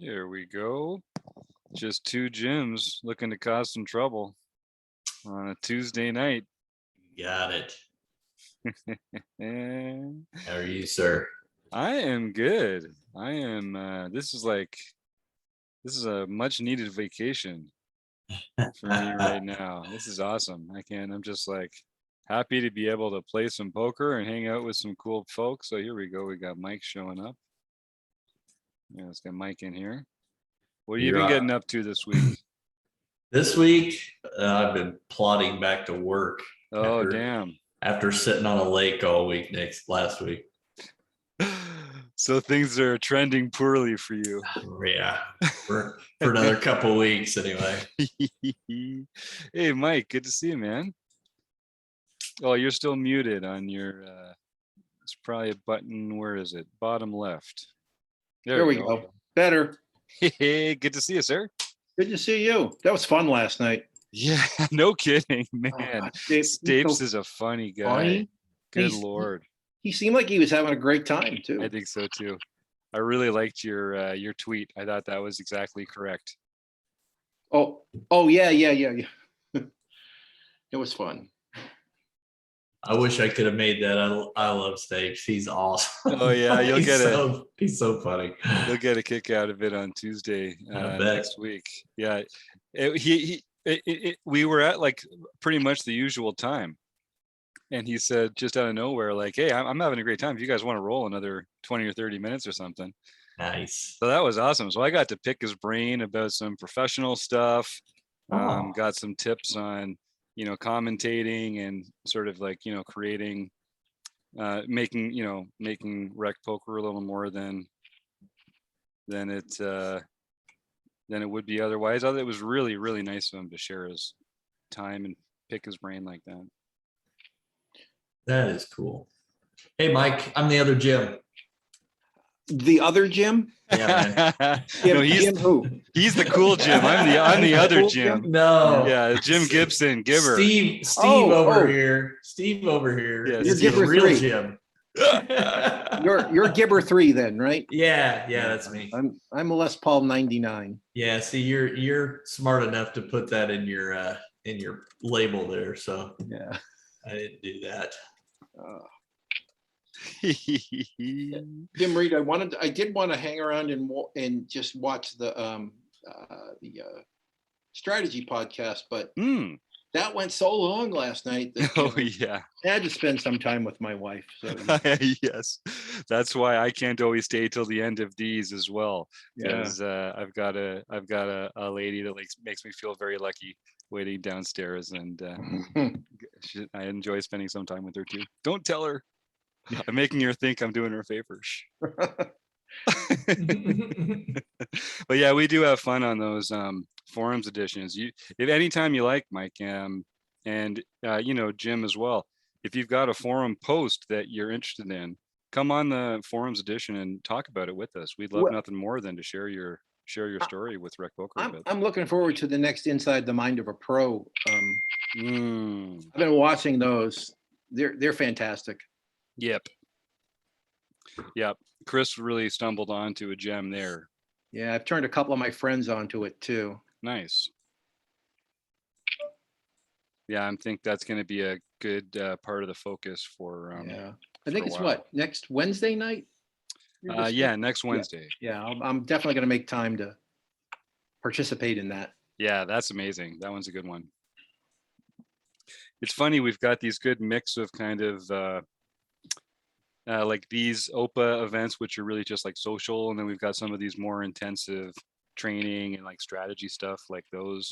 Here we go. Just two gyms looking to cause some trouble on a Tuesday night. Got it. And How are you, sir? I am good. I am. This is a much needed vacation for me right now. This is awesome. I'm just like happy to be able to play some poker and hang out with some cool folks. So here we go. We got Mike showing up. Yeah, let's get Mike in here. What have you been getting up to this week? This week, I've been plodding back to work. Oh, damn. After sitting on a lake all week last week. So things are trending poorly for you. Yeah, for another couple weeks anyway. Hey, Mike, good to see you, man. Oh, you're still muted on your, it's probably a button, where is it? Bottom left. There we go. Better. Hey, good to see you, sir. Good to see you. That was fun last night. Yeah, no kidding, man. Stapes is a funny guy. Funny. Good Lord. He seemed like he was having a great time too. I think so too. I really liked your tweet. I thought that was exactly correct. Oh yeah. It was fun. I wish I could have made that. I love Stapes. He's awesome. Oh yeah, he's so funny. You'll get a kick out of it on Tuesday next week. Yeah, we were at like pretty much the usual time, and he said just out of nowhere, like, "Hey, I'm having a great time. If you guys want to roll another 20 or 30 minutes or something." Nice. So that was awesome. So I got to pick his brain about some professional stuff. Got some tips on, commentating and sort of like, creating, making rec poker a little more than it would be otherwise. It was really, really nice of him to share his time and pick his brain like that. That is cool. Hey, Mike, I'm the other Jim. The other Jim? Yeah, man. Jim who? He's the cool Jim. I'm the other Jim. No. Yeah, Jim Gibson, Gibber. Steve over here. Steve over here. Yeah, is the real Jim. You're Gibber 3 then, right? Yeah, that's me. I'm a Les Paul 99. Yeah, see, you're smart enough to put that in your label there. So yeah, I didn't do that. Jim Reed, I did want to hang around and just watch the strategy podcast, but that went so long last night that I had to spend some time with my wife. So yes, that's why I can't always stay till the end of these as well, because I've got a lady that makes me feel very lucky waiting downstairs, and I enjoy spending some time with her too. Don't tell her. I'm making her think I'm doing her a favor. But yeah, we do have fun on those forums editions. If anytime you like, Mike, and Jim as well, if you've got a forum post that you're interested in, come on the forums edition and talk about it with us. We'd love nothing more than to share your story with Rec Poker. I'm looking forward to the next Inside the Mind of a Pro. I've been watching those. They're fantastic. Yep. Chris really stumbled onto a gem there. Yeah, I've turned a couple of my friends onto it too. Nice. Yeah, I think that's going to be a good part of the focus for. I think it's next Wednesday night. Next Wednesday. Yeah, I'm definitely going to make time to participate in that. Yeah, that's amazing. That one's a good one. It's funny, we've got these good mix of kind of like these OPaH events, which are really just like social, and then we've got some of these more intensive training and like strategy stuff like those.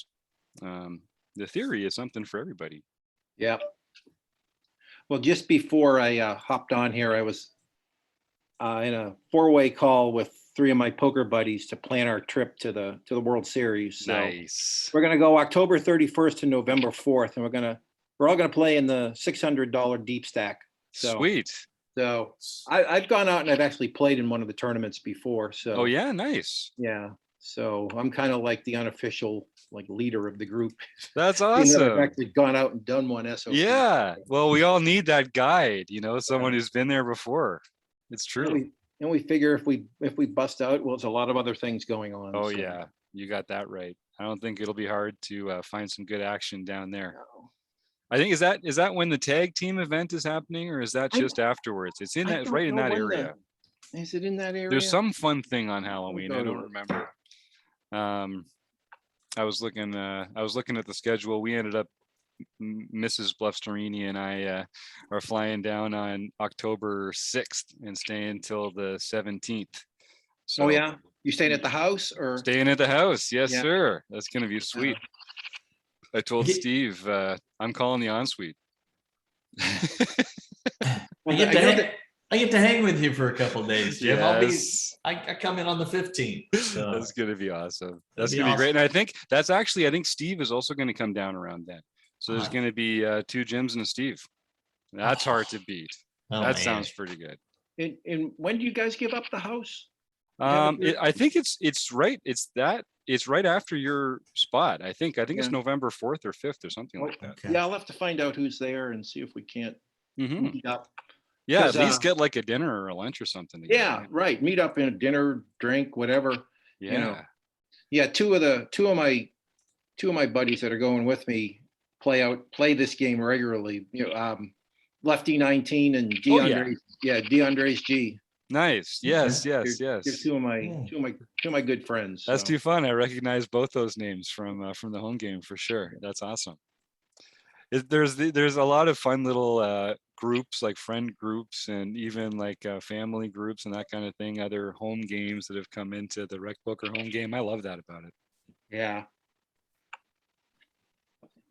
The theory is something for everybody. Yeah. Well, just before I hopped on here, I was in a 4-way call with 3 of my poker buddies to plan our trip to the World Series. So nice. We're going to go October 31st to November 4th, and we're all going to play in the $600 deep stack. So, sweet. So I've gone out and I've actually played in one of the tournaments before. So oh yeah, nice. Yeah. So I'm kind of like the unofficial leader of the group. That's awesome. I've actually gone out and done one SOP. Yeah. Well, we all need that guide, someone who's been there before. It's true. And we figure if we bust out, well, there's a lot of other things going on. Oh so, yeah, you got that right. I don't think it'll be hard to find some good action down there. no. I think is that when the tag team event is happening, or is that I- just afterwards? It's in I that, it's don't right in know that when area. is it in that area? There's some fun thing on I'll Halloween. go I to don't it. remember. I was looking at the schedule. We ended up Mrs. Bluffsterini and I are flying down on October 6th and staying till the 17th. So Oh yeah, you staying at the house or? staying at the house. Yes, Yeah. sir. That's gonna be sweet. I told Get- Steve I'm calling the ensuite. I get to hang. I get to hang with you for a couple days, Jim. Yes. I come in on the 15th. So That's gonna be awesome. That'd That's be gonna be great. awesome. And I think Steve is also gonna come down around then. So there's gonna be 2 Jims and a Steve. That's hard to beat. oh, That man. sounds pretty good. And when do you guys give up the house? Have it I think it's right after your spot. I think it's Yeah. November 4th or 5th or something like that. Okay. Yeah, I'll have to find out who's there and see if we can't Mhm. meet up. Yeah, at 'Cause, least get like a dinner or a lunch or something. together, Yeah, right. Meet up in a dinner, drink, whatever. Yeah. You know. Yeah, two of my buddies that are going with me play this game regularly. Lefty 19 and Oh, yeah. DeAndre's G. Nice. Yes, They're, yes, they're yes. two of my Yeah. two of my good friends. That's so. too fun. I recognize both those names from the home game for sure. That's awesome. There's a lot of fun little groups, like friend groups and even like family groups and that kind of thing. Other home games that have come into the Rec Booker home game. I love that about it. Yeah.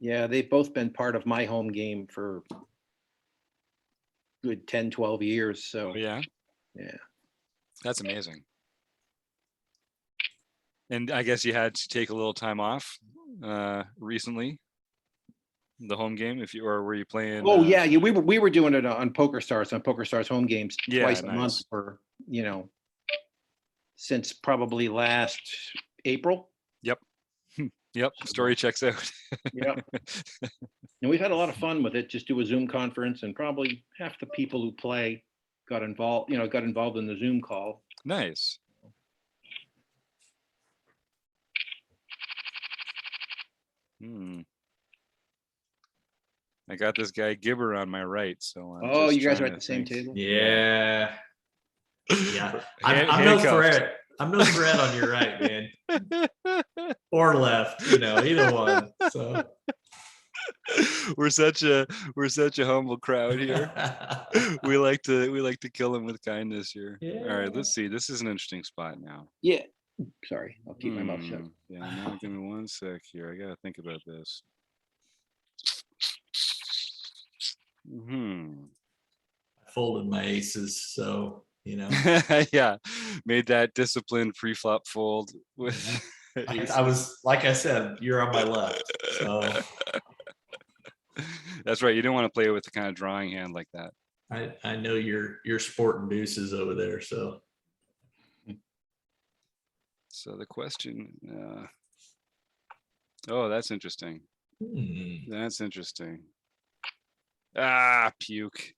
Yeah, they've both been part of my home game for good 10, 12 years. So Oh yeah, yeah. that's amazing. And I guess you had to take a little time off recently. The home game, or were you playing? Oh yeah, we were doing it on Poker Stars home games Yeah, twice a month nice. for since probably last April. Yep, story checks out. Yeah. And we've had a lot of fun with it. Just do a Zoom conference, and probably half the people who play got involved in the Zoom call. Nice. I got this guy Gibber on my right, so I'm Oh, just you guys are trying at to the same think. table? Yeah. Yeah. Hand- I'm no handcuffed. threat. I'm no threat on your right, man. Or left, either one. So we're such a humble crowd here. We like to kill him with kindness here. All Yeah. right, let's see. This is an interesting spot now. Yeah. Sorry, I'll keep my mouth shut. Yeah, now give me one sec here. I gotta think about this. I folded my aces, so Yeah, made that disciplined pre-flop fold with. I was, like I said, you're on my left. So That's right. You don't want to play with the kind of drawing hand like that. I know you're sporting deuces over there. So the question. Oh, that's interesting. That's interesting. Ah, puke.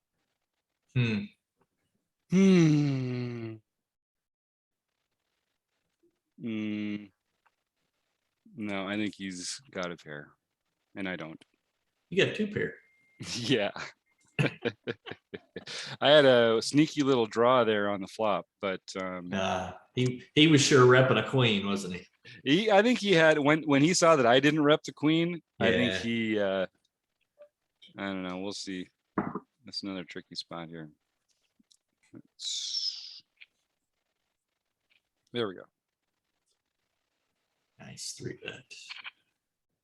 No, I think he's got a pair, and I don't. you got 2 pair. Yeah. I had a sneaky little draw there on the flop, but He was sure repping a queen, wasn't he? I think he had when he saw that I didn't rep the queen. Yeah. I think he. I don't know. We'll see. That's another tricky spot here. There we go. Nice 3-bet.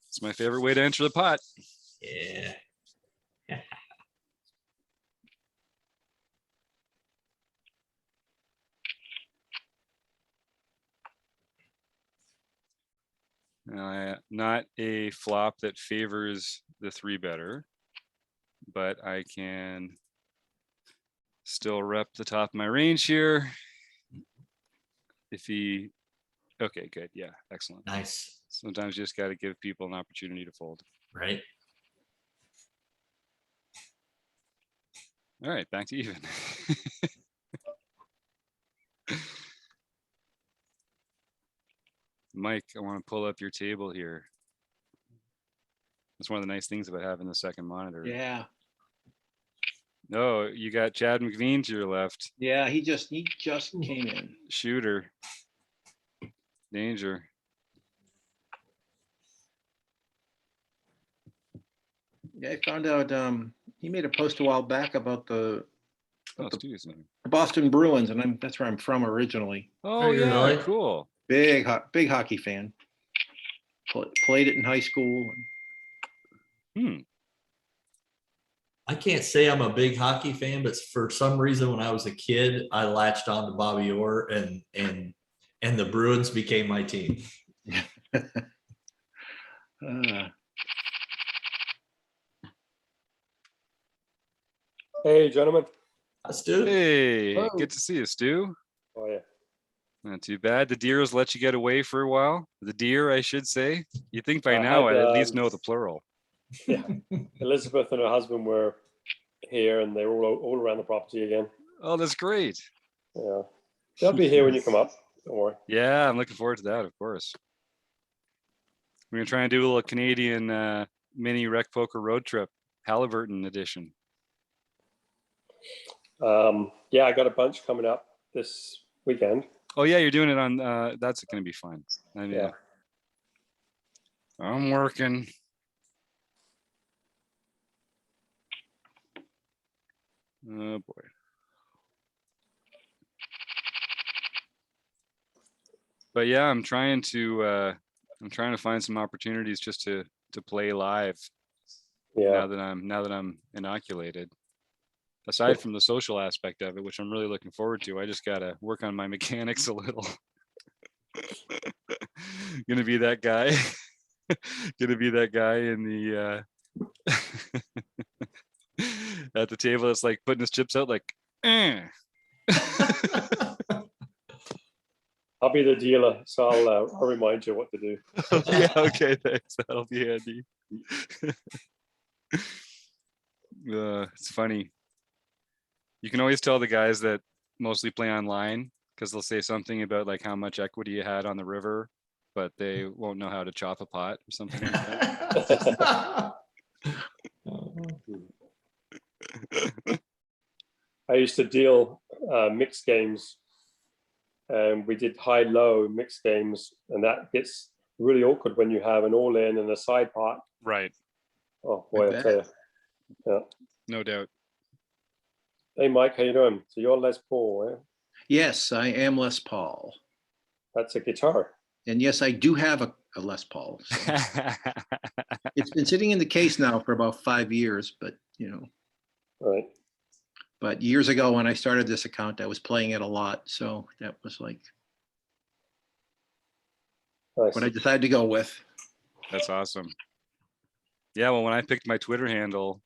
It's my favorite way to enter the pot. Yeah. Not a flop that favors the 3-better, but I can still rep the top of my range here. If he, okay, good. Yeah, excellent. Nice. Sometimes you just got to give people an opportunity to fold. Right. All right, back to even. Mike, I want to pull up your table here. That's one of the nice things about having the second monitor. Yeah. Oh, you got Chad McVean to your left. Yeah. He just came in. Shooter. Danger. Yeah, I found out he made a post a while back about the Oh, Stu's name. Boston Bruins, and that's where I'm from originally. Oh, you yeah, really? cool. Big hockey fan. Played it in high school. I can't say I'm a big hockey fan, but for some reason, when I was a kid, I latched on to Bobby Orr, and the Bruins became my team. Hey, gentlemen. Let's do it. Hey, Whoa. good to see you, Stu. Oh, yeah. Not too bad. The Deers let you get away for a while. The deer, I should say. You think by I now had, I at least know the plural. Yeah. Elizabeth and her husband were here, and they were all around the property again. Oh, that's great. Yeah. They'll be here when you come up. Don't worry. Yeah, I'm looking forward to that, of course. We're gonna try and do a little Canadian mini rec poker road trip, Halliburton edition. Yeah, I got a bunch coming up this weekend. Oh yeah, you're doing it on. That's gonna be fun. I mean, Yeah. I'm working. Oh boy. But yeah, I'm trying to find some opportunities just to play live Yeah. now that I'm inoculated. Aside from the social aspect of it, which I'm really looking forward to, I just gotta work on my mechanics a little. Gonna be that guy. Gonna be that guy in the at the table that's like putting his chips out like I'll be the dealer, so I'll remind you what to do. Yeah, okay, thanks. That'll be handy. It's funny. You can always tell the guys that mostly play online because they'll say something about like how much equity you had on the river, but they won't know how to chop a pot or something like that. I used to deal mixed games, and we did high-low mixed games, and that gets really awkward when you have an all-in and a side pot. Right. Oh boy, I tell you. Yeah. No doubt. Hey, Mike, how you doing? So you're Les Paul, eh? Yes, I am Les Paul. That's a guitar. And yes, I do have a Les Paul. So. It's been sitting in the case now for about 5 years, but Right. But years ago when I started this account, I was playing it a lot. So that was like Nice. what I decided to go with. That's awesome. Yeah, well, when I picked my Twitter handle,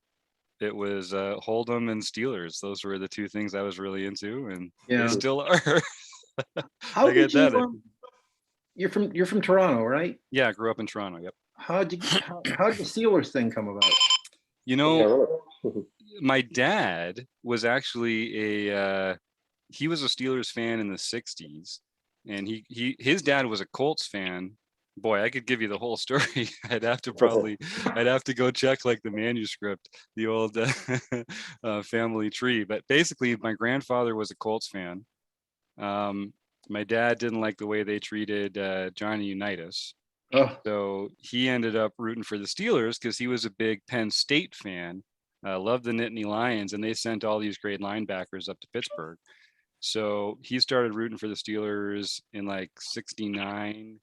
it was Hold'em and Steelers. Those were the two things I was really into, and Yeah. they still are. How I did get that. you're from Toronto, right? Yeah, I grew up in Toronto. Yep. How did the Steelers thing come about? You know, my dad was actually he was a Steelers fan in the 60s, and his dad was a Colts fan. Boy, I could give you the whole story. I'd have to go check like the manuscript, the old family tree. But basically, my grandfather was a Colts fan. My dad didn't like the way they treated Johnny Unitas. Oh, So he ended up rooting for the Steelers because he was a big Penn State fan, loved the Nittany Lions, and they sent all these great linebackers up to Pittsburgh. So he started rooting for the Steelers in like '69.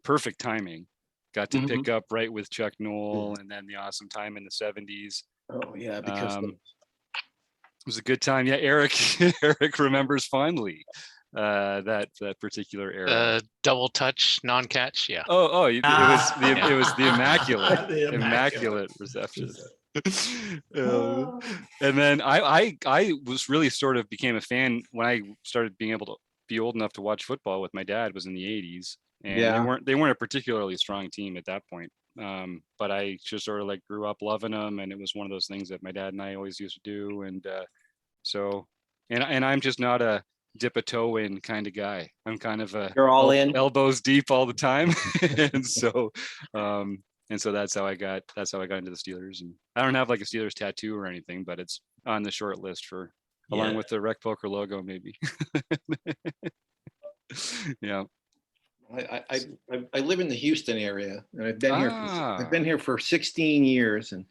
Perfect timing. Got to pick up right with Chuck Noll, and then the awesome time in the '70s. oh yeah, because It was a good time. Yeah, Eric remembers fondly that particular era. Double touch, non-catch. Yeah. It was the immaculate reception. And then I was really sort of became a fan when I started being able to be old enough to watch football with my dad. Was in the '80s, and they weren't a particularly strong team at that point. But I just sort of like grew up loving them, and it was one of those things that my dad and I always used to do. And so, and I'm just not dip a toe in kind of guy. I'm kind of a You're all in. elbows deep all the time. and so that's how I got into the Steelers. And I don't have like a Steelers tattoo or anything, but it's on the short list for along with the Rec Poker logo, maybe. Yeah. I live in the Houston area, and I've been Ah. here for 16 years, and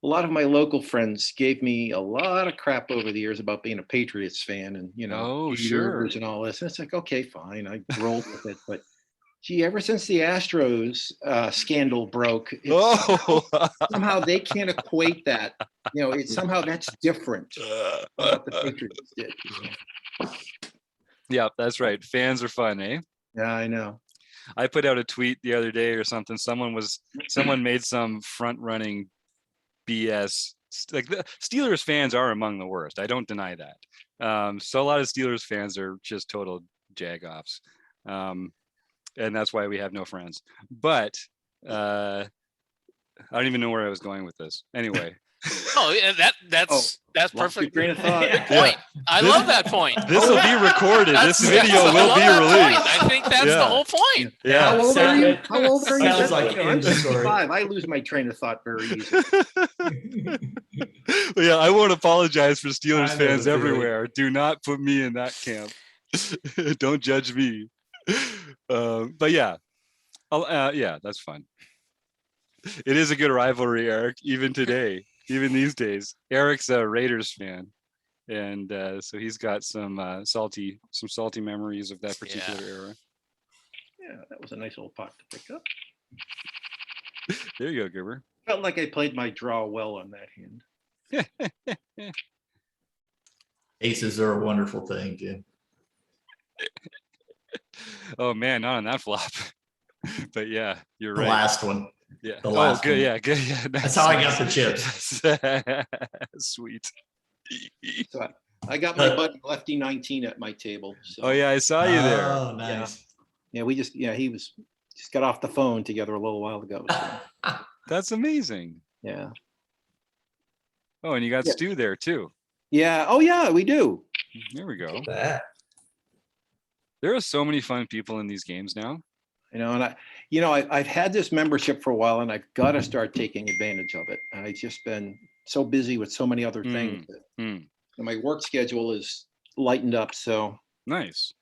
a lot of my local friends gave me a lot of crap over the years about being a Patriots fan, and Oh, sure. haters and all this. And it's like, okay, fine, I rolled with it, but gee, ever since the Astros scandal broke, somehow they can't equate that. It's somehow that's different from what the Patriots did. Yeah, that's right. Fans are fun, eh? Yeah, I know. I put out a tweet the other day or something. Someone made some front running BS. Like the Steelers fans are among the worst. I don't deny that. So a lot of Steelers fans are just total jagoffs. And that's why we have no friends. But I don't even know where I was going with this. Anyway. Oh, yeah, that's perfect. Train of thought. Point. I love that point. This will be recorded. This video I will love be that released. point. I think that's the whole point. Yeah. How old are you? Sounds like I'm Andy's story. 65. I lose my train of thought very easily. Yeah, I won't apologize for Steelers I know fans the feeling. everywhere. Do not put me in that camp. Don't judge me. But yeah, yeah, that's fun. It is a good rivalry, Eric, even today, even these days. Eric's a Raiders fan. And so he's got some salty memories of that particular era. Yeah, that was a nice little pot to pick up. There you go, Gerber. Felt like I played my draw well on that hand. Aces are a wonderful thing, Jim. Oh man, not on that flop. But yeah, you're The right. last one. Yeah. The last good. one. Yeah, good. Yeah. That's how I got the chips. Sweet. So I got my buddy Lefty 19 at my table. So. Oh yeah, I saw you there. Oh, nice. Yeah, he just got off the phone together a little while ago. So. That's amazing. Yeah. Oh, and you got Stu there too. Yeah. Oh yeah, we do. There we go. That. There are so many fun people in these games now. And I've had this membership for a while, and I've got to start taking advantage of it. I've just been so busy with so many other things. And my work schedule is lightened up. So nice.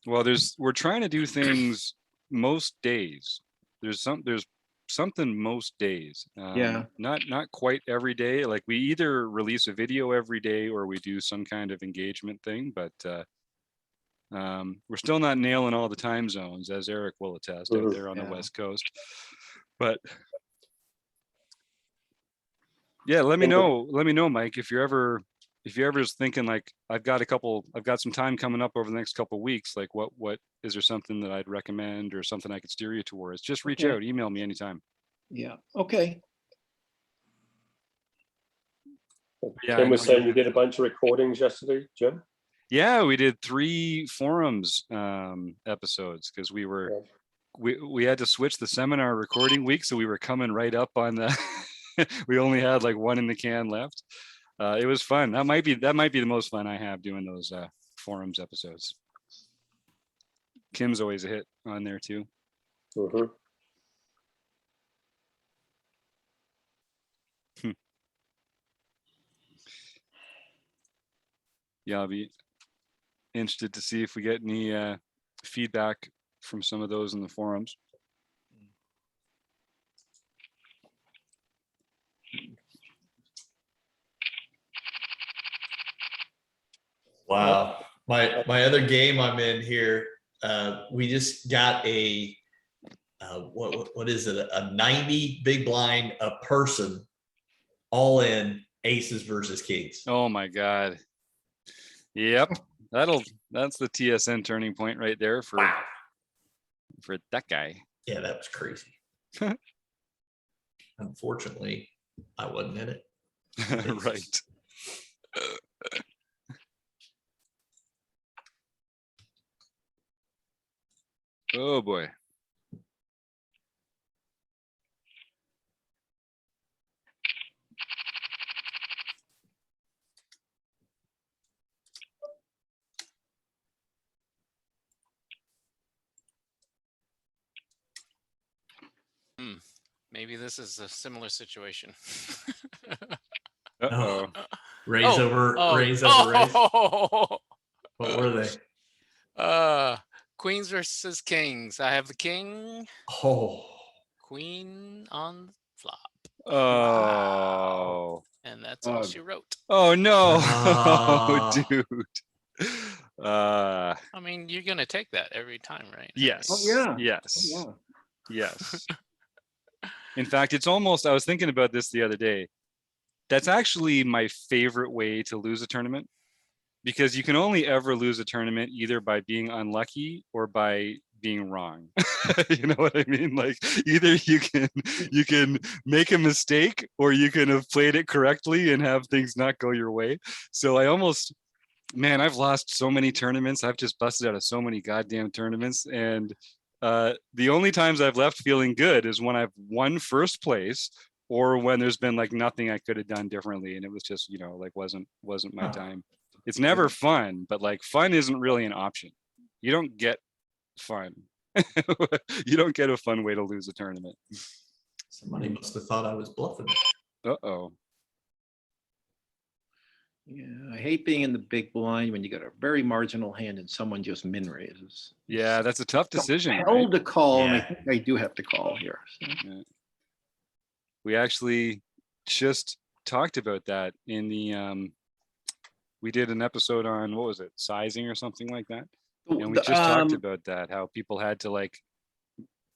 Well, we're trying to do things most days. There's something most days. Not quite every day. Like we either release a video every day or we do some kind of engagement thing, but we're still not nailing all the time zones, as Eric will attest out there on the West Coast. But yeah, let me know, Mike, if you're ever thinking like I've got some time coming up over the next couple of weeks, like what is there something that I'd recommend or something I could steer you towards? Just reach out, email me anytime. Yeah. Okay. Yeah, Jim was saying you did a bunch of recordings yesterday, Jim. Yeah, we did 3 forums episodes because we had to switch the seminar recording week, so we were coming right up on the we only had like 1 in the can left. It was fun. That might be the most fun I have doing those forums episodes. Kim's always a hit on there too. Yeah, I'll be interested to see if we get any feedback from some of those in the forums. Wow. My other game I'm in here, we just got a what is it? A 90 big blind a person, all in aces versus kings. Oh my God. Yep. That's the TSN turning point right there for that guy. Yeah, that was crazy. Unfortunately, I wasn't in it. Right. Oh boy. maybe this is a similar situation. Uh-oh. Raise over raise. oh. What were they? Queens versus kings. I have the king, Oh, queen on the flop, Oh. and that's all she wrote. Oh no, Ah. dude. I mean, you're gonna take that every time, right? Yes. Oh, yeah. Yes. Yeah. Yes. In fact, it's almost, I was thinking about this the other day. That's actually my favorite way to lose a tournament, because you can only ever lose a tournament either by being unlucky or by being wrong. You know what I mean? Like, either you can make a mistake, or you can have played it correctly and have things not go your way. So I almost, man, I've lost so many tournaments. I've just busted out of so many goddamn tournaments. And the only times I've left feeling good is when I've won first place, or when there's been like nothing I could have done differently, and it was just, like wasn't my time. It's never fun, but like fun isn't really an option. You don't get fun. You don't get a fun way to lose a tournament. Somebody must have thought I was bluffing. Uh-oh. Yeah, I hate being in the big blind when you got a very marginal hand and someone just min raises. Yeah, that's a tough decision, Hell right? to call, and I Yeah. think I do have to call here. So. Yeah. We actually just talked about that in the we did an episode on, what was it, sizing or something like that, and we just talked about that, how people had to like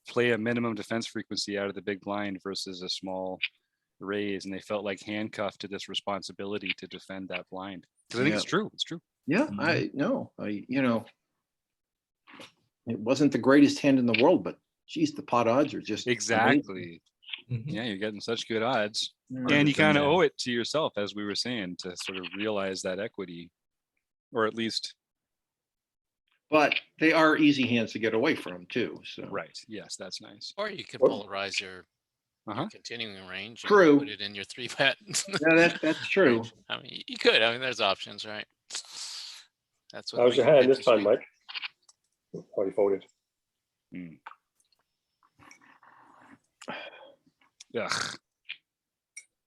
play a minimum defense frequency out of the big blind versus a small raise, and they felt like handcuffed to this responsibility to defend that blind, because I think it's true. Yeah, Mhm. I know. It wasn't the greatest hand in the world, but geez, the pot odds are just Exactly. Mhm. Yeah, you're getting such good odds, amazing. and you kind of Yeah. owe it to yourself, as we were saying, to sort of realize that equity, or at least But they are easy hands to get away from too. So right. Yes, that's nice. Or you can What- polarize your Uh-huh. continuing range. And True. Put it in your 3-bet. Yeah, that's true. range. I mean, you could. I mean, there's options, right? That's what. How was your makes it hand this time, interesting. Mike? Oh, you folded. Ugh.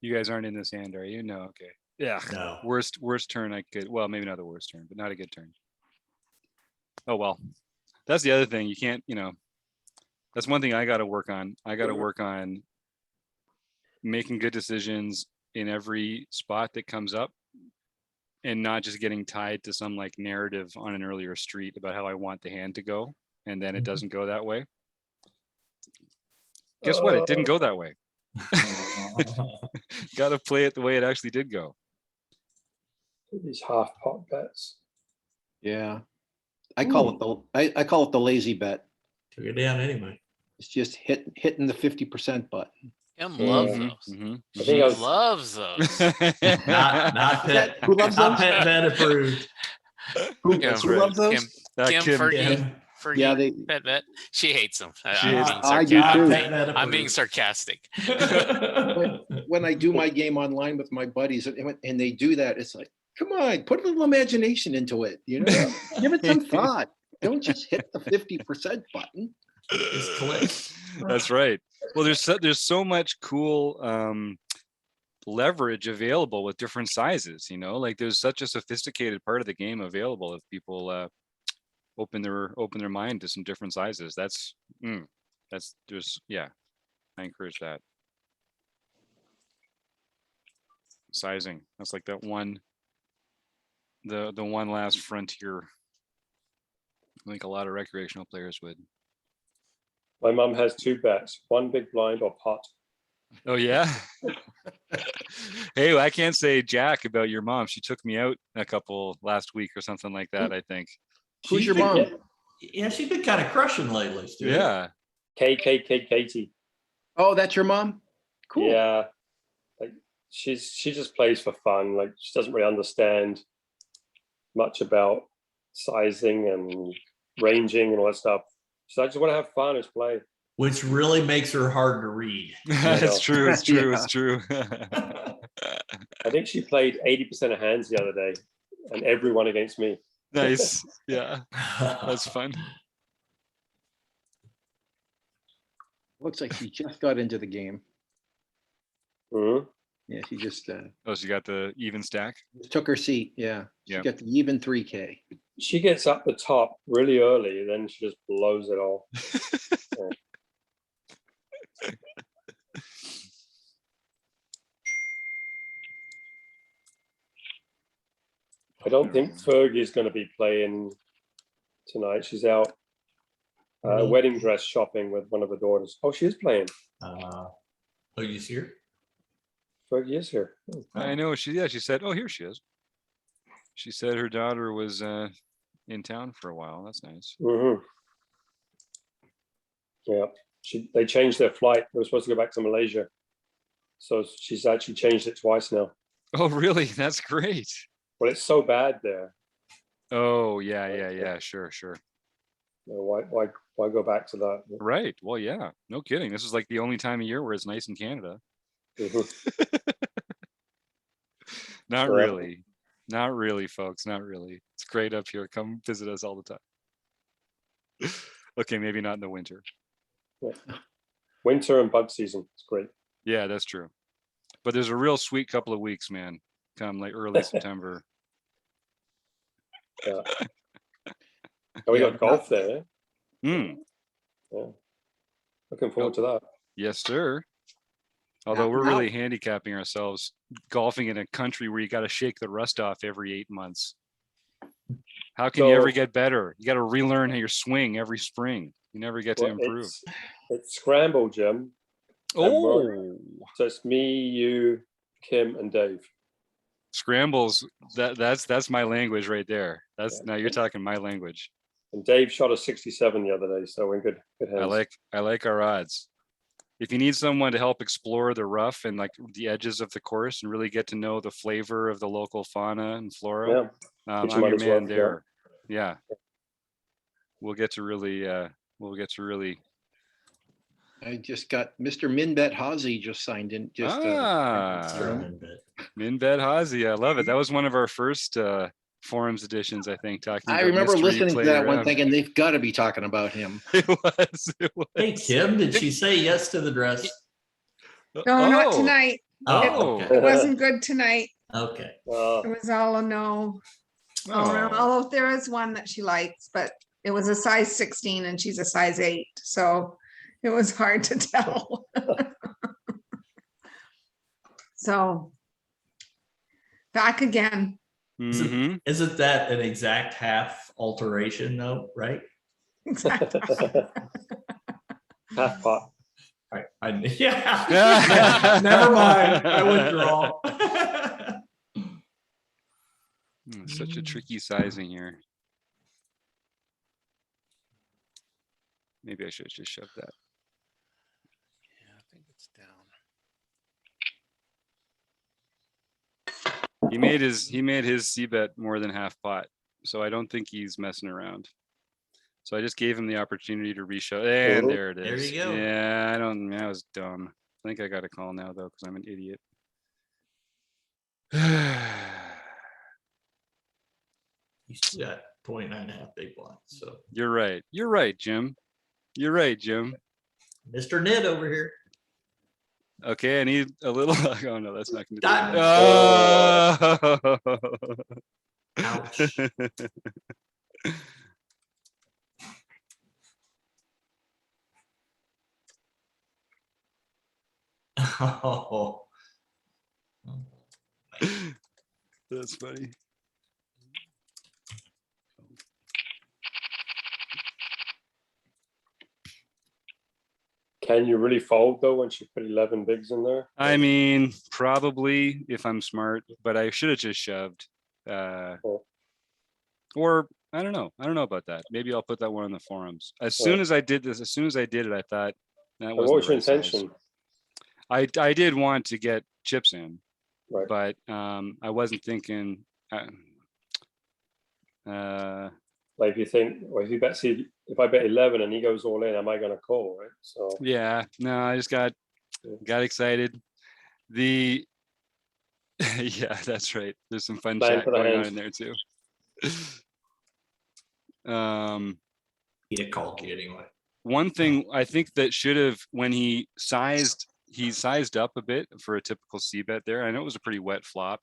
You guys aren't in this hand, are you? No. Okay. Yeah. No. Worst turn I could. Well, maybe not the worst turn, but not a good turn. Oh well. That's the other thing. You can't. That's one thing I got to work on. I got to work on making good decisions in every spot that comes up, and not just getting tied to some like narrative on an earlier street about how I want the hand to go, and then it doesn't go that way. Guess what? It didn't go that way. Got to play it the way it actually did go. These half pot bets. Yeah, I call it the lazy bet. Took it down anyway. It's just hitting the 50% button. Kim loves Mhm. those. Mhm. I think She I was- loves those. Not pet. Who loves Not those? pet vet approved. Who, That's who right. loves those? Kim, That Kim Kim- Fergie, Kim. Fergie, Yeah, they. bet. She hates them. She hates them. I do Not too. pet vet I'm being approved. sarcastic. When I do my game online with my buddies and they do that, it's like, come on, put a little imagination into it. Give it some thought. Don't just hit the 50% button. Just click. That's right. Well, there's so much cool leverage available with different sizes. Like there's such a sophisticated part of the game available if people open their mind to some different sizes. I encourage that. Sizing. That's like that one. The one last frontier. I think a lot of recreational players would. My mum has 2 bets, one big blind or pot. Oh yeah. Hey, I can't say jack about your mom. She took me out a couple last week or something like that, I think. Who's She's your been- mom? Yeah, she's been kind of crushing lately, Stu. Yeah. Katie. Oh, that's your mom? Cool. Yeah. Like she just plays for fun. Like she doesn't really understand much about sizing and ranging and all that stuff. So I just want to have fun, just play. Which really makes her hard to read. It's true. It's true. Yeah. It's true. I think she played 80% of hands the other day, and everyone against me. Nice. Yeah. That's fun. Looks like she just got into the game. Mhm. Yeah, she just Oh, she got the even stack. took her seat. Yeah, she Yeah. got the even 3K. She gets up the top really early, then she just blows it all. I don't think Fergie's going to be playing tonight. She's out wedding dress shopping with one of her daughters. Oh, she is playing. Oh, you see her? Fergie is here. I know she said, oh, here she is. She said her daughter was in town for a while. That's nice. Mm-hmm. Yeah, they changed their flight. They were supposed to go back to Malaysia, so she's actually changed it twice now. Oh, really? That's great. Well, it's so bad there. Oh, yeah. Sure. Why go back to that? Right. Well, yeah. No kidding. This is like the only time of year where it's nice in Canada. Mhm. Not So, really. Not really, folks. Not really. It's great up here. Come visit us all the time. Okay, maybe not in the winter. Yeah. Winter and bug season. It's great. Yeah, that's true. But there's a real sweet couple of weeks, man. Come like early September. Yeah. Oh, we got golf there. Mm, Yeah. Looking forward to that. yes, sir. Although we're Now- really handicapping ourselves golfing in a country where you got to shake the rust off every 8 months. How can you ever So- get better? You got to relearn how your swing every spring. You never get to Well, improve. it's scramble, Jim. Oh, So it's me, you, Kim, and Dave. scrambles. That's my language right there. That's Yeah. now you're talking my language. And Dave shot a 67 the other day, so we're in good hands. I like our odds. If you need someone to help explore the rough and like the edges of the course and really get to know the flavor of the local fauna and flora, Yeah. I'm Which you your might as well, man yeah. there. Yeah. We'll get to really I just got Mr. Minbet Hazy just signed in. Just Minbet Hazy. I love it. That was one of our first forums editions, I think. Talking. I about remember mystery listening to play that one, around. thinking they've got to be talking about him. It was. Hey, Kim, did she say yes to the dress? No, not tonight. Oh, It okay. wasn't good tonight. Okay. It was all a no. all around. Oh. Although there is one that she likes, but it was a size 16 and she's a size 8. So it was hard to tell. So back again. Mhm. Isn't that an exact half alteration though, right? Exactly. Half pot. Yeah. Never mind. I withdraw. Such a tricky sizing here. Maybe I should just shove that. Yeah, I think it's down. He made his C bet more than half pot, so I don't think he's messing around. So I just gave him the opportunity to reshow, and Mhm. there it is. There you go. Yeah, that was dumb. I think I got a call now though, because I'm an idiot. You still got 29.5 big blinds. So You're right. You're right, Jim. You're right, Jim. Mr. Ned over here. Okay, I need a little. Oh no, that's not going to do it. Oh. Ouch. Oh. That's funny. Can you really fold though when she put 11 bigs in there? I mean, probably if I'm smart, but I should have just shoved. Or I don't know. I don't know about that. Maybe I'll put that one on the forums. As soon as I did this, as soon as I did it, I thought that And was what was your intention? I did want to get chips in, Right. but I wasn't thinking. Like if you think, well, if you bet, see, if I bet 11 and he goes all in, am I going to call? Right. So Yeah, no, I just got excited. The yeah, that's right. There's some fun Playing chat for the going on hands. in there too. He called you anyway. one thing I think that should have, when he sized up a bit for a typical C bet there. I know it was a pretty wet flop,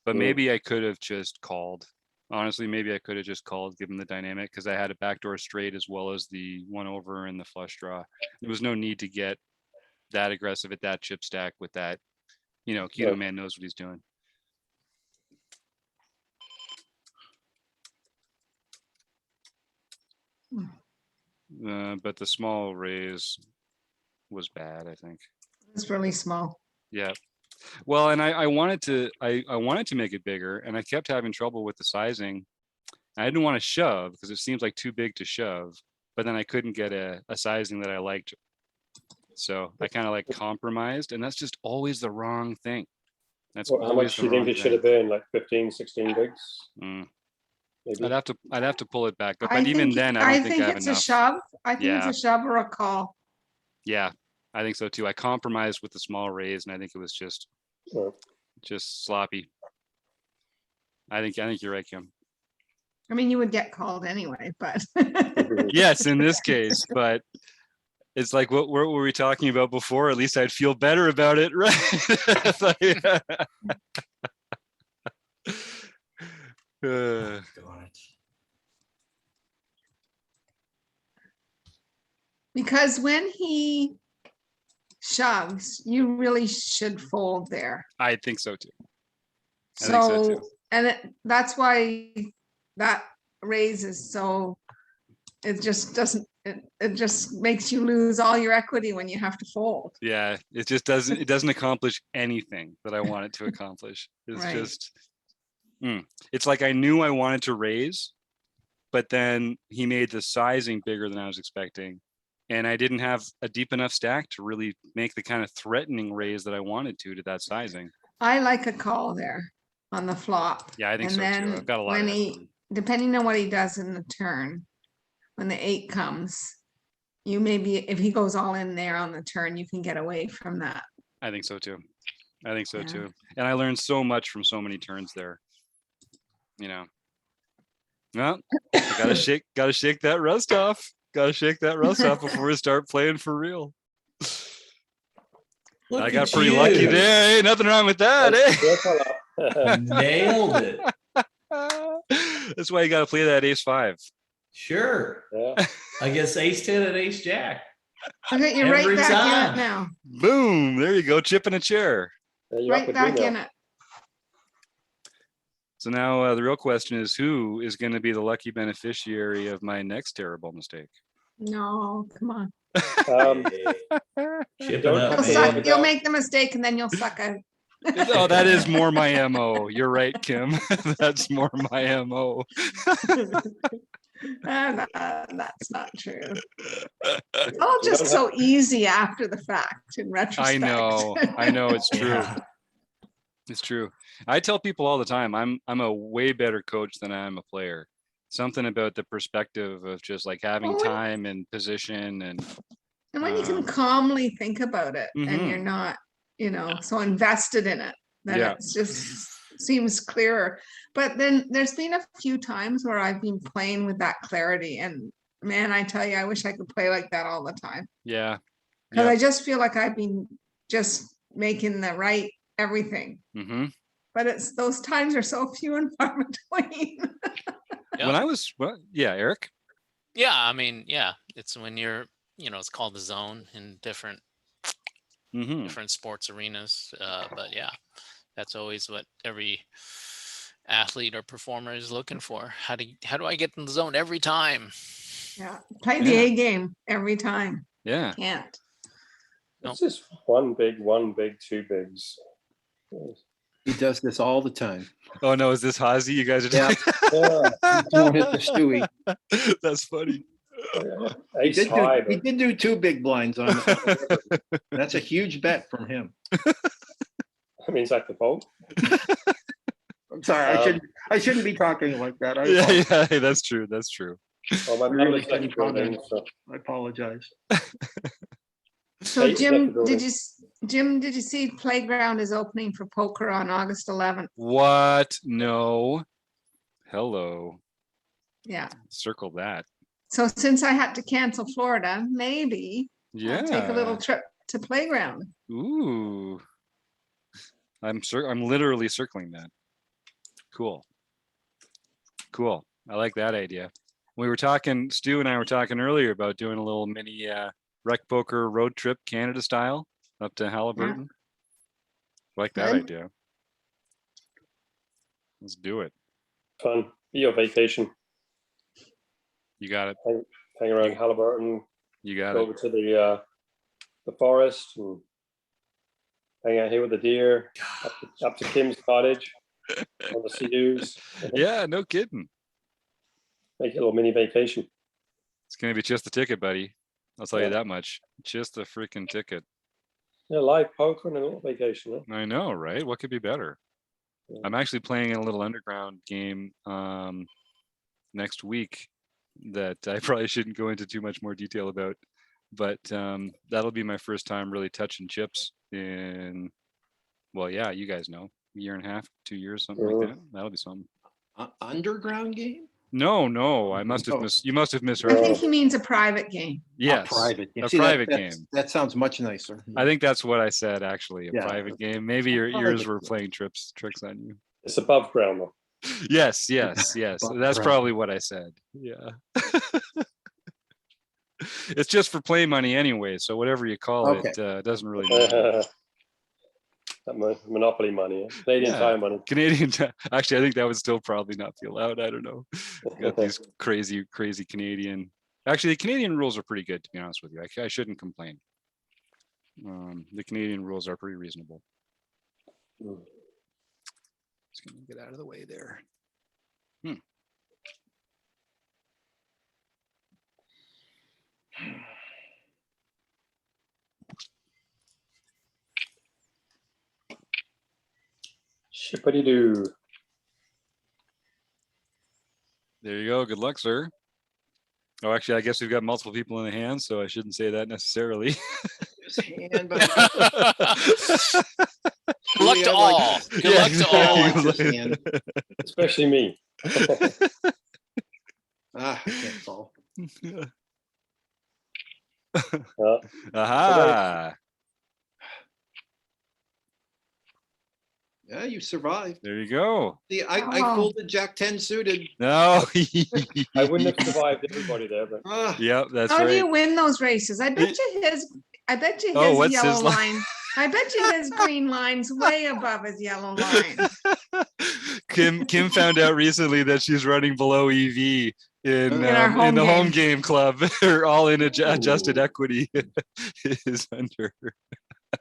but maybe I could have just called. Honestly, maybe I could have just called given the dynamic, because I had a backdoor straight as well as the 1-over and the flush draw. There was no need to get that aggressive at that chip stack with that. Keto Man knows what he's doing. But the small raise was bad, I think. It's really small. Yeah. Well, and I wanted to make it bigger, and I kept having trouble with the sizing. I didn't want to shove because it seems like too big to shove, but then I couldn't get a sizing that I liked. So I kind of like compromised, and that's just always the wrong thing. That's How much do you think it should have been? Like 15, 16 bigs? Maybe. I'd have to pull it back, but I even think- then, I don't think I have it's enough. a shove. I think Yeah. it's a shove or a call. Yeah, I think so too. I compromised with the small raise, and I think it was just sloppy. I think you're right, Kim. I mean, you would get called anyway, but Yes, in this case, but it's like what were we talking about before? At least I'd feel better about it, right? God. because when he shoves, you really should fold there. I think so too. I think so So, too. and that's why that raise is so, it just doesn't, it just makes you lose all your equity when you have to fold. Yeah, it just doesn't accomplish anything that I want it to accomplish. It's Right. just, it's like I knew I wanted to raise, but then he made the sizing bigger than I was expecting. And I didn't have a deep enough stack to really make the kind of threatening raise that I wanted to that sizing. I like a call there on the flop. Yeah, I think And so too. then I've got a lot when of he, depending on what he does in the turn, when the 8 comes, you maybe, if he goes all in there on the turn, you can get away from that. I think so too. I think so Yeah. too. And I learned so much from so many turns there. Well, I gotta shake that rust off. Gotta shake that rust off before we start playing for real. Look I got at pretty lucky you. there. Hey, nothing wrong with that. Eh? Nailed it. That's why you gotta play that ace-5. Sure. Yeah. I guess ace 10 and ace jack. Okay, you're right Every back in time. it now. Boom! There you go, chipping a chair. You're up Right with back me in now. it. So now the real question is, who is going to be the lucky beneficiary of my next terrible mistake? No, come on. Shipping Don't up, have to man. worry You'll about- make the mistake and then you'll suck out. Oh, that is more my MO. You're right, Kim. That's more my MO. That's not true. It's all just so easy after the fact in retrospect. I know, it's true. Yeah. It's true. I tell people all the time, I'm a way better coach than I am a player. Something about the perspective of just like having Well, time and position and And when you can calmly think about it and Mhm. you're not, so invested in it, then Yeah. it's just seems clearer. But then there's been a few times where I've been playing with that clarity, and man, I tell you, I wish I could play like that all the time. yeah. Because Yep. I just feel like I've been just making the right everything. Mm-hmm. But it's those times are so few and far between. Yeah. When I was, Eric. Yeah, I mean, yeah, it's when you're, it's called the zone in different Mm-hmm. different sports arenas. But yeah, that's always what every athlete or performer is looking for. How do I get in the zone every time? Yeah, play the Yeah. A game every time. Yeah. Can't. It's just one big, two bigs. He does this all the time. Oh no, is this Hazy? You guys are Yeah. Yeah. Don't hit the Stewie. That's funny. He Ace did, high. he did do 2 big blinds on it. That's a huge bet from him. That means I have to fold. I'm sorry, I shouldn't be talking like that. Yeah, hey, that's true. That's true. Well, my Really mother's couldn't left building, comment. so I apologize. So Hey, Jim, definitely. did you see Playground is opening for poker on August 11th? What? No. Hello. Yeah. Circle that. So since I had to cancel Florida, maybe I'll take a little Yeah. trip to Playground. Ooh. I'm literally circling that. Cool. Cool. I like that idea. We were talking, Stu and I were talking earlier about doing a little mini rec poker road trip, Canada style, up to Halliburton. Like that Good. idea. Let's do it. Fun. Be your vacation. You got it. Hang around Halliburton. You got Go it. over to the forest and hang out here with the deer. Up to Kim's cottage on the Sea-Doos. Yeah, no kidding. Make it a little mini vacation. It's gonna be just the ticket, buddy. I'll tell you Yeah. that much. Just the freaking ticket. Yeah, live poker and a little vacation. Huh? I know, right? What could be better? Yeah. I'm actually playing in a little underground game next week that I probably shouldn't go into too much more detail about, but that'll be my first time really touching chips in, well, yeah, you guys know, a year and a half, 2 years, something like that. That'll be something. Underground game? No, I must have Oh. you must have I misheard. think he means a private game. Yes, Private. a See, private that's- game. That sounds much nicer. I think that's what I said, actually, a Yeah. private game. Maybe your Private ears were game. playing tricks on you. It's above ground though. Yes. Above That's ground. probably what I said. Yeah. It's just for play money anyway, so whatever you call Okay. it doesn't really matter. That Monopoly money, Canadian Yeah. Tire money. Actually, I think that would still probably not be allowed. I don't know. Got these crazy Canadian. Actually, the Canadian rules are pretty good, to be honest with you. I shouldn't complain. The Canadian rules are pretty reasonable. Just gonna get out of the way there. Shippity doo. There you go. Good luck, sir. Oh, actually, I guess we've got multiple people in the hand, so I shouldn't say that necessarily. His hand, but Good luck to all. Good Yeah, luck to all. I like his hand. Especially me. I can't fall. Aha! Yeah, you survived. There you go. See, I Oh. folded Jack 10 suited. No. I wouldn't have survived everybody there, but Ah, Yep, that's How do right. you win those races? I bet you his Oh, what's his yellow line? line. I bet you his green line's way above his yellow line. Kim found out recently that she's running below EV in our home in the home game. game club. Her all in adjusted Ooh. equity is under.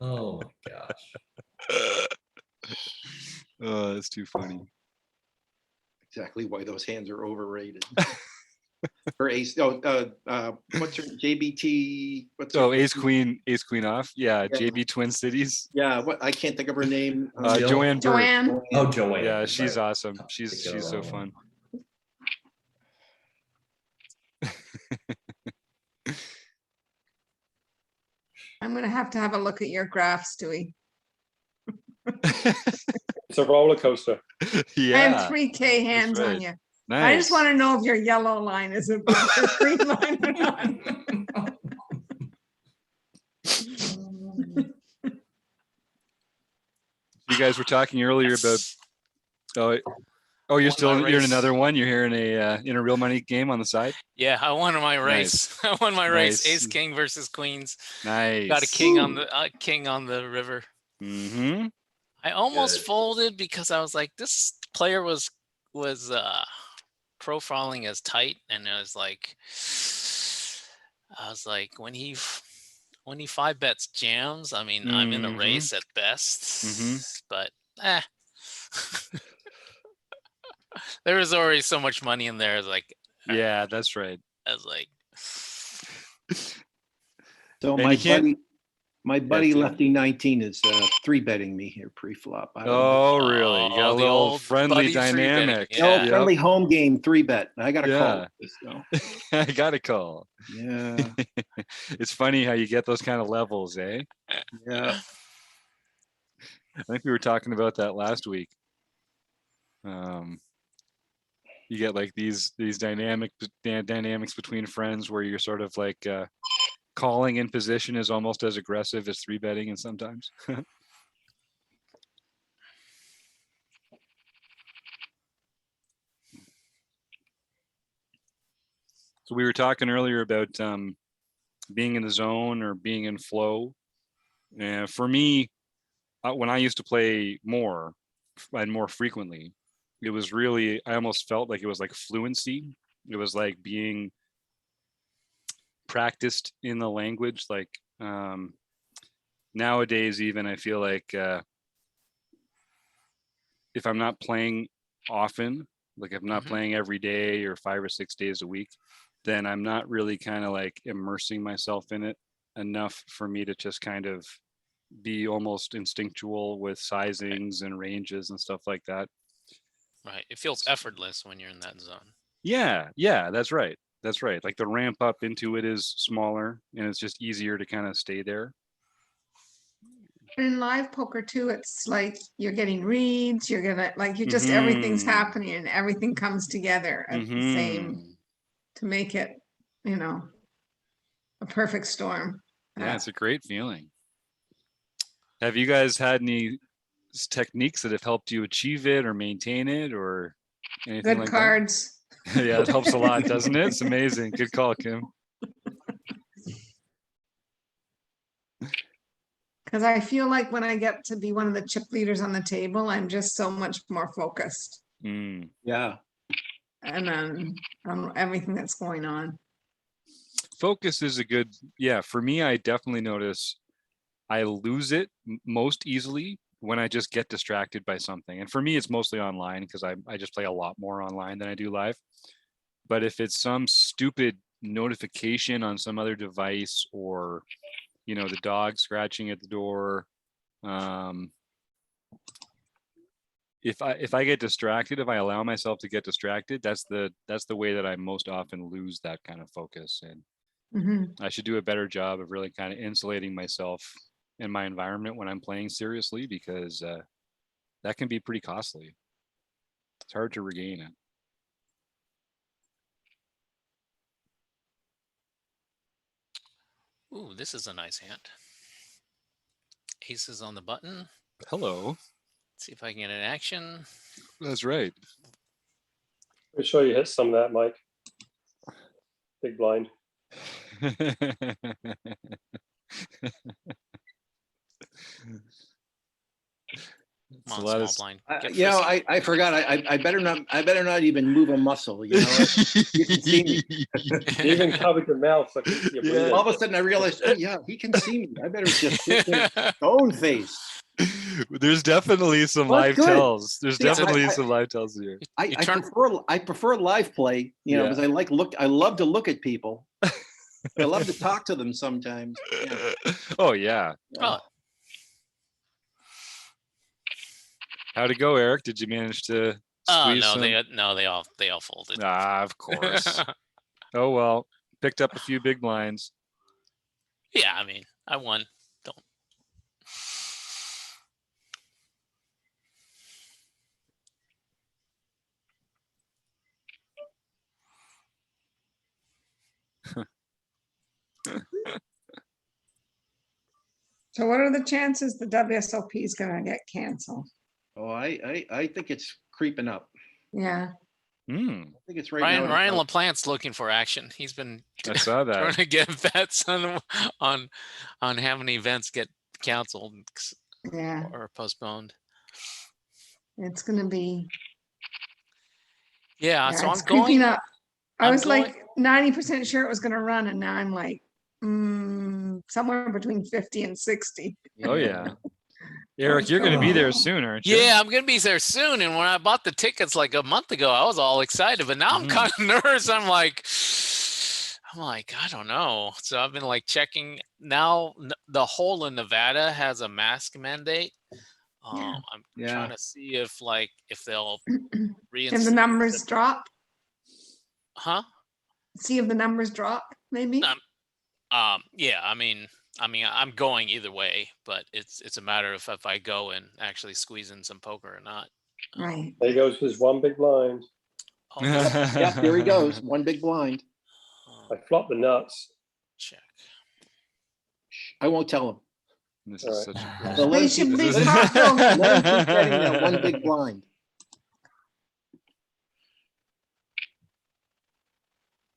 Oh my gosh. Oh, that's too funny. exactly why those hands are overrated. Or ace. What's her JBT? What's her Oh, name? ace queen off. Yeah, JB Twin Cities. Yeah, what I can't think of her name. Jill? Joanne Bird. Joanne. Oh, Joanne. Yeah, that's she's right. awesome. She's so fun. I'm gonna have to have a look at your graph, Stewie. it's a roller coaster. Yeah. I have 3K hands right. on you. Nice. I just want to know if your yellow line is above your green line or not. You guys were talking earlier about. Oh, Won my you're in race. another one. You're here in a real money game on the side. Yeah, I won my race. I won my race. Nice. Ace king versus queens. Nice. Got a king on the river. Mm-hmm. I almost Good. folded because I was like, this player was profiling as tight, and I was like, when he 5-bets jams, I mean, I'm in a Mhm. race at best, Mhm. but there was already so much money in there. I was like, Yeah, that's right. So And my you can't- buddy Tim. Lefty 19 is 3-betting me here pre-flop. I don't know. Oh, really? You got a Oh, the little old friendly buddy three-betting, dynamic. yeah. No, Yep. friendly home game 3-bet. I got a call. Yeah. This, so, I got a call. yeah, It's funny how you get those kind of levels, eh? yeah. I think we were talking about that last week. You get like these dynamics between friends where you're sort of like calling in position is almost as aggressive as 3-betting, and sometimes. So we were talking earlier about being in the zone or being in flow. And for me, when I used to play more and more frequently, it was really, I almost felt like it was like fluency. It was like being practiced in the language. Like nowadays, even I feel like if I'm not playing often, like if I'm not playing every day or 5 or 6 days a week, then I'm not really kind of like immersing myself in it enough for me to just kind of be almost instinctual with sizings and ranges and stuff like that. Right. It feels effortless when you're in that zone. Yeah, that's right. That's right. Like the ramp up into it is smaller and it's just easier to kind of stay there. In live poker too, it's like you're getting reads, you're gonna like you just everything's happening and everything comes together at the same to make it, you know, a perfect storm. Yeah, it's a great feeling. Have you guys had any techniques that have helped you achieve it or maintain it or anything Good like cards. that? Yeah, it helps a lot, doesn't it? It's amazing. Good call, Kim. Because I feel like when I get to be one of the chip leaders on the table, I'm just so much more focused Yeah. and on everything that's going on. Focus is a good, yeah, for me, I definitely notice I lose it most easily when I just get distracted by something. And for me, it's mostly online because I just play a lot more online than I do live. But if it's some stupid notification on some other device or, you know, the dog scratching at the door, if I get distracted, if I allow myself to get distracted, that's the way that I most often lose that kind of focus. And I should do a better job of really kind of insulating myself in my environment when I'm playing seriously, because that can be pretty costly. It's hard to regain it. Ooh, this is a nice hand. Aces on the button. Hello. Let's see if I can get an action. That's right. I'm sure you hit some of that, Mike. Big blind. Come on, small blind. You know, I forgot. I better not even move a muscle. You know, you can see me. You even covered your mouth so I can see your breathing. All of a sudden, I realized, oh yeah, he can see me. I better just sit there, stone face. There's definitely some Well, live good. tells. There's See, definitely some live tells here. I prefer live play, you know, because I love to look at people. I love to talk to them sometimes. Yeah. Oh yeah. Oh. How'd it go, Eric? Did you manage to squeeze some? They all folded. Ah, of course. Oh well, picked up a few big blinds. Yeah, I mean, I won. Don't. So what are the chances the WSOP is going to get canceled? Oh, I think it's creeping up. Yeah. I think it's right now. Ryan LaPlante's looking for action. He's been I saw that. trying to get bets on having events get canceled or postponed. It's going to be. Yeah, so it's I'm going creeping up. I was going, like 90% sure it was going to run, and now I'm like somewhere between 50 and 60. Oh yeah. Eric, you're going to be there soon, aren't you? Yeah, I'm going to be there soon. And when I bought the tickets like a month ago, I was all excited, but now I'm kind of nervous. I'm like, I don't know. So I've been like checking now. The whole of Nevada has a mask mandate. I'm trying to see if they'll reinstate. And the numbers drop. Huh? See if the numbers drop, maybe. Yeah. I mean, I'm going either way, but it's a matter of if I go and actually squeeze in some poker or not. Right. There goes his one big blind. Oh, this- Yep, here he goes. One big blind. I flopped the nuts. check. I won't tell him. This All is right. such a Well, gross. let We him should keep- please This is- talk, Bill. Let him keep betting that one big blind.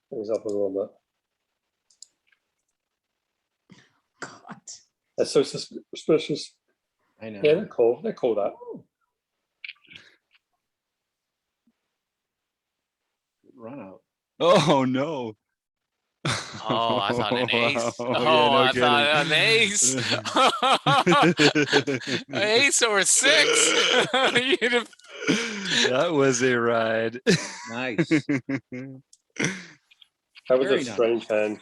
Things up a little bit. God. That's so suspicious. I know. Yeah, they're cool. They're cool. That. Run out. Oh no. Oh, I thought an ace. Wow. Oh, Yeah, no I kidding. thought an ace. An ace or a 6. You'd have- That was a ride. Nice. That was Very a nice. strange hand.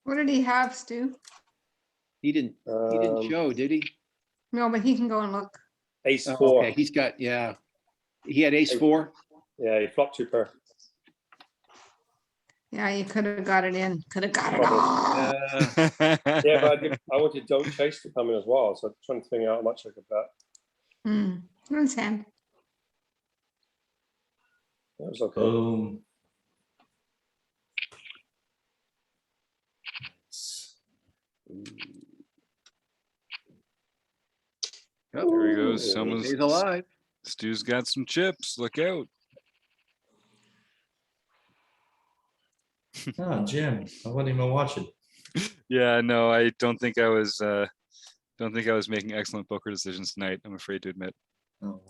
What did he have, Stu? He didn't show, did he? No, but he can go and look. Ace Oh, 4. okay, he's got, yeah. He had ace 4. Yeah, he flopped 2 pair. Yeah, you could have got it in. Could have got it Probably. all. Yeah, but I wanted don't chase to come in as well. So I'm trying to figure out how much I could bet. Nice hand. That was okay. Boom. There he goes. Ooh. Someone's He's alive. Stu's got some chips. Look out. Oh, Jim, I wasn't even watching. Yeah, no, I don't think I was making excellent poker decisions tonight, I'm afraid to admit. Oh.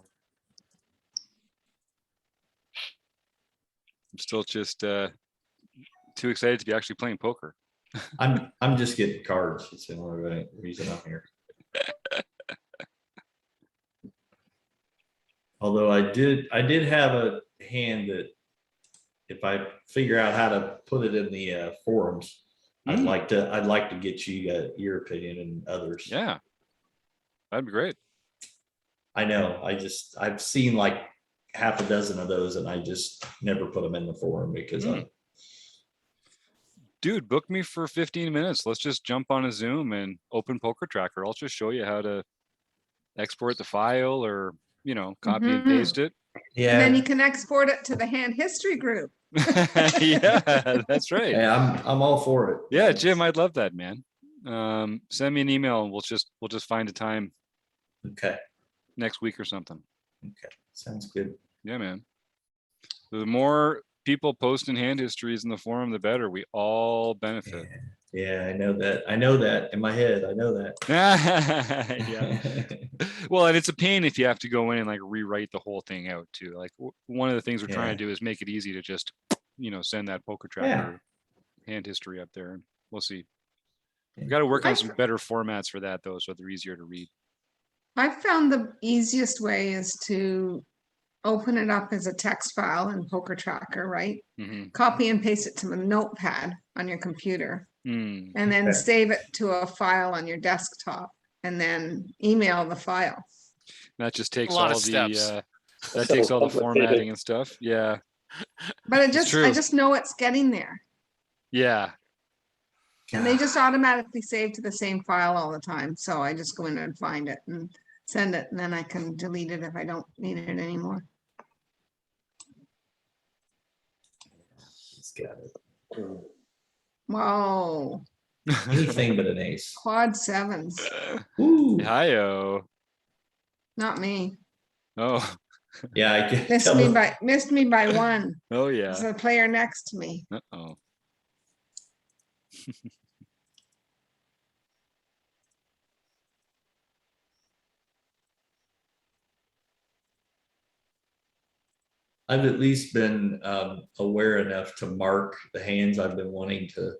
I'm still just too excited to be actually playing poker. I'm just getting cards. It's the only reason I'm here. Although I did have a hand that if I figure out how to put it in the forums, I'd like to get your opinion and others. Yeah, that'd be great. I know. I've seen like half a dozen of those, and I just never put them in the forum because Dude, book me for 15 minutes. Let's just jump on a Zoom and open Poker Tracker. I'll just show you how to export the file or, copy and paste it. And then yeah, you can export it to the hand history group. Yeah, that's right. yeah, I'm all for it. Yeah, Jim, I'd love that, man. Send me an email and we'll just find a time Okay, next week or something. sounds good. Yeah, man. The more people posting hand histories in the forum, the better. We all benefit. Yeah, I know that. I know that in my head. I know that. Yeah. Well, and it's a pain if you have to go in and like rewrite the whole thing out too. Like one of the things we're trying to do is make it easy to just, send that Poker Tracker hand history up there, and we'll see. We got to work on some better formats for that though, so they're easier to read. I found the easiest way is to open it up as a text file in Poker Tracker, right? Mhm. Copy and paste it to a notepad on your computer, Mm. and then Okay. save it to a file on your desktop, and then email the file. That just takes lot all of the steps. that takes all the Complicated. formatting and stuff. Yeah. But It's I true. just know it's getting there. Yeah. And they just automatically save to the same file all the time. So I just go in and find it and send it, and then I can delete it if I don't need it anymore. He's got it. Whoa, Anything but an ace. quad sevens, Ooh. Hi-yo. not me. Oh. Yeah, I can Missed tell. me by one. Oh There's yeah. a player next to me. Uh-oh. I've at least been aware enough to mark the hands I've been wanting to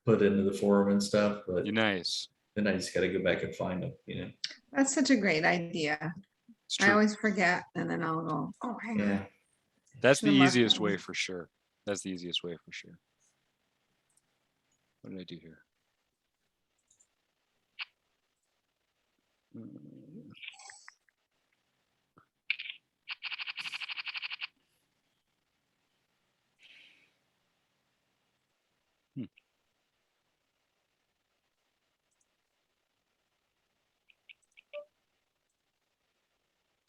put into the forum and stuff, but You're nice. then I just got to go back and find them. That's such a great idea. It's I true. always forget, and then I'll go, oh, hang on. Yeah. That's the Should've marked easiest that way one. for sure. That's the easiest way for sure. What did I do here? Hmm.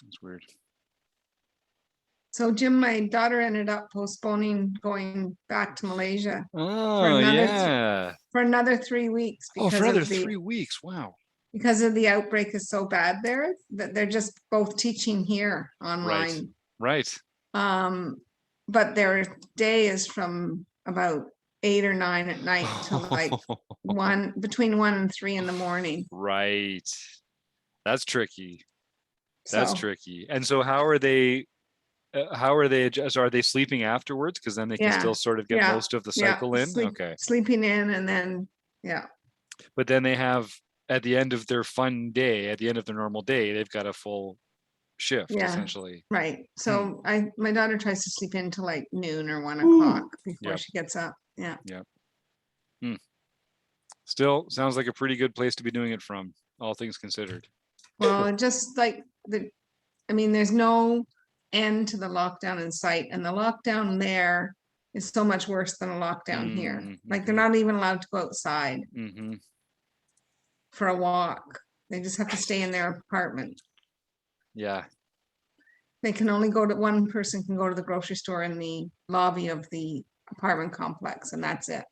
That's weird. So Jim, my daughter ended up postponing going back to Malaysia Oh, another yeah. for another 3 weeks Oh, for because another of the 3 weeks. Wow. because of the outbreak is so bad there that they're just both teaching here Right. online. Right. But their day is from about 8 or 9 at night to like between 1 and 3 in the morning. Right. That's tricky. That's So tricky. And so how are they adjust? Are they sleeping afterwards? Because then they can Yeah, still sort of get yeah, most of the cycle in. Okay. sleeping in and then yeah. But then they have at the end of their fun day, at the end of the normal day, they've got a full shift Yeah. essentially. Right. So my daughter tries to sleep in till like noon or 1 Ooh. o'clock before Yep. she gets up. Yeah. Still sounds like a pretty good place to be doing it from, all things considered. Well, just like there's no end to the lockdown in sight, and the lockdown there is so much worse than a lockdown here. Like they're not even allowed to go outside Mm-hmm. for a walk. They just have to stay in their apartment. Yeah. They can only one person can go to the grocery store in the lobby of the apartment complex, and that's it.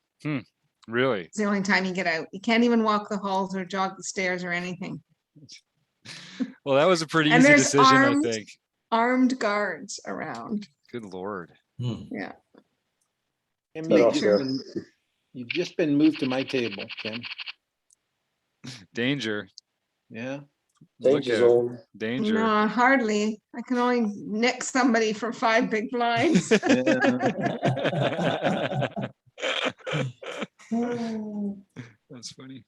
Really? It's the only time you get out. You can't even walk the halls or jog the stairs or anything. Well, that was a pretty And easy there's decision, I think. armed guards around. Good Lord. Yeah. And Get off Make sure. there. you've just been moved to my table, Ken. Danger. Yeah. Look Danger out. zone. Danger. No, hardly. I can only nick somebody for 5 big blinds. That's funny.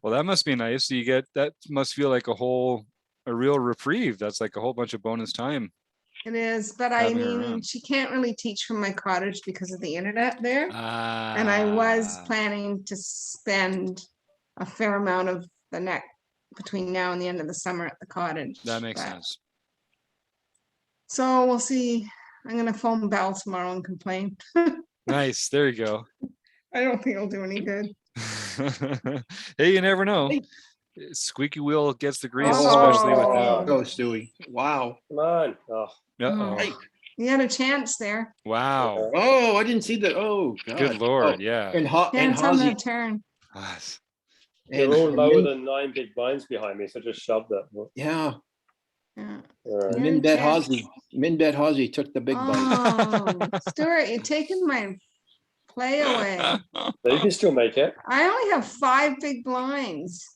Well, that must be nice. So that must feel like a real reprieve. That's like a whole bunch of bonus time. It is, but I Having her mean, around. she can't really teach from my cottage because of the internet there. And I was planning to spend a fair amount of between now and the end of the summer at the cottage. That makes sense. So we'll see. I'm gonna phone Bell tomorrow and complain. Nice. There you go. I don't think it'll do any good. Hey, you never know. Squeaky wheel gets the grease, Oh. especially with Oh. that. Go, Stewie. Wow. Come on. Oh, Uh-oh. Right. You had a chance there. Wow. Oh, I didn't see that. Oh, God. Good Lord. Oh, Yeah. and Chance on the Hazy. turn. Yes. they're all lower than 9 big blinds behind me, so just shove that. Yeah. Yeah. All right. Min Minbet chance. Hazy took the big bite. Oh, Stuart, you're taking my play away. So you can still make it. I only have 5 big blinds.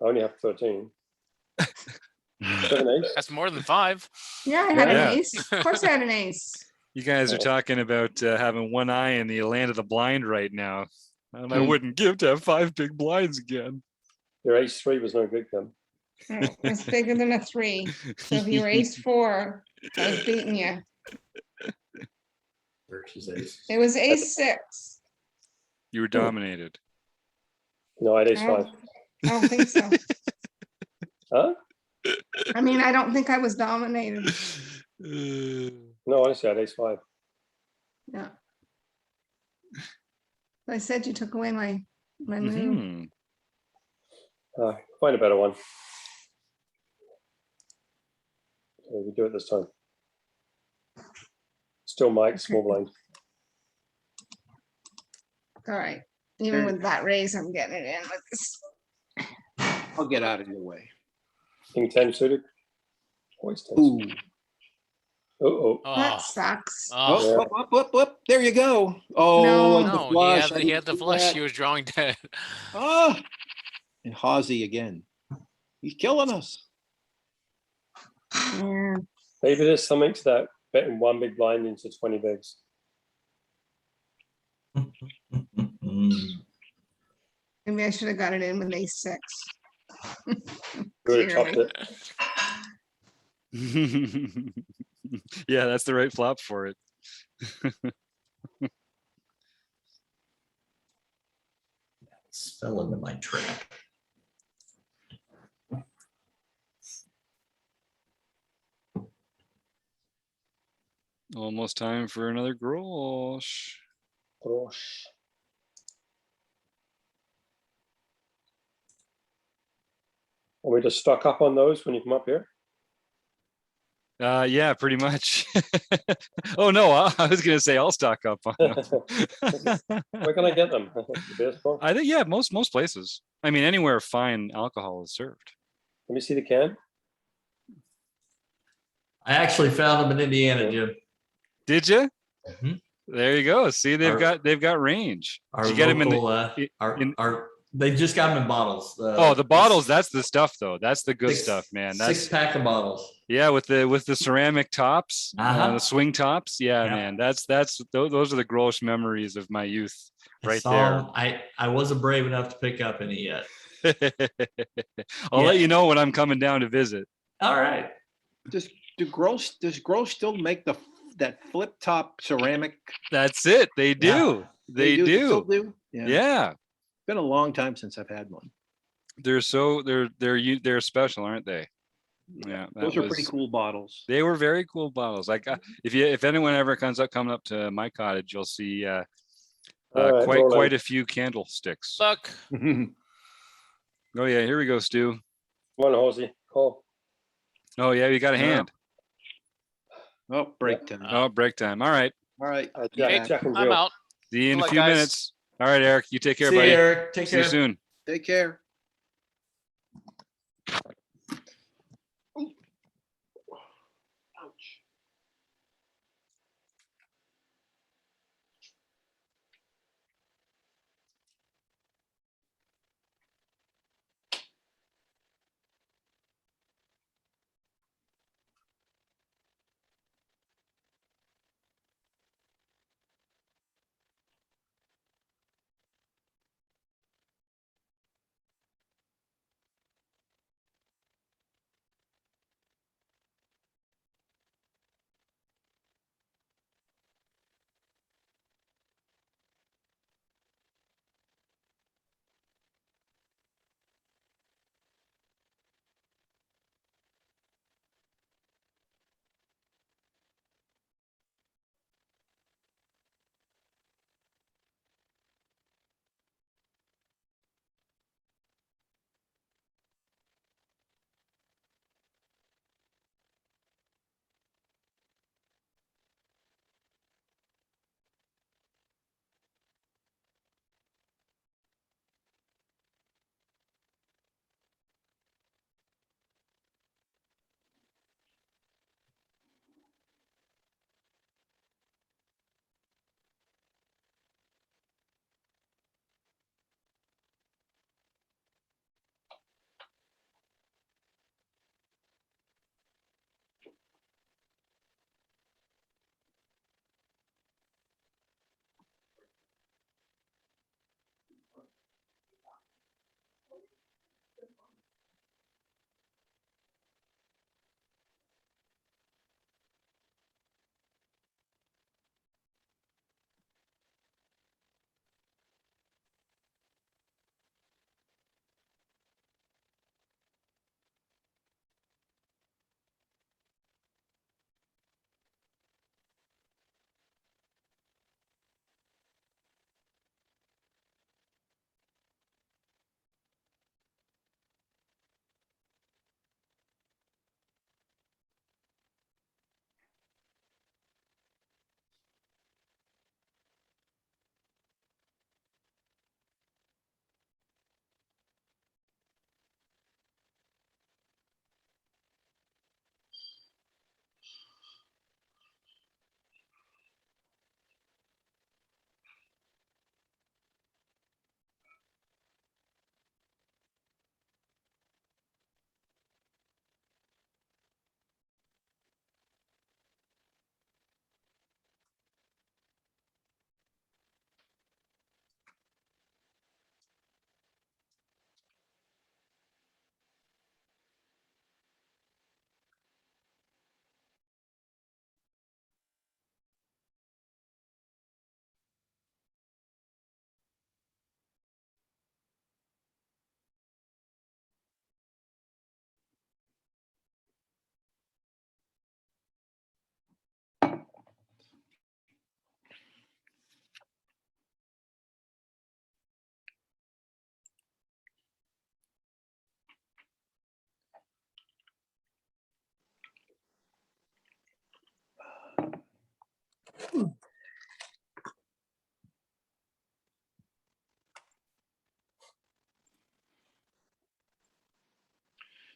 I only have 13. 7 ace. That's more than 5. Yeah, I had Yeah. an ace. Of course I had an ace. You guys are talking about having one eye in the land of the blind right now. And I wouldn't give to have 5 big blinds again. Your ace 3 was no good then. Oh, it's bigger than a 3. So if you were ace 4, I was beating you. Versus ace. It was ace 6. You were dominated. No, I had ace I 5. don't think so. Huh? I mean, I don't think I was dominated. No, honestly, I had ace 5. Yeah. I said you took away my move. Mhm. Find a better one. Okay, we do it this time. Still Mike, small blind. All right. Even with that raise, I'm getting it in with this. I'll get out of your way. King 10 suited. Always 10 Ooh. suited. Oh, That Oh, sucks. oh. Up. There you go. Oh, No. and the No, flush. he had the flush. He was drawing dead. Oh, and Hazy again. He's killing us. Yeah. maybe there's something to that betting 1 big blind into 20 bigs. Maybe I should have got it in with ace 6. We would have chopped it. Yeah, that's the right flop for it. Fell into my trap. Almost time for another grosh. Gosh. we just stock up on those when you come up here? Yeah, pretty much. Oh no, I was gonna say I'll stock up on them. Where can I get them? The beer store? I think, yeah, most places. I mean, anywhere fine alcohol is served. Let me see the can. I actually found them in Indiana, Jim. Did you? Mhm. There you go. See, they've Our- got range. Our Did you get them in local, the? they just got them in bottles. Oh, the bottles. That's the stuff, though. That's the good six- stuff, man. Six That's pack of bottles. yeah, with the ceramic tops, Uh-huh. the swing tops. Yeah, Yeah. man. Those are the gross memories of my youth, I right saw 'em. I wasn't brave enough to pick up any yet. there. I'll Yeah. let you know when I'm coming down to visit. All right. Does Gross still make that flip top ceramic? That's it. They do. They Still do. do? Yeah. Been a long time since I've had one. They're special, aren't they? Yeah. Those are pretty cool bottles. They were very cool bottles. Like if anyone ever coming up to my cottage, you'll see All right, quite rolling. a few candlesticks. Look, Oh yeah, here we go, Stu. Come on, Hosey. Call. Oh yeah, you got a Yeah. hand. Oh, break time. Oh, break time. All right. All right. Jack and I'm Jill. out. See you in Good a luck, few guys. minutes. All right, Eric. You take care, See you, buddy. Eric. Take See you care. soon. Take care. Ouch.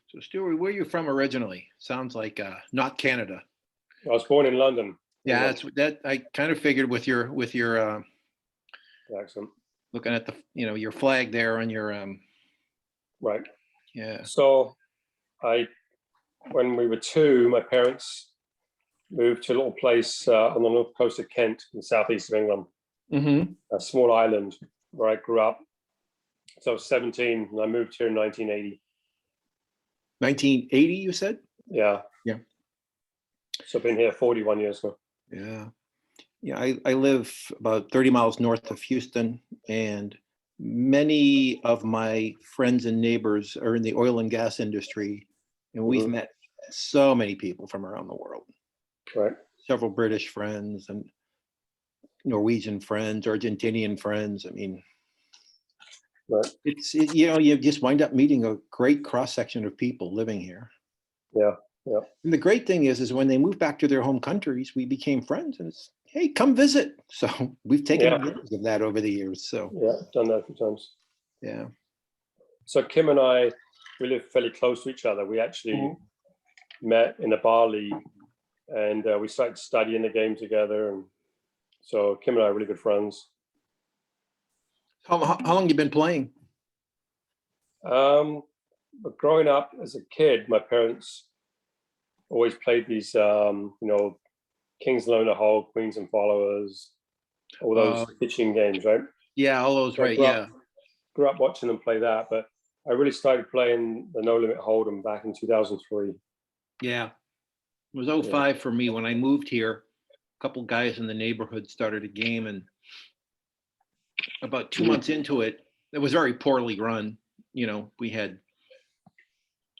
So Stuart, where are you from originally? Sounds like not Canada. I was born in London. Yeah, that's that I kind of figured with your Accent. looking at the your flag there on your Right. yeah. So when we were 2, my parents moved to a little place on the north coast of Kent in the southeast of England, a small island where I grew up. So I was 17 and I moved here in 1980. 1980, you said? Yeah. Yeah. So I've been here 41 years now. Yeah. Yeah, I live about 30 miles north of Houston, and many of my friends and neighbors are in the oil and gas industry, and we've met so many people from around the world. Right. Several British friends and Norwegian friends, Argentinian friends. I mean, right. You just wind up meeting a great cross section of people living here. Yeah. Yeah. And the great thing is when they moved back to their home countries, we became friends, and it's, hey, come visit. So we've taken advantage of that over the years. So yeah, done that a few times. Yeah. So Kim and I, we live fairly close to each other. We actually met in a bar league, and we started studying the game together. And so Kim and I are really good friends. How long you been playing? But growing up as a kid, my parents always played these, Kings Loner Hole, Queens and Followers, all those pitching games, right? Yeah, all those, So right? Yeah. Grew up watching them play that, but I really started playing the No Limit Hold'em back in 2003. Yeah. It was 05 for me when I moved here. A couple guys in the neighborhood started a game, and about 2 months into it, it was very poorly run. We had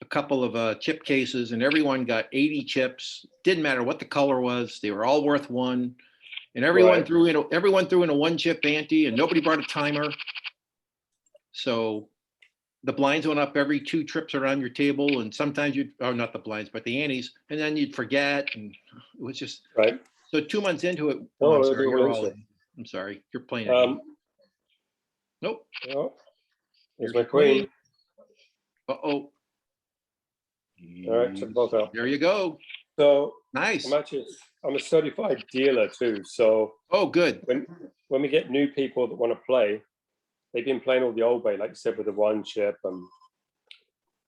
a couple of chip cases, and everyone got 80 chips. Didn't matter what the color was; they were all worth 1. And everyone threw in a 1 chip ante, and nobody brought a timer. So the blinds went up every 2 trips around your table, and sometimes not the blinds, but the antes, and then you'd forget, and it was just right. So 2 months into it, Oh, I'm sorry, you're all in. I'm sorry, you're playing a game. Nope. Oh, here's my queen. Uh-oh. All right, took both out. There you go. So nice. I'm a certified dealer too. So good. When we get new people that want to play, they've been playing all the old way, like you said, with the 1 chip,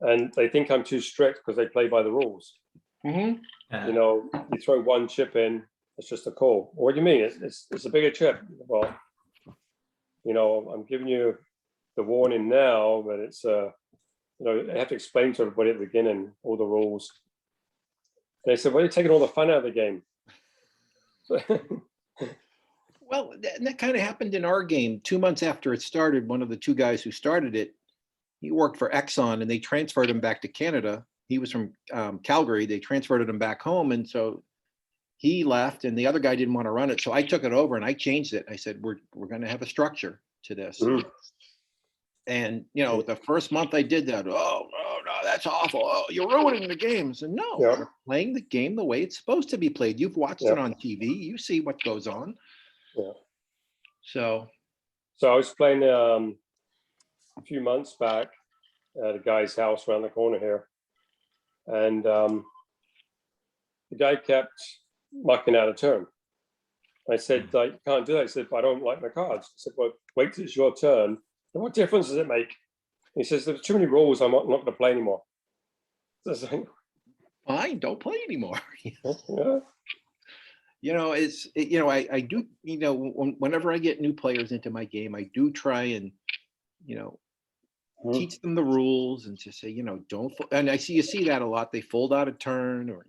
and they think I'm too strict because they play by the rules. You throw 1 chip in, it's just a call. What do you mean? It's a bigger chip. Well, I'm giving you the warning now, but it's I have to explain to everybody at the beginning all the rules. And they said, "Well, you're taking all the fun out of the game." Well, that kind of happened in our game. 2 months after it started, one of the 2 guys who started it, he worked for Exxon, and they transferred him back to Canada. He was from Calgary. They transferred him back home, and so he left, and the other guy didn't want to run it. So I took it over and I changed it. I said, we're going to have a structure to this. And the first month I did that. Oh no, that's awful. Oh, you're ruining the game. I said, no, we're playing the game the way it's supposed to be played. You've watched it on TV. You see what goes on. Yeah. So I was playing a few months back at a guy's house around the corner here, and the guy kept mucking out a turn. I said, "You can't do that." He said, "I don't like my cards." I said, "Well, wait till it's your turn. And what difference does it make?" He says, "There's too many rules. I'm not going to play anymore." So I was like, fine, don't play anymore. Yeah. I do, whenever I get new players into my game, I do try and, teach them the rules and just say, don't, and you see that a lot. They fold out a turn, or,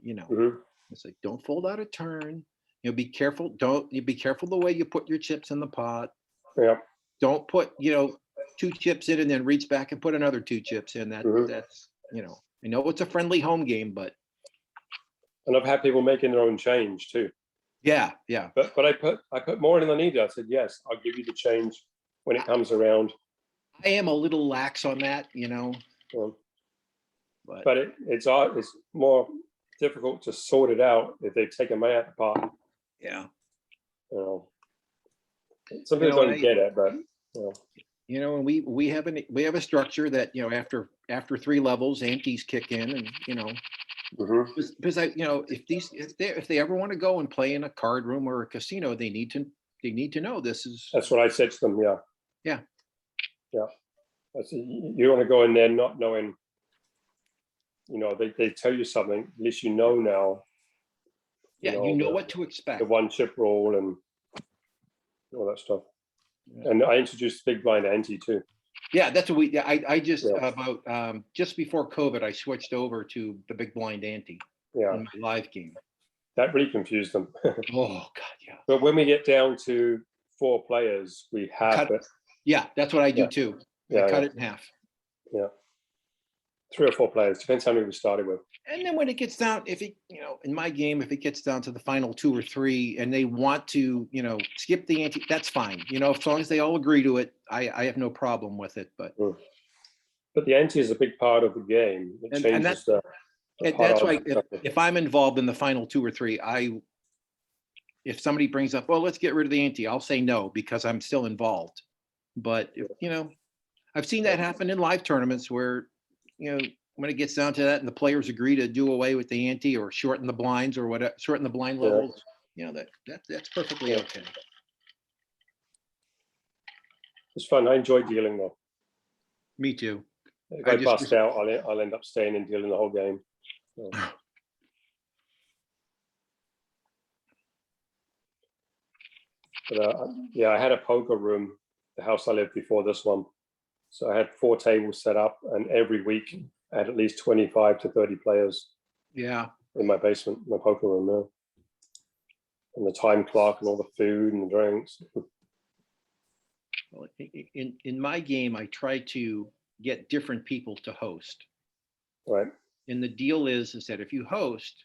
it's like, don't fold out a turn. Be careful. Be careful the way you put your chips in the pot. Yeah. Don't put, 2 chips in and then reach back and put another 2 chips in. That's, I know it's a friendly home game, but. And I've had people making their own change too. Yeah. But I put more in than I needed. I said, yes, I'll give you the change when it comes around. I am a little lax on that, But it's more difficult to sort it out if they've taken money out of the pot. Yeah. Some people don't get it, but you know, and we have a structure that, you know, after 3 levels, antes kick in, and you know, Mhm. because I, you know, if they ever want to go and play in a card room or a casino, they need to know this is. That's what I said to them. Yeah. Yeah. Yeah. I said, you don't want to go in there not knowing, you know, they tell you something, at least you know now. Yeah, you know the, what to expect. the one chip roll and all that stuff. Yeah. And I introduced big blind ante too. Yeah, that's what we. I just Yeah. about just before COVID, I switched over to the big blind ante Yeah. in my live game. That really confused them. Oh God, yeah. But when we get down to 4 players, we have it. Yeah, that's what I do Yeah. too. Yeah, I cut yeah. it in half. Yeah. 3 or 4 players, depends how many we started with. And then when it gets down, if it, you know, in my game, if it gets down to the final 2 or 3 and they want to, you know, skip the ante, that's fine. You know, as long as they all agree to it, I have no problem with it. But the ante is a big part of the game. It And changes the that's why pot odds. if I'm involved in the final 2 or 3, if somebody brings up, well, let's get rid of the ante, I'll say no because I'm still involved. But if, you know, I've seen that happen in live tournaments where, you know, when it gets down to that and the players agree to do away with the ante or shorten the blinds or whatever, shorten the blind Yeah. levels, you know, that's perfectly Yeah. okay. It's fun. I enjoy dealing though. Me too. If I I just- bust out, I'll end up staying and dealing the whole game. So. But yeah, I had a poker room, the house I lived before this one. So I had 4 tables set up, and every week I had at least 25 to 30 players Yeah. in my basement, my poker room now. And the time clock and all the food and the drinks. Well, in my game, I try to get different people to host. Right. And the deal is that if you host,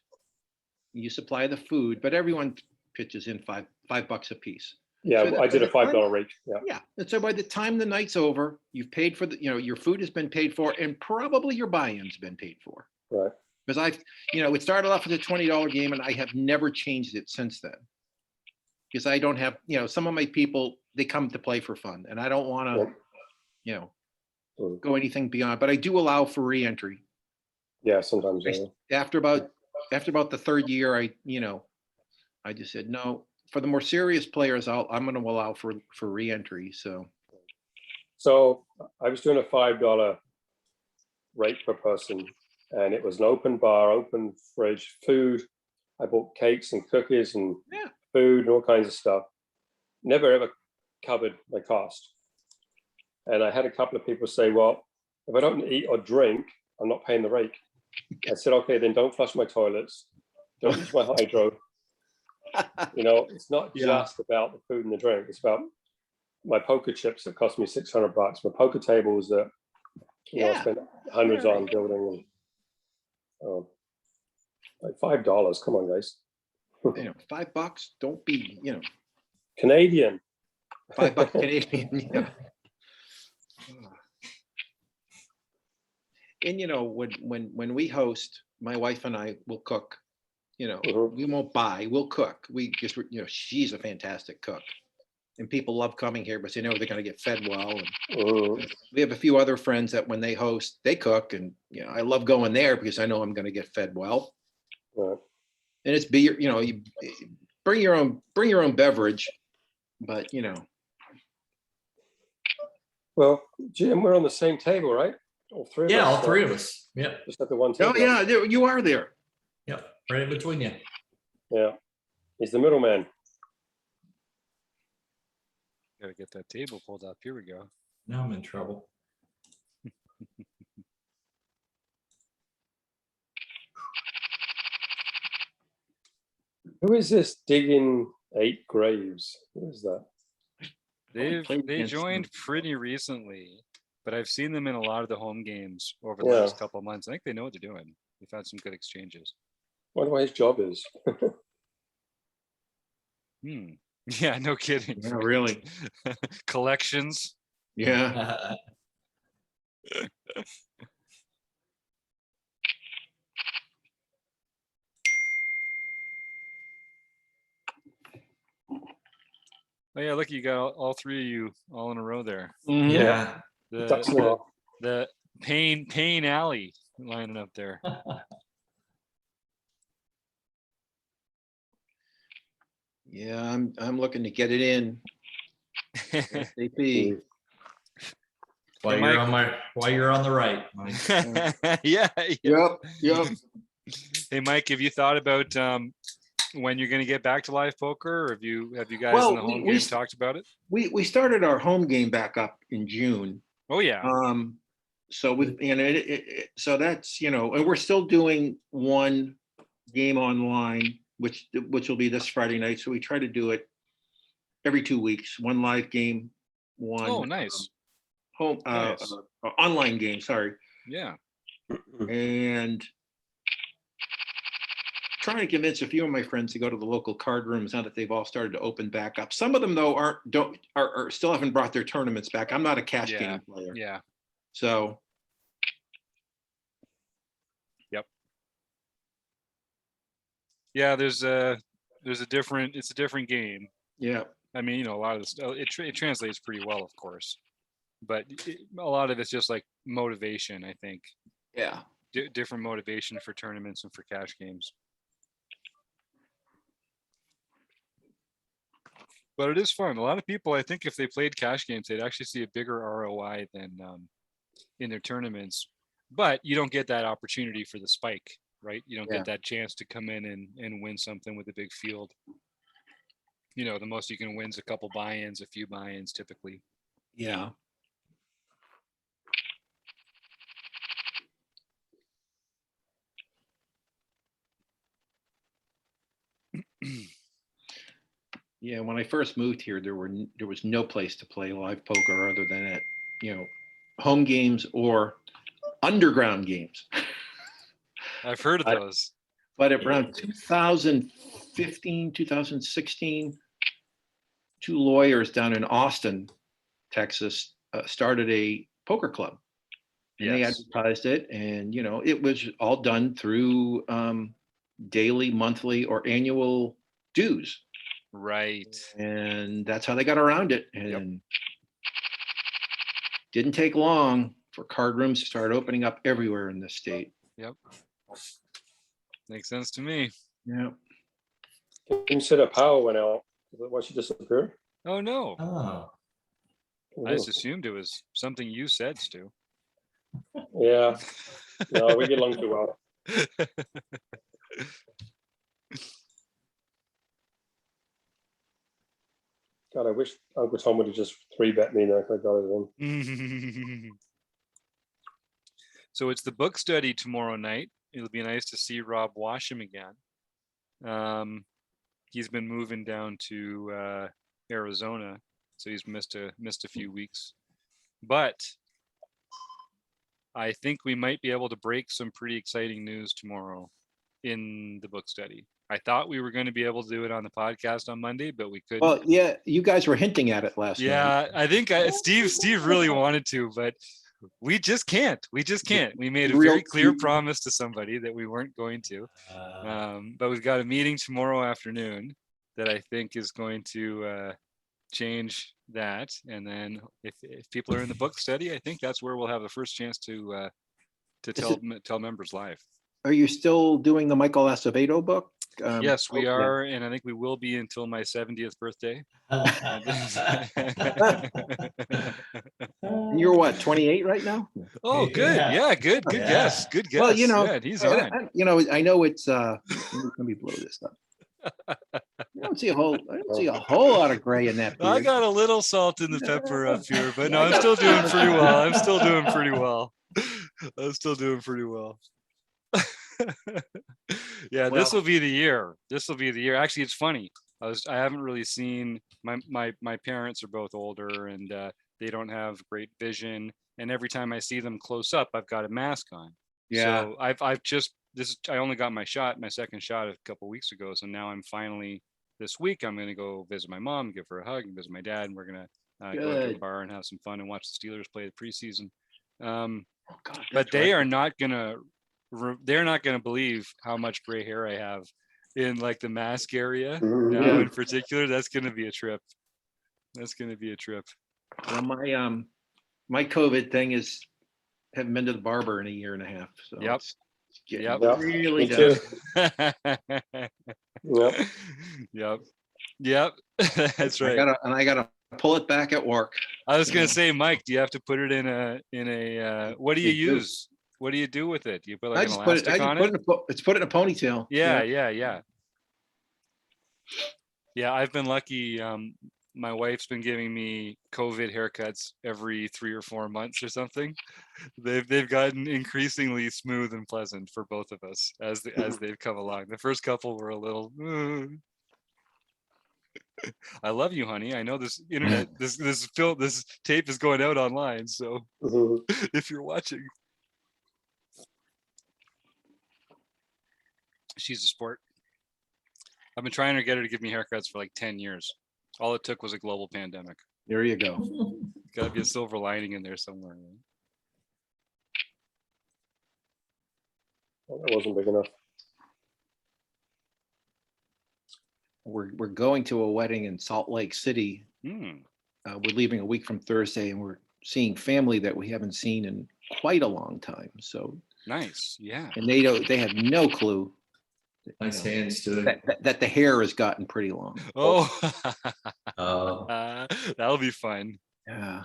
you supply the food, but everyone pitches in $5 a piece. Yeah, So I did a by the time- $5 rate. Yeah. Yeah. And so by the time the night's over, you've paid for the, you know, your food has been paid for and probably your buy-in's been paid for. Right. Because I've, you know, it started off as a $20 game and I have never changed it since then. Because I don't have, you know, some of my people, they come to play for fun and I don't want to, Yeah. you know, Mm. go anything beyond, but I do allow for re-entry. Yeah, sometimes. Yeah. After about the 3rd year, I just said, no, for the more serious players, I'm going to allow for re-entry. So I was doing a $5 rate per person, and it was an open bar, open fridge, food. I bought cakes and cookies and Yeah. food and all kinds of stuff. Never ever covered my cost. And I had a couple of people say, well, if I don't eat or drink, I'm not paying the rate. I said, okay, then don't flush my toilets. Don't use my hydro. You know, it's not Yeah. just about the food and the drink. It's about my poker chips that cost me $600. My poker tables that I Yeah. spent hundreds Yeah. on building. And, like $5. Come on, guys. You know, $5. Don't be, you know, Canadian. $5 Canadian. You know. And you know, when we host, my wife and I will cook. You know, Mhm. we won't buy. We'll cook. We just, you know, she's a fantastic cook, and people love coming here because they know they're going to get fed well. And Mhm. we have a few other friends that when they host, they cook, and you know, I love going there because I know I'm going to get fed well. Right. And it's beer. You know, you bring your own beverage, but you know. Well, Jim, we're on the same table, right? All 3 of us. Yeah, all 3 of us. Yep. Just at the one table. Oh yeah, you are there. Yep. Right in between you. Yeah. He's the middleman. Gotta get that table pulled up. Here we go. Now I'm in trouble. Who is this digging 8 graves? Who is that? They against joined them. pretty recently, but I've seen them in a lot of the home games over the Yeah. last couple of months. I think they know what they're doing. We've had some good exchanges. Wonder what his job is. Yeah, no kidding. Yeah, really. Collections. Yeah. Oh yeah, look, you got all three of you all in a row there. Mhm. Yeah. Ducks in a row. The Payne Alley lining up there. Yeah, I'm looking to get it in. ASAP. Mm. While you're on the right, Mike. Yeah. Yep. Hey Mike, have you thought about when you're going to get back to live poker, or have you guys Well, in the home game talked about it? We started our home game back up in June. Oh yeah. So we, so that's, and we're still doing one game online, which will be this Friday night. So we try to do it every 2 weeks, one live game, one Oh nice. home Nice. online game. Sorry, Yeah. and trying to convince a few of my friends to go to the local card rooms now that they've all started to open back up. Some of them though are still haven't brought their tournaments back. I'm not a cash game player. Yeah. So. Yep. Yeah, it's a different game. Yeah. I mean, a lot of this, it translates pretty well, of course, but a lot of it's just like motivation, I think. Yeah. Different motivation for tournaments and for cash games. But it is fun. A lot of people, I think, if they played cash games, they'd actually see a bigger ROI than in their tournaments. But you don't get that opportunity for the spike, right? You don't get that chance to come in and win something with a big field. The most you can win is a couple buy-ins, a few buy-ins typically. Yeah. Yeah, when I first moved here, there was no place to play live poker other than at, home games or underground games. I've heard of those. But around 2015, 2016, two lawyers down in Austin, Texas, started a poker club. And they advertised it, and it was all done through daily, monthly, or annual dues. Right. And that's how they got around it. And didn't take long for card rooms to start opening up everywhere in the state. Yep. Makes sense to me. Yeah. Consider power went out. Why she disappeared? Oh no. Oh. I just assumed it was something you said, Stu. Yeah. No, we get along too well. God, I wish Uncle Tom would have just 3-bet me there. I got it in. So it's the book study tomorrow night. It'll be nice to see Rob Washam again. He's been moving down to Arizona, so he's missed a few weeks. But I think we might be able to break some pretty exciting news tomorrow in the book study. I thought we were going to be able to do it on the podcast on Monday, but we couldn't. Well, yeah, you guys were hinting at it last night. Yeah, I think Steve really wanted to, but we just can't. We made a very clear promise to somebody that we weren't going to. But we've got a meeting tomorrow afternoon that I think is going to change that. And then if people are in the book study, I think that's where we'll have the first chance to tell members live. Are you still doing the Michael Acevedo book? Yes, we are, and I think we will be until my 70th birthday. You're what, 28 right now? Oh, good. Yeah, good guess. Good guess. Well, yeah, he's on. I know it's let me blow this up. I don't see a whole lot of gray in that beard. I got a little salt in the pepper up here, but no, I'm still doing pretty well. Yeah, this will be the year. Actually, it's funny. I haven't really seen my parents are both older, and they don't have great vision. And every time I see them close up, I've got a mask on. Yeah. So I only got my second shot a couple weeks ago. So now I'm finally, this week, I'm going to go visit my mom, give her a hug, and visit my dad. And we're going to go to a bar and have some fun and watch the Steelers play the preseason. But they're not going to believe how much gray hair I have in like the mask area now in particular. That's going to be a trip. That's gonna be a trip. Well, my COVID thing is haven't been to the barber in a year and a half. So Yep. it's getting Yep. Yep, really me too. done. Yep. Yep. Yep. That's right. I gotta pull it back at work. I was gonna say, Mike, do you have to put it in a what do you They do. use? What do you do with it? Do you put like I an just put it. elastic I just on put it? it's put it in a ponytail. Yeah, yeah. Yeah, I've been lucky. My wife's been giving me COVID haircuts every 3 or 4 months or something. They've gotten increasingly smooth and pleasant for both of us as they've come along. The first couple were a little. I love you, honey. I know this internet, this tape is going out online. So Mhm. if you're watching, she's a sport. I've been trying to get her to give me haircuts for like 10 years. All it took was a global pandemic. There you go. Got to be a silver lining in there somewhere. Right? Well, that wasn't big enough. We're going to a wedding in Salt Lake City. Hmm. We're leaving a week from Thursday, and we're seeing family that we haven't seen in quite a long time. So Nice. Yeah. and they have no clue Nice hands to it. that the hair has gotten pretty long. Oh, Oh, that'll be fun. Yeah.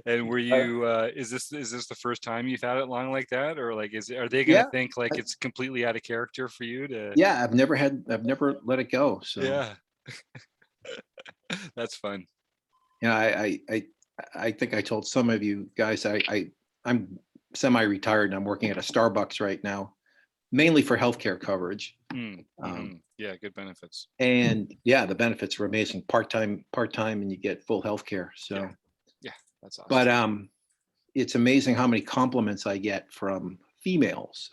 And were you? Is this the first time you've had it long like that, or like are they gonna Yeah. think like it's completely out of character for you to? Yeah, I've never let it go. So Yeah. That's fun. yeah, I think I told some of you guys I'm semi-retired and I'm working at a Starbucks right now, mainly for healthcare coverage. Yeah, good benefits. And yeah, the benefits are amazing. Part-time, and you get full healthcare. So Yeah, that's awesome. but it's amazing how many compliments I get from females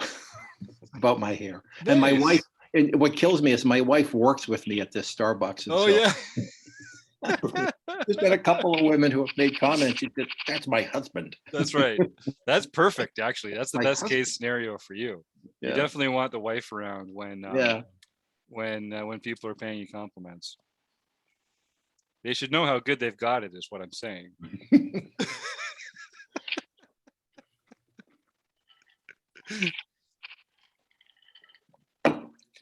about my hair. And my Nice. wife, and what kills me is my wife works with me at this Starbucks. And Oh so yeah. there's been a couple of women who have made comments. She said, "That's my husband." That's right. That's perfect. Actually, that's the My best husband. case scenario for you. You Yeah. definitely want the wife around when Yeah. when people are paying you compliments. They should know how good they've got it, is what I'm saying.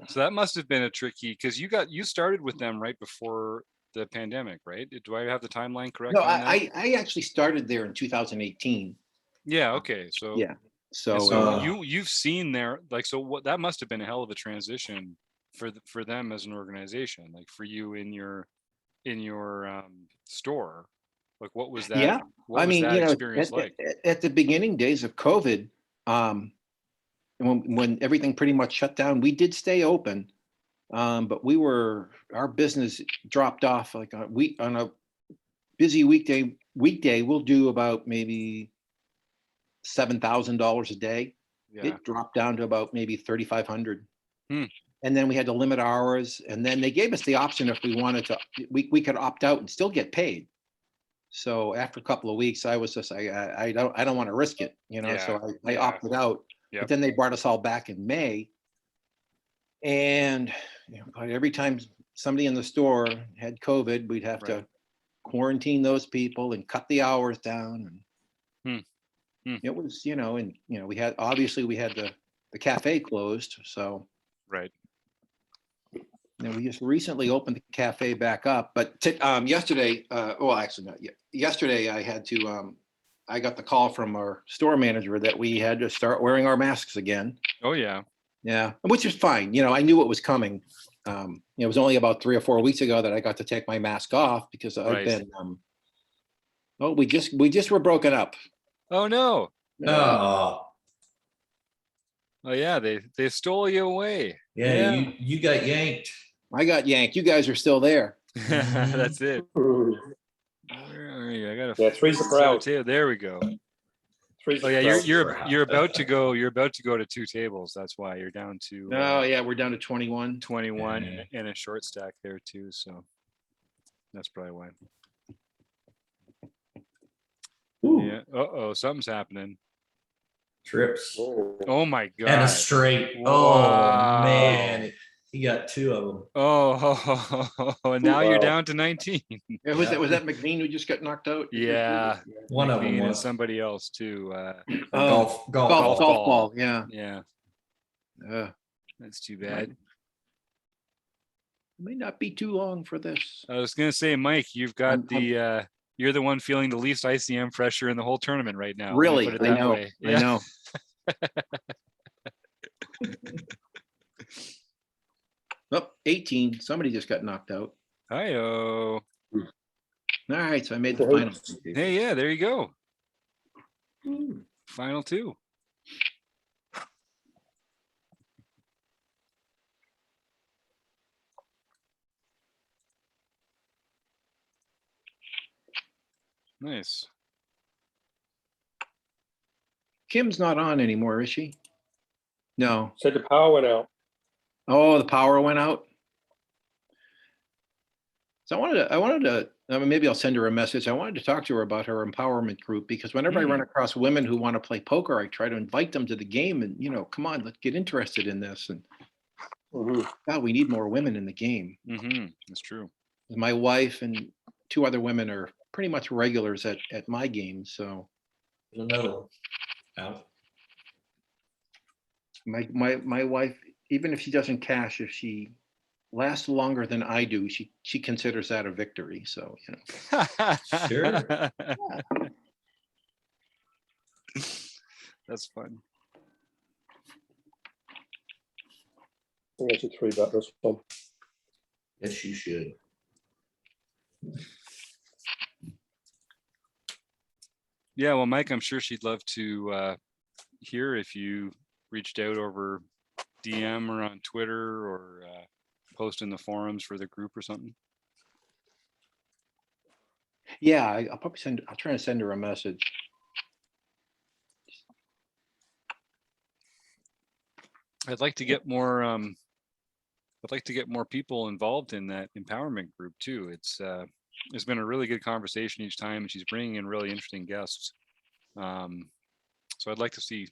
So that must have been a tricky, because you started with them right before the pandemic, right? Do I have the timeline correct? No, on that? I actually started there in 2018. Yeah. Okay. So Yeah. So, so you've seen their, like, so what, that must have been a hell of a transition for them as an organization, like for you in your store. Like, what was that? yeah, What I was mean, that experience like? at the beginning days of COVID, when everything pretty much shut down, we did stay open, but our business dropped off. Like on a busy weekday, we'll do about maybe $7,000 a day. Yeah. It dropped down to about maybe 3,500. Hmm. And then we had to limit hours. And then they gave us the option, if we wanted to, we could opt out and still get paid. So after a couple of weeks, I was just, I don't want to risk it, so I Yeah. opted out. Yep. But then they brought us all back in May. And every time somebody in the store had COVID, we'd have to quarantine those people and cut the hours down. And it was, and we had the cafe closed. So Right. we just recently opened the cafe back up. But yesterday, well, actually not yet. Yesterday, I got the call from our store manager that we had to start wearing our masks again. Oh yeah. Yeah, which is fine. I knew it was coming. It was only about 3 or 4 weeks ago that I got to take my mask off because I've been. We just were broken up. Oh no. no. Oh yeah. They stole you away. Yeah, you got yanked. I got yanked. You guys are still there. That's it. Mhm. Where are you? I gotta. Yeah, three's a crowd. There we go. Three's Oh a yeah, crowd. you're about to go. You're about to go to 2 tables. That's why you're down to. Oh yeah, we're down to 21. 21 Yeah. and a short stack there too. So that's probably why. Ooh, Yeah. Oh, something's happening. trips. Oh. Oh my god. And a straight. Wow. Oh man. He got 2 of them. Oh, and now you're Wow. down to 19. Yeah, was that McNean who just got knocked out? Yeah. One of them McLean and was somebody else too. golf golf ball. ball. Yeah. Yeah, that's too bad. May not be too long for this. I was gonna say, Mike, you've got the you're the one feeling the least ICM pressure in the whole tournament right now. Let me Really, put it I that know. way. I know. Oh, 18. Somebody just got knocked out. Hi-oh. All right, so I made the final. Hey, yeah, there you go. Final 2. Nice. Kim's not on anymore, is she? No. Said the power went out. Oh, the power went out. So I wanted to, I mean, maybe I'll send her a message. I wanted to talk to her about her empowerment group, because whenever I run across women who want to play poker, I try to invite them to the game and, come on, let's get interested in this. And God, we need more women in the game. That's true. My wife and 2 other women are pretty much regulars at my game. So There's another one out. my wife, even if she doesn't cash, if she lasts longer than I do, she considers that a victory. So, Sure. That's fun. I think I should 3-bet this one. Yes, you should. Yeah, well, Mike, I'm sure she'd love to hear if you reached out over DM or on Twitter, or post in the forums for the group or something. Yeah, I'll try to send her a message. I'd like to get more people involved in that empowerment group too. It's been a really good conversation each time, and she's bringing in really interesting guests. So I'd like to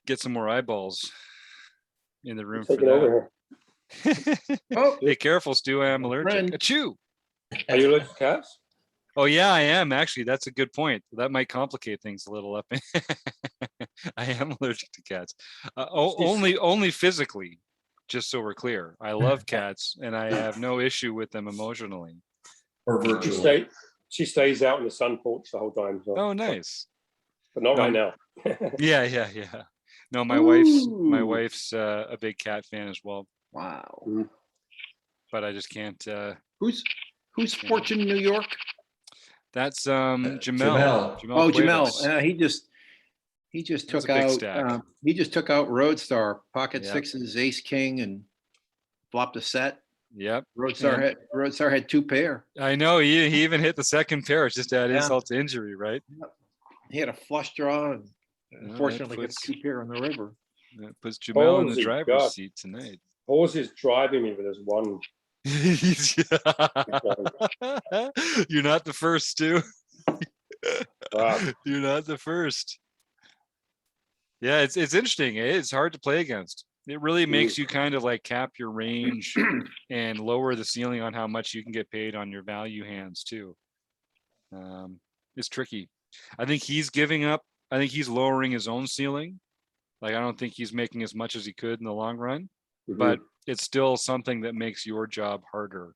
get some more eyeballs in the room for Take it over that. here. Oh, Hey, careful, Stu, I am allergic. friend. Achoo! Are you allergic to cats? Oh yeah, I am actually. That's a good point. That might complicate things a little up. I am allergic to cats. Only physically, just so we're clear. I love cats and I have no issue with them emotionally. Or virtually. She stays out in the sun porch the whole time. So. Oh, nice. But not right now. Yeah. No, my Ooh. wife's a big cat fan as well. Wow. But I just can't. Who's Fortune New York? That's Jamel. Jamel. Oh, Cuevas. Jamel. He just That's took a big out. stack. He just took out Roadstar, pocket Yep. sixes, ace king, and flopped a set. Yep. Roadstar had 2 pair. I know. He even hit the second pair. It's just add Yeah. insult to injury, right? He had a flush draw, and that unfortunately got puts- 2 pair on the river. That puts Jamel in the Holy driver's God. seat tonight. Horse is driving me with this one. You're not the first, Stu. Wow. You're not the first. Yeah, it's interesting. It's hard to play against. It really makes you kind of like cap your range and lower the ceiling on how much you can get paid on your value hands too. It's tricky. I think he's giving up. I think he's lowering his own ceiling. Like, I don't think he's making as much as he could in the long run, but it's still something that makes your job harder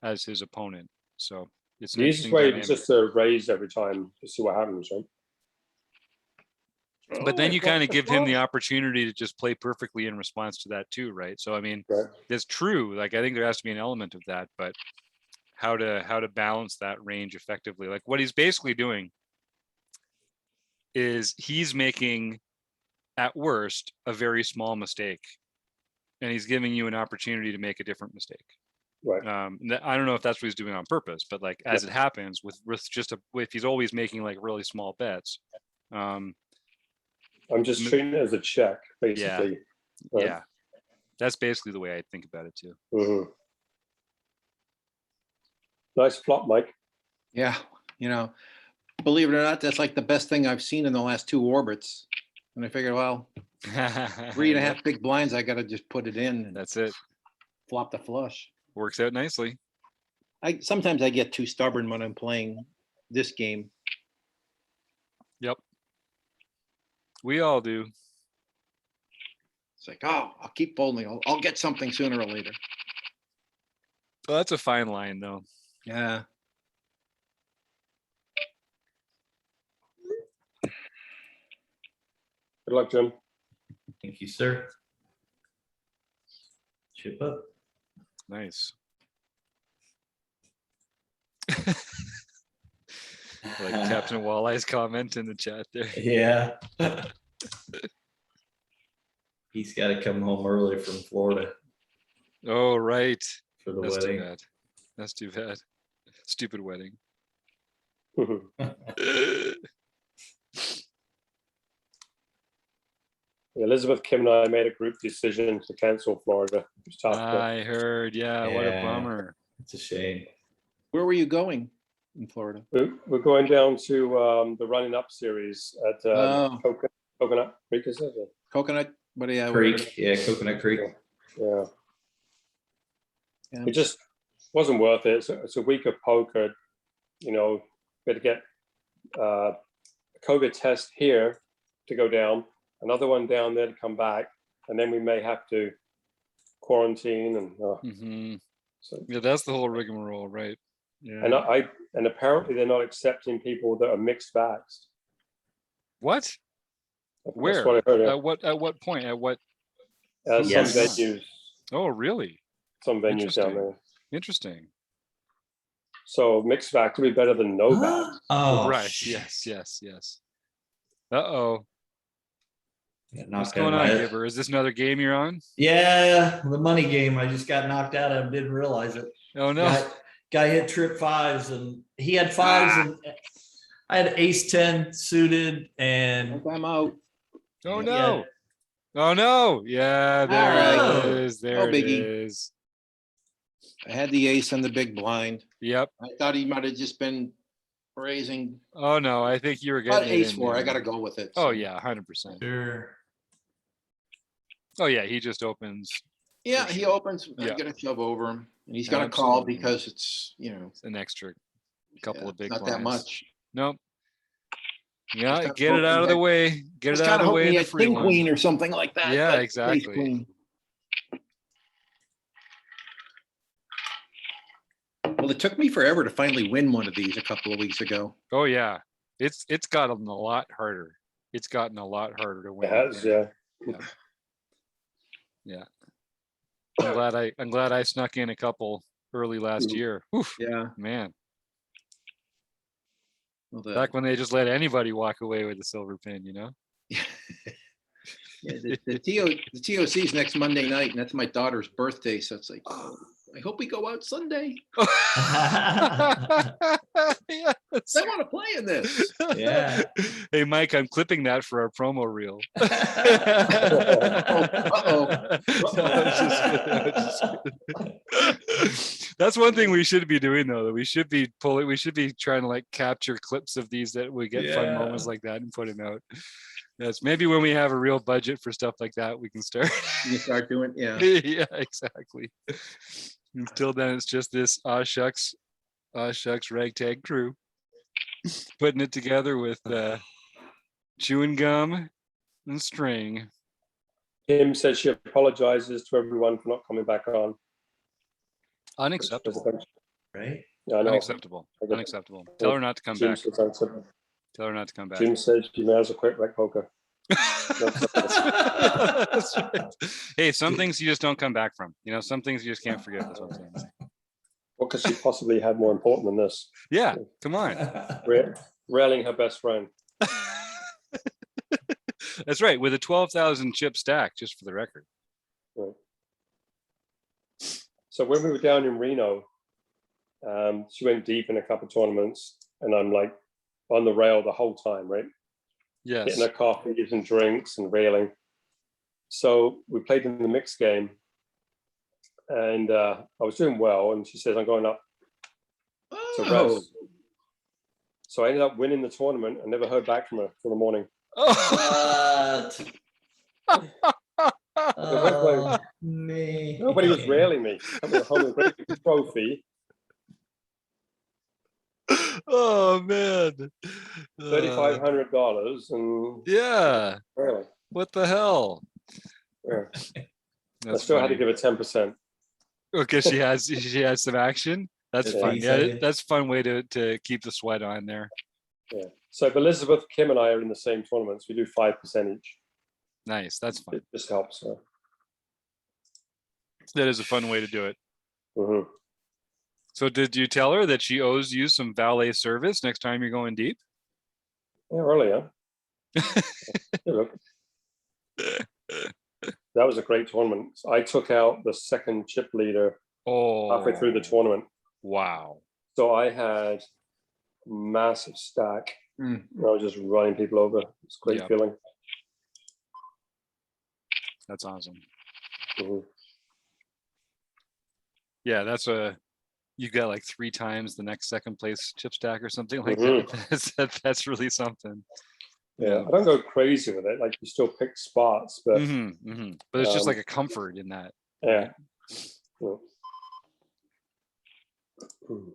as his opponent. So it's an The easiest interesting way dynamic. is just to raise every time to see what happens, right? But then you kind of give him the opportunity to just play perfectly in response to that too, right? So I mean, Right. that's true. Like, I think there has to be an element of that, but how to balance that range effectively? Like, what he's basically doing is he's making, at worst, a very small mistake, and he's giving you an opportunity to make a different mistake. Right. I don't know if that's what he's doing on purpose, but like, as it happens with just if he's always making like really small bets. I'm just treating it as a check, basically. Yeah, that's basically the way I think about it too. Nice flop, Mike. Yeah, believe it or not, that's like the best thing I've seen in the last 2 orbits. And I figured, well, 3.5 big blinds, I got to just put it in. That's it. flop the flush. Works out nicely. Sometimes I get too stubborn when I'm playing this game. Yep. We all do. It's like, oh, I'll keep folding. I'll get something sooner or later. Well, that's a fine line, though. Yeah. Good luck, Jim. Thank you, sir. Chip up. Nice. Like Captain Walleye's comment in the chat there. Yeah. He's got to come home early from Florida Oh, right. for the That's wedding. too bad. That's too bad. Stupid wedding. Elizabeth, Kim, and I made a group decision to cancel Florida. It was tough. but I heard. Yeah, what a Yeah. bummer. It's a shame. Where were you going in Florida? we're going down to the Running Up series at Coconut Creek, is it? Coconut? What do you? Creek. Yeah, Coconut Creek. Yeah. Yeah. It just wasn't worth it. It's a week of poker. You know, we had to get a COVID test here to go down, another one down there to come back, and then we may have to quarantine and Hmm. so. Yeah, that's the whole rigmarole, right? Yeah. And and apparently they're not accepting people that are mixed vaxxed. What? That's Where? what I heard. At what point? At what? Some Yes. venues, Oh, really? some venues down Interesting. there. Interesting. So mixed vax would be better than no vax. Oh, Right. shit. Yes. Uh-oh. Got What's knocked out going of on, my- Gibber? Is this another game you're on? Yeah, the money game. I just got knocked out of. Didn't realize it. Oh, no. Guy hit trip fives, and he had fives, and I had ace 10 suited, and I'm out. Oh, he no. had- Oh, no. Yeah, there Alright. it is. There No it biggie. is. I had the ace on the big blind. Yep. I thought he might have just been raising. Oh, no. I think you were But getting it ace in four. I there. got to go with it. Oh, so. yeah. 100%. Sure. Oh, yeah. He just opens. Yeah, For he sure. opens. Yeah. I'm gonna shove over him, and he's gonna call Absolutely. because it's An extra couple yeah, of big not blinds. that much. Nope. Yeah, kinda get it out of the hoping way. Get Just it out kind of of the way hoping in he the had free king one. queen or something like that. Yeah, but ace exactly. queen. Well, it took me forever to finally win one of these a couple of weeks ago. Oh yeah, it's gotten a lot harder. It's gotten a lot harder to It win. has, yeah. Yeah. I'm glad I snuck in a couple early last Mhm. year. Oof, Yeah. man. Well, Back when they just let anybody walk away with a silver pin, you know? yeah, the TOC's next Monday night, and that's my daughter's birthday. So it's like, oh, I hope we go out Sunday. Yes. I want to play in this. Yeah. Hey, Mike, I'm clipping that for our promo reel. That's one thing we should be doing, though. That we should be trying to like capture clips of these that we get fun Yeah. moments like that and put them out. Yes, maybe when we have a real budget for stuff like that, we can start. You start doing, yeah. Yeah, exactly. Until then, it's just this aw shucks ragtag crew putting it together with chewing gum and string. Kim says she apologizes to everyone for not coming back on. Unacceptable. Right? Yeah, I know. Unacceptable. Unacceptable. Tell her not to come Jim back. says unacceptable. Tell her not to come back. Jim says she may as well quit rec poker. That's right. Hey, some things you just don't come back from. You know, some things you just can't forget. That's what I'm saying. What could she possibly have more important than this? Yeah, come on. Railing her best friend. That's right. With a 12,000 chip stack, just for the record. Right. So when we were down in Reno, she went deep in a couple of tournaments, and I'm like on the rail the whole time, right? Yes. Getting her coffees and drinks and railing. So we played in the mixed game, and I was doing well, and she says, I'm going up to Oh, rest. So I ended up winning the tournament. I never heard back from her till the morning. Oh. What? Oh. Nobody was railing me. Coming home with a great trophy. Oh man. $3,500 and Yeah. really, What the hell? yeah. I That's still had to funny. give it 10%. Okay, she has some action. That's Yeah. fun. Yeah, Second. that's a fun way to keep the sweat on there. Yeah. So if Elizabeth, Kim, and I are in the same tournaments, we do 5% each. Nice. That's fun. It just helps. So. That is a fun way to do it. Mhm. So did you tell her that she owes you some valet service next time you're going deep? Yeah, really, yeah. Yeah, look. That was a great tournament. I took out the second chip leader halfway through the tournament. Wow. So I had a massive stack. I was just running people over. It's a great feeling. That's awesome. Mhm. Yeah, you got like 3 times the next second place chip stack or something like Mhm. that. That's really something. Yeah, I don't go crazy with it. Like you still pick spots, but But it's just like a comfort in that. yeah. Right? Mhm.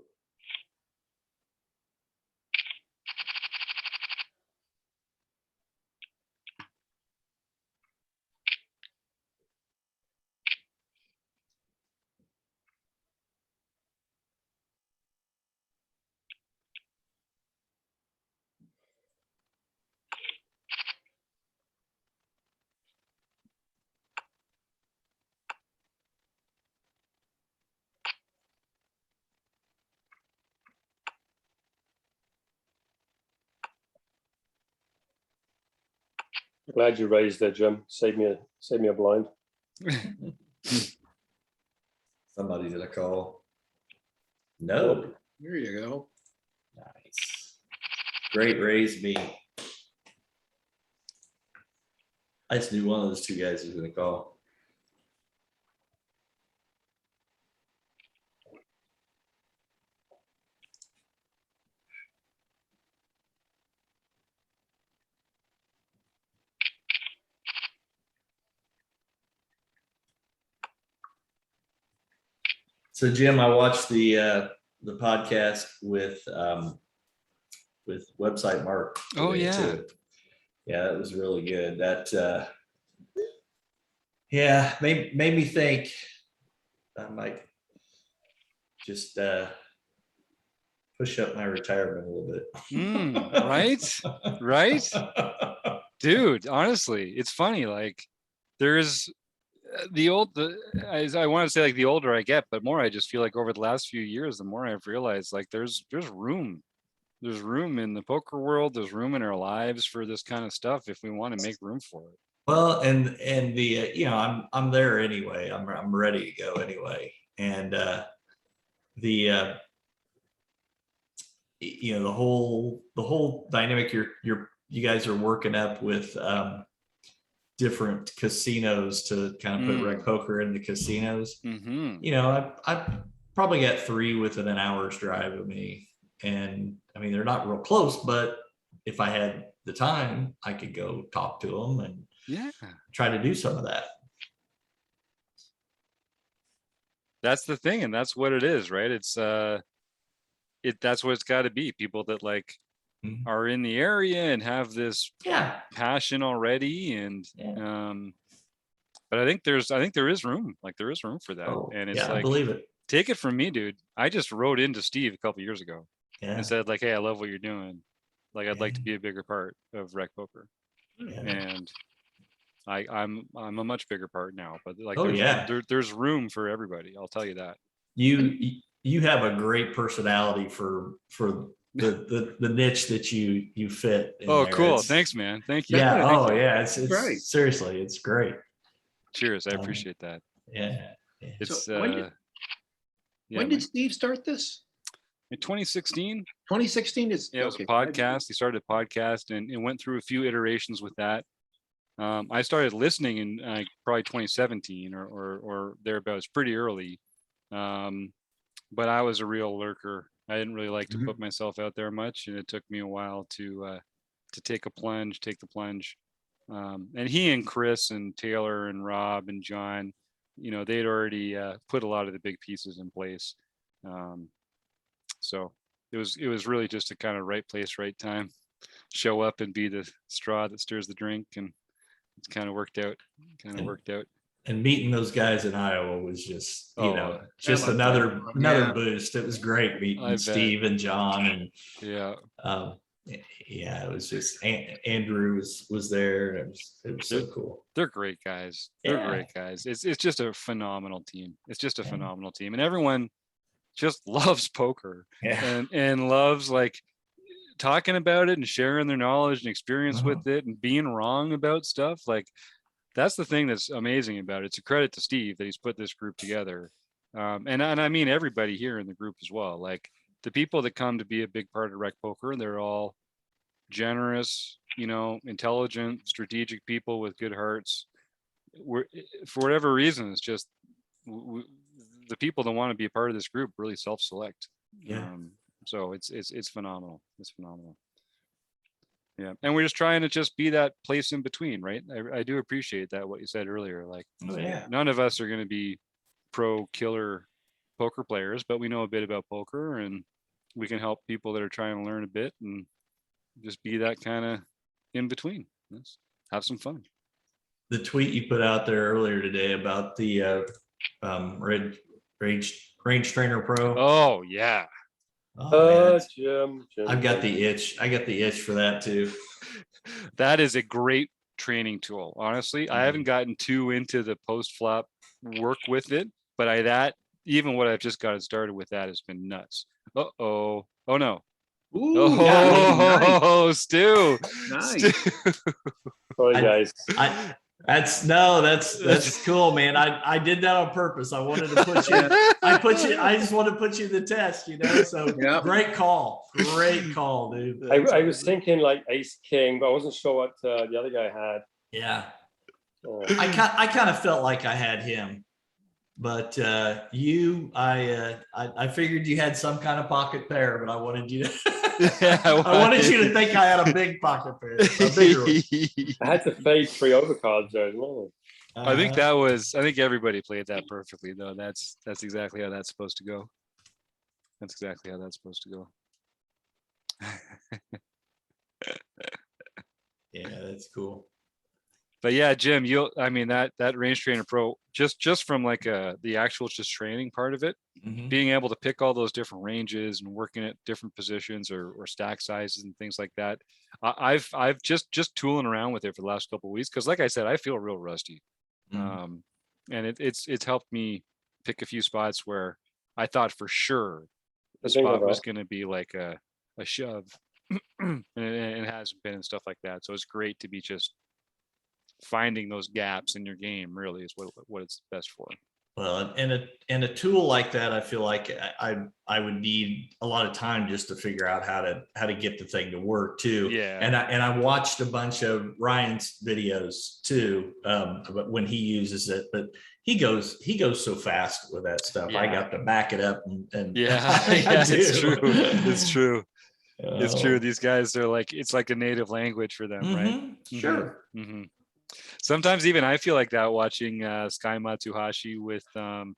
Glad you raised there, Jim. Save me a blind. Somebody's gonna call. No. There you go. Nice. Great raise me. I just knew one of those two guys was gonna call. So Jim, I watched the podcast with Website Mark. Oh today, yeah. too. Yeah, that was really good. That yeah, made me think I might just push up my retirement a little bit. Right? Dude, honestly, it's funny. Like there's I want to say like the older I get, but more I just feel like over the last few years, the more I've realized like there's room. There's room in the poker world. There's room in our lives for this kind of stuff if we want to make room for it. Well, and the I'm there anyway. I'm ready to go anyway. And the the whole dynamic you guys are working up with different casinos to kind of put reg poker in the casinos. I probably got 3 within an hour's drive of me, and I mean they're not real close, but if I had the time, I could go talk to them and try to do some of that. That's the thing, and that's what it is, right? It's that's what it's got to be. People that like are in the area and have this passion already, and but I think there is room. Like there is room for that, and it's like, I believe it. Take it from me, dude. I just wrote into Steve a couple years ago and said like, hey, I love what you're doing. Like I'd like to be a bigger part of Rec Poker, and I'm a much bigger part now. But like, there's room for everybody. I'll tell you that. You have a great personality for the niche that you fit in there. Cool. Thanks, man. Thank you. Yeah. Thank you. Yeah. It's great. Seriously, it's great. Cheers. I appreciate that. Yeah. It's so when did Steve start this? In 2016. 2016 is it was a podcast. He started a podcast and went through a few iterations with that. I started listening in probably 2017 or thereabouts, pretty early. But I was a real lurker. I didn't really like to put myself out there much, and it took me a while to take the plunge. And he and Chris and Taylor and Rob and John, they'd already put a lot of the big pieces in place. So it was really just a kind of right place, right time, show up and be the straw that stirs the drink, and it's kind of worked out. And meeting those guys in Iowa was just, just I love another that. Yeah. boost. It was great meeting Steve and John, and yeah, it was just Andrew was there. It was so cool. they're great guys. They're great guys. It's just a phenomenal team. It's just a phenomenal team, and everyone just loves poker and loves like talking about it and sharing their knowledge and experience with it and being wrong about stuff. Like, that's the thing that's amazing about it. It's a credit to Steve that he's put this group together. And I mean everybody here in the group as well. Like, the people that come to be a big part of Rec Poker, they're all generous, intelligent, strategic people with good hearts. For whatever reason, it's just the people that want to be a part of this group really self-select. So it's phenomenal. It's phenomenal. Yeah, and we're just trying to just be that place in between, right? I do appreciate that, what you said earlier. Like, none of us are going to be pro killer poker players, but we know a bit about poker, and we can help people that are trying to learn a bit, and just be that kind of in between. Let's have some fun. The tweet you put out there earlier today about the range trainer pro. Oh yeah. Jim, I've got the itch. I got the itch for that too. That is a great training tool. Honestly, I haven't gotten too into the post flop work with it, but even what I've just gotten started with, that has been nuts. Oh no. Ooh, nice. Stu. Nice. Sorry, guys. That's cool, man. I did that on purpose. I wanted to put you. I just want to put you to the test, So great call, dude. I was thinking like Ace King, but I wasn't sure what the other guy had. Yeah, I kind of felt like I had him, but I figured you had some kind of pocket pair, but I wanted you to. I wanted you to think I had a big pocket pair, a bigger one. I had to fade 3 overcards there as well. I think everybody played that perfectly, though. That's exactly how that's supposed to go. Yeah, that's cool. But yeah, Jim, that range trainer pro, just from like the actual just training part of it, being able to pick all those different ranges and working at different positions or stack sizes and things like that. I've just tooling around with it for the last couple of weeks, because like I said, I feel real rusty. And it's helped me pick a few spots where I thought for sure the spot was going to be like a shove, and it hasn't been, and stuff like that. So it's great to be just finding those gaps in your game, really, is what it's best for. Well, and a tool like that, I feel like I would need a lot of time just to figure out how to get the thing to work too. Yeah. And I watched a bunch of Ryan's videos too, when he uses it, but he goes so fast with that stuff. I got to back it up and it's true. It's true. It's true. These guys are like, it's like a native language for them, right? Sure. Sometimes even I feel like that watching Sky Matsuhashi with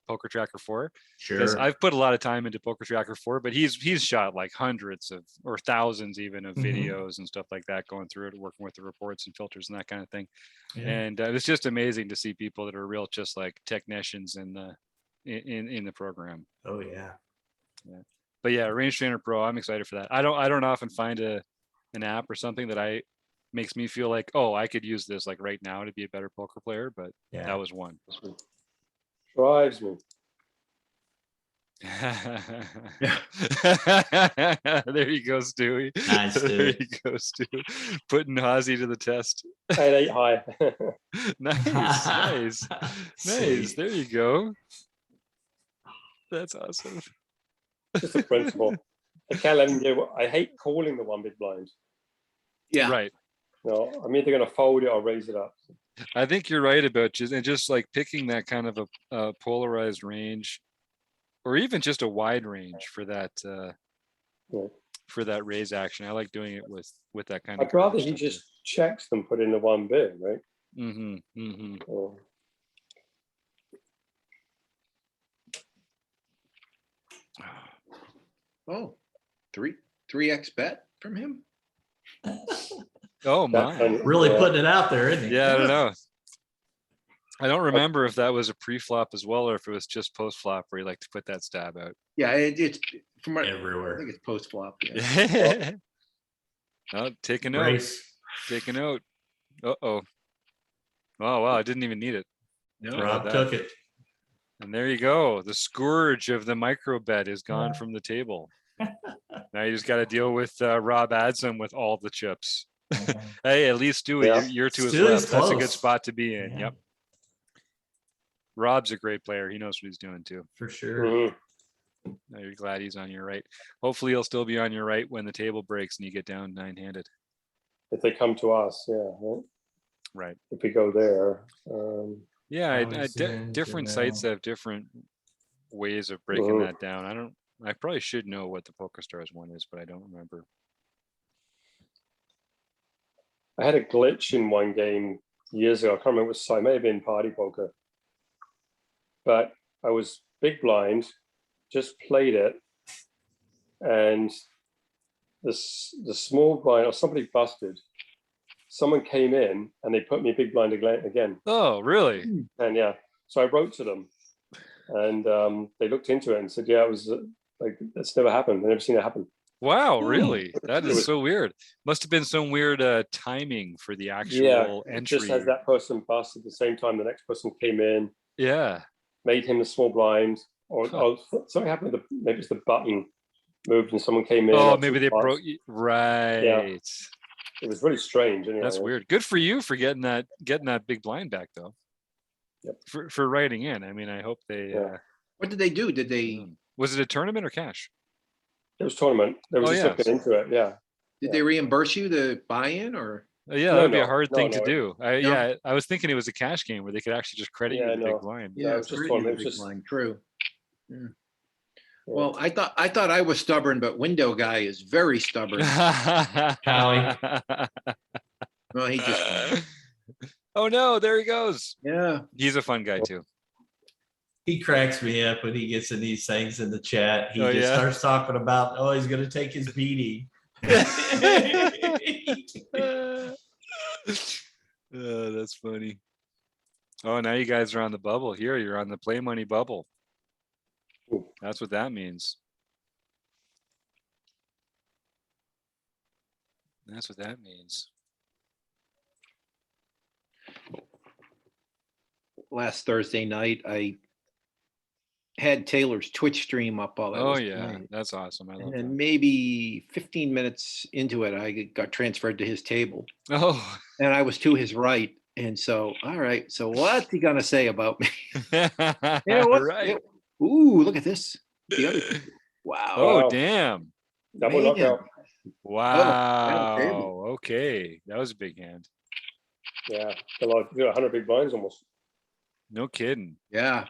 Poker Tracker 4. Because I've put a lot of time into Poker Tracker 4, but he's shot like hundreds of, or thousands even, of videos and stuff like that, going through it, working with the reports and filters and that kind of thing. And it's just amazing to see people that are real, just like technicians in the program. Oh yeah. But yeah, Range Trainer Pro, I'm excited for that. I don't often find an app or something that makes me feel like, oh, I could use this like right now to be a better poker player, but that was one. Drives me. There you go, Stewie. Nice, There you go, Stu. Putting Ozzy to the test. 8 high. Nice. There you go. That's awesome. Just a principle. I can't let him do. I hate calling the 1 big blind. Yeah. Right. No, I'm either going to fold it or raise it up. I think you're right about just like picking that kind of a polarized range, or even just a wide range for that raise action. I like doing it with that kind of. I'd rather he just checks than put in the 1 big, right? Oh, 3x bet from him. Oh That my. kind Really yeah. putting it out there, isn't he? Yeah, I don't know. I don't remember if that was a pre-flop as well, or if it was just post-flop where you like to put that stab out. Yeah, it's from what I Everywhere. think it's post flop. Yeah. Oh, take a note. Brace. Take a note. Uh-oh. Oh, wow, I didn't even need it. No. How about Rob that? took it. And there you go. The scourge of the micro bet is gone from the table. Now you just got to deal with Rob Adsom with all the chips. Hey, at least Stewie, Yeah. you're to his Stewie's left. That's a good close. spot to be in. Yeah. Yep. Rob's a great player. He knows what he's doing too. For sure. Mhm. Now you're glad he's on your right. Hopefully he'll still be on your right when the table breaks and you get down 9-handed. If they come to us, yeah. Right? Right. If we go there, Yeah, Alex different and, sites have different ways of breaking Mhm. that down. I probably should know what the PokerStars one is, but I don't remember. I had a glitch in one game years ago. I can't remember which side. It may have been Party Poker, but I was big blind, just played it, and the small blind or somebody busted. Someone came in and they put me big blind again. Oh, really? And yeah, so I wrote to them, and they looked into it and said, yeah, it was like that's never happened. I've never seen it happen. Wow, really? That It is was- so weird. Must have been some weird timing for the Yeah, actual it just entry. as that person bust at the same time, the next person came in, Yeah. made him the small blind, or Huh. something happened. Maybe it's the button moved and someone came in. Oh, or maybe two they blinds. broke. Right. It was really strange. Anyway, That's weird. Good for you for getting that big blind back though. Yep. For writing in. I mean, I hope they. Yeah. What did they do? Did they Was it a tournament or cash? It was tournament. They were Oh, just yeah. looking into it. Yeah. reimburse you the buy-in or? Yeah, No, that would be a no, hard no, thing to no. do. No? Yeah, I was thinking it was a cash game where they could actually just credit you Yeah, the big no. blind. Yeah, it was just credit you tournament. the It was big just- blind. True. Yeah. Yeah. Well, I thought I was stubborn, but window guy is very stubborn. Howie. Well, he just Oh no, there he goes. yeah. He's a fun guy too. He cracks me up when he gets in these things in the chat. He Oh, just yeah? starts talking about, oh, he's going to take his beating. That's funny. Oh, now you guys are on the bubble. Here, you're on the play money bubble. Ooh. That's what that means. That's what that means. Last Thursday night, I had Taylor's Twitch stream up all that Oh was yeah, tonight. that's awesome. I love And then that. maybe 15 minutes into it, I got transferred to his table, Oh. and I was to his right. And so, all right, so what's he gonna say about me? Yeah, what? Right. Ooh, look at this. The other. Wow. Oh, Wow. Double damn. Man. knockout. Wow. Okay. That was a big hand. Yeah, a lot. 100 big blinds almost. No kidding. Yeah.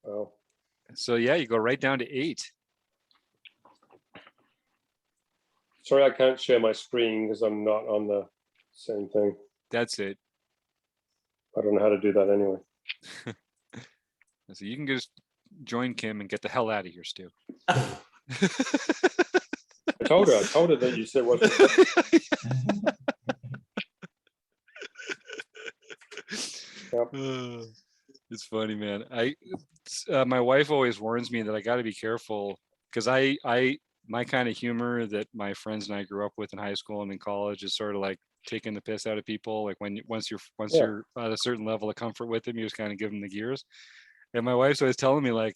Wow. So yeah, you go right down to 8. Sorry, I can't share my screen because I'm not on the same thing. That's it. I don't know how to do that anyway. So you can just join Kim and get the hell out of here, Stu. I told her that you said what. It's funny, man. My wife always warns me that I got to be careful because my kind of humor that my friends and I grew up with in high school and in college is sort of like taking the piss out of people. Like once you're at a certain level of comfort with them, you just kind of give them the gears. And my wife's always telling me, like,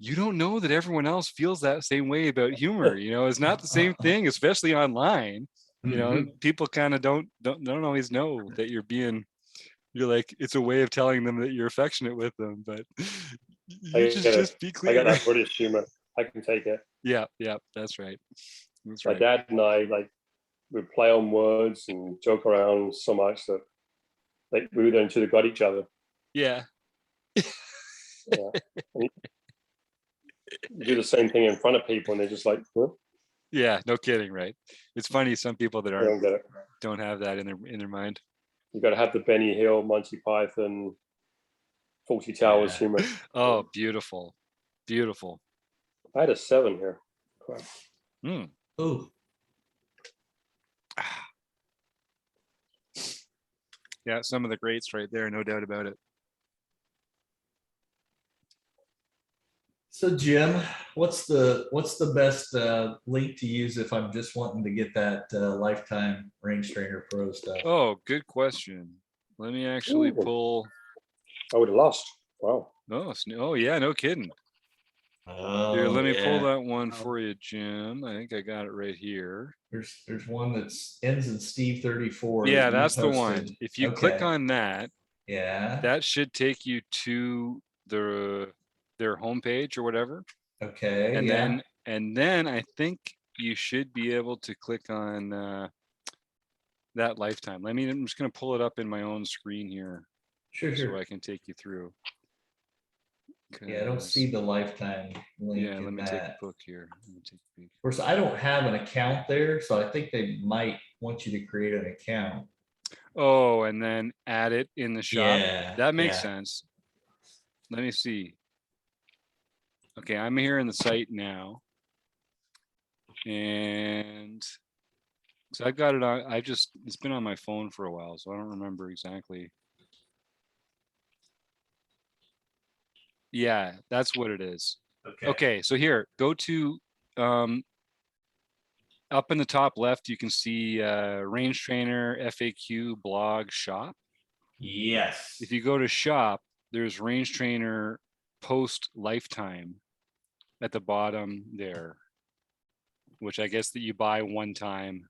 you don't know that everyone else feels that same way about humor. You know, it's not the same thing, especially online. You know, people kind of don't always know that you're like, it's a way of telling them that you're affectionate with them, but you just be clear. I got that British humor. I can take it. Yeah, that's right. That's My right. dad and I would play on words and joke around so much that we would until they got each other. Yeah. Yeah. You do the same thing in front of people and they're just like, huh? Yeah, no kidding, right? It's funny, some people that I don't get it. don't have that in their mind. You got to have the Benny Hill, Monty Python, 40 Towers humor. Oh, beautiful. Beautiful. I had a 7 here. Crap. Ooh. Yeah, some of the greats right there, no doubt about it. So Jim, what's the best link to use if I'm just wanting to get that Lifetime Range Trainer Pro stuff? Oh, good question. Let me actually Ooh. pull. I would have lost. Wow. Oh yeah, no kidding. Oh, Here, let me pull yeah. that one for you, Jim. I think I got it right here. There's one that's ends in Steve 34. Yeah, that you that's the one. posted. If you click Okay. on that, Yeah. that should take you to their homepage or whatever. Okay. And yeah. then I think you should be able to click on that Lifetime. I'm just gonna pull it up in my own screen here Sure. so Sure. I can take you through. Yeah, I don't 'Cause- see the Lifetime link Yeah, let in me take a that. look here. Let me take a peek. Of course, I don't have an account there, so I think they might want you to create an account. Oh, and then add it in the shop. Yeah. That makes yeah. sense. Let me see. Okay, I'm here in the site now. And so I've got it on, it's been on my phone for a while, so I don't remember exactly. Yeah, that's what it is. Okay, so here, go to up in the top left, you can see Range Trainer FAQ blog shop. Yes. If you go to shop, there's Range Trainer post Lifetime at the bottom there, which I guess that you buy one time.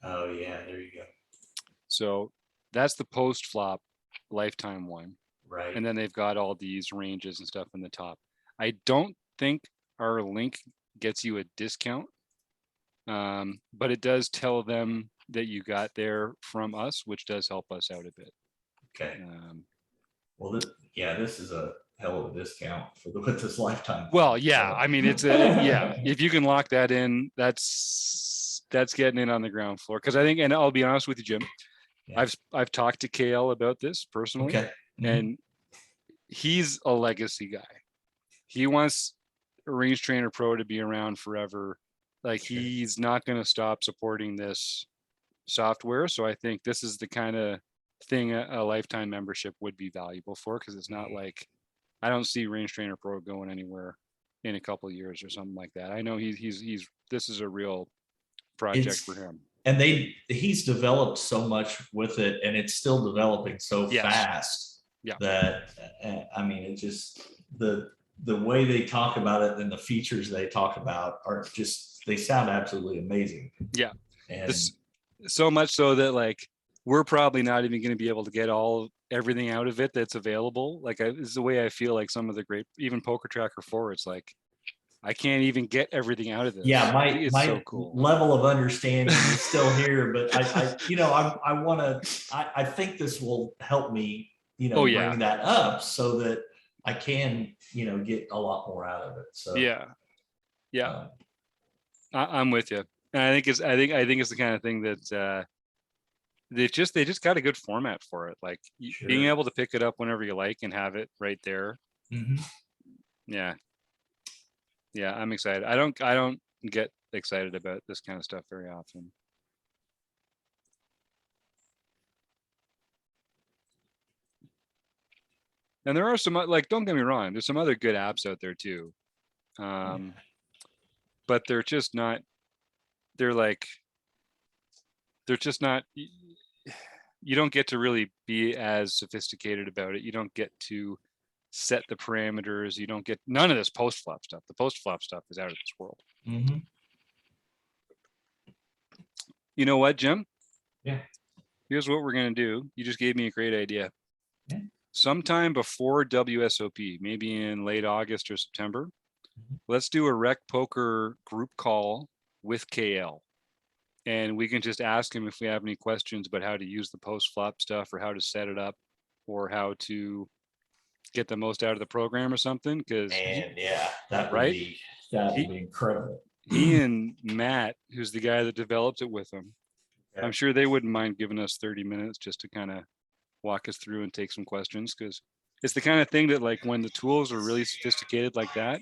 Oh yeah, there you go. So that's the post flop Lifetime one. Right. And then they've got all these ranges and stuff in the top. I don't think our link gets you a discount, but it does tell them that you got there from us, which does help us out a bit. Okay. Well, this is a hell of a discount for with this Lifetime. Well, thing, yeah, so. I mean, it's yeah. If you can lock that in, that's getting in on the ground floor. Because I think, and I'll be honest with you, Jim, Yeah. I've talked to KL about this personally, Okay. and he's a legacy guy. He wants Range Trainer Pro to be around forever. Like Sure. he's not going to stop supporting this software. So I think this is the kind of thing a Lifetime membership would be valuable for, because it's not like I don't see Range Trainer Pro going anywhere in a couple of years or something like that. I know he's this is a real project for him. And he's developed so much with it, and it's still developing so Yes. fast. Yeah. That I mean, it just the way they talk about it and the features they talk about are just, they sound absolutely amazing. Yeah. And So much so that like we're probably not even going to be able to get everything out of it that's available. Like this is the way I feel like some of the great, even Poker Tracker 4, it's like I can't even get everything out of this. yeah, It's my so cool. level of understanding is still here, but I think this will help me, bring that up so that I can, get a lot more out of it. So yeah. I'm with you. And I think it's the kind of thing that they just got a good format for it. Like being able to pick it up whenever you like and have it right there. Mm-hmm. Yeah, I'm excited. I don't get excited about this kind of stuff very often. And there are some, like, don't get me wrong, there's some other good apps out there too. But they're just not, you don't get to really be as sophisticated about it. You don't get to set the parameters. You don't get none of this post flop stuff. The post flop stuff is out of this world. Mm-hmm. You know what, Jim? Yeah. Here's what we're going to do. You just gave me a great idea. Yeah. Sometime before WSOP, maybe in late August or September, let's do a Rec Poker group call with KL. And we can just ask him if we have any questions about how to use the post flop stuff, or how to set it up, or how to get the most out of the program or something. Because that would be incredible. He and Matt, who's the guy that developed it with him, I'm sure they wouldn't mind giving us 30 minutes just to kind of walk us through and take some questions, because it's the kind of thing that, like, when the tools are really sophisticated like that,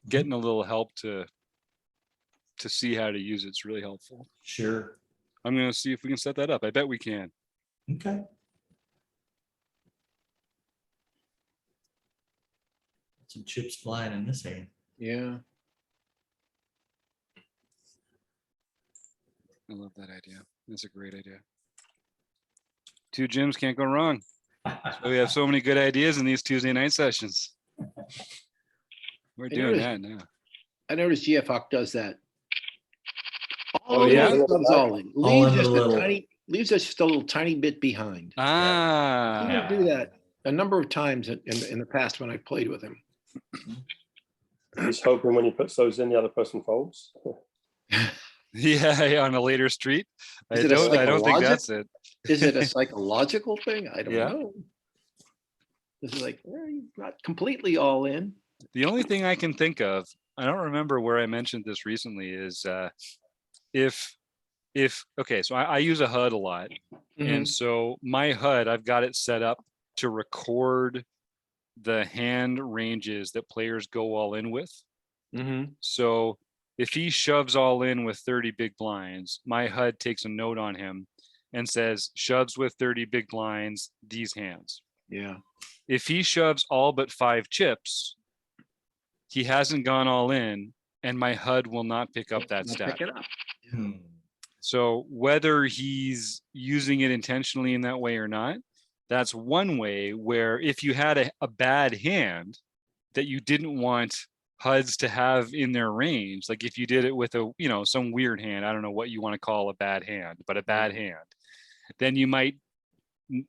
getting a little help to see how to use it's really helpful. Sure. I'm going to see if we can set that up. I bet we can. Okay. Some chips flying in this hand. Yeah. I love that idea. That's a great idea. 2 gyms can't go wrong. We have so many good ideas in these Tuesday night sessions. We're I doing noticed- that now. I noticed GFOC does that. Oh, yeah? Subs all in. All Leaves in just a a little. tiny, leaves us just a little tiny bit behind. He Ah. will do that a number of times in the past when I played with him. He's hoping when he puts those in, the other person folds. Yeah, on a later street. Is it a I don't think psychologic- that's it. Is it a psychological thing? I don't Yeah. know. This is like, you're not completely all in. The only thing I can think of, I don't remember where I mentioned this recently, is if okay, so I use a HUD a lot. And so my HUD, I've got it set up to record the hand ranges that players go all in with. Mm-hmm. So if he shoves all in with 30 big blinds, my HUD takes a note on him and says, shoves with 30 big blinds, these hands. Yeah. If he shoves all but 5 chips, he hasn't gone all in, and my HUD will not pick up that I'll stat. pick it up. Hmm. So whether he's using it intentionally in that way or not, that's one way where if you had a bad hand that you didn't want HUDs to have in their range, like if you did it with a, some weird hand, I don't know what you want to call a bad hand, but a bad hand, then you might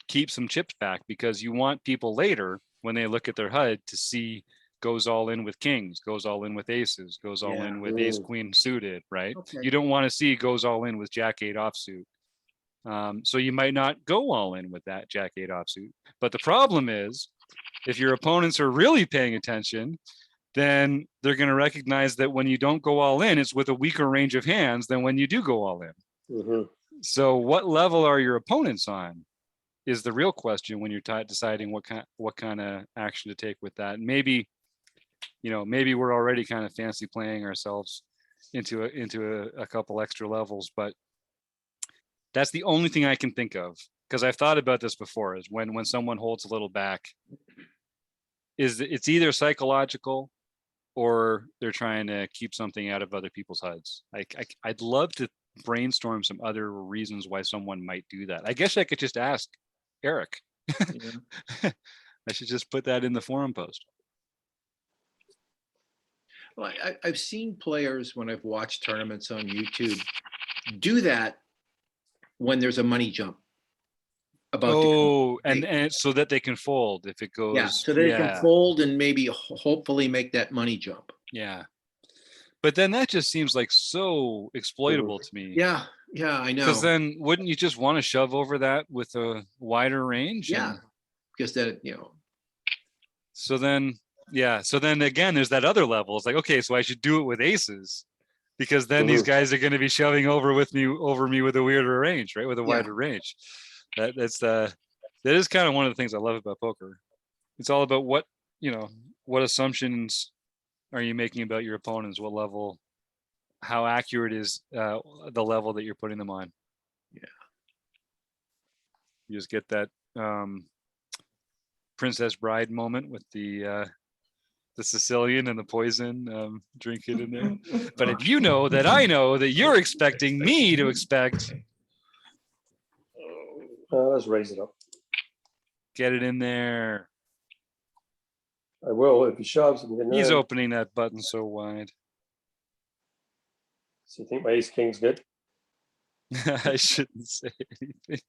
keep some chips back because you want people later when they look at their HUD to see goes all in with kings, goes all in with aces, goes all in with ace queen suited, right? Okay. You don't want to see goes all in with jack 8 offsuit. So you might not go all in with that jack 8 offsuit. But the problem is, if your opponents are really paying attention, then they're going to recognize that when you don't go all in, it's with a weaker range of hands than when you do go all in. Mm-hmm. So what level are your opponents on is the real question when you're deciding what kind of action to take with that. And maybe we're already kind of fancy playing ourselves into a couple extra levels, but that's the only thing I can think of, because I've thought about this before, is when someone holds a little back, is it's either psychological or they're trying to keep something out of other people's HUDs. I'd love to brainstorm some other reasons why someone might do that. I guess I could just ask Eric. Yeah. I should just put that in the forum post. Well, I've seen players when I've watched tournaments on YouTube do that when there's a money jump. And so that they can fold if it goes. So they can fold and maybe hopefully make that money jump. Yeah. But then that just seems like so exploitable to me. Yeah, I know. Because then wouldn't you just want to shove over that with a wider range? Yeah, because that, So then again, there's that other level. It's like, okay, so I should do it with aces, because then these guys are going to be shoving over me with a weirder range, right? With a wider range. That is kind of one of the things I love about poker. It's all about what assumptions are you making about your opponents, what level, how accurate is the level that you're putting them on. Yeah. You just get that Princess Bride moment with the Sicilian and the poison, drink it in there. But if you know that I know that you're expecting me to expect. Let's raise it up. Get it in there. I will if he shoves. He's opening that button so wide. So you think my ace king's good? I shouldn't say anything.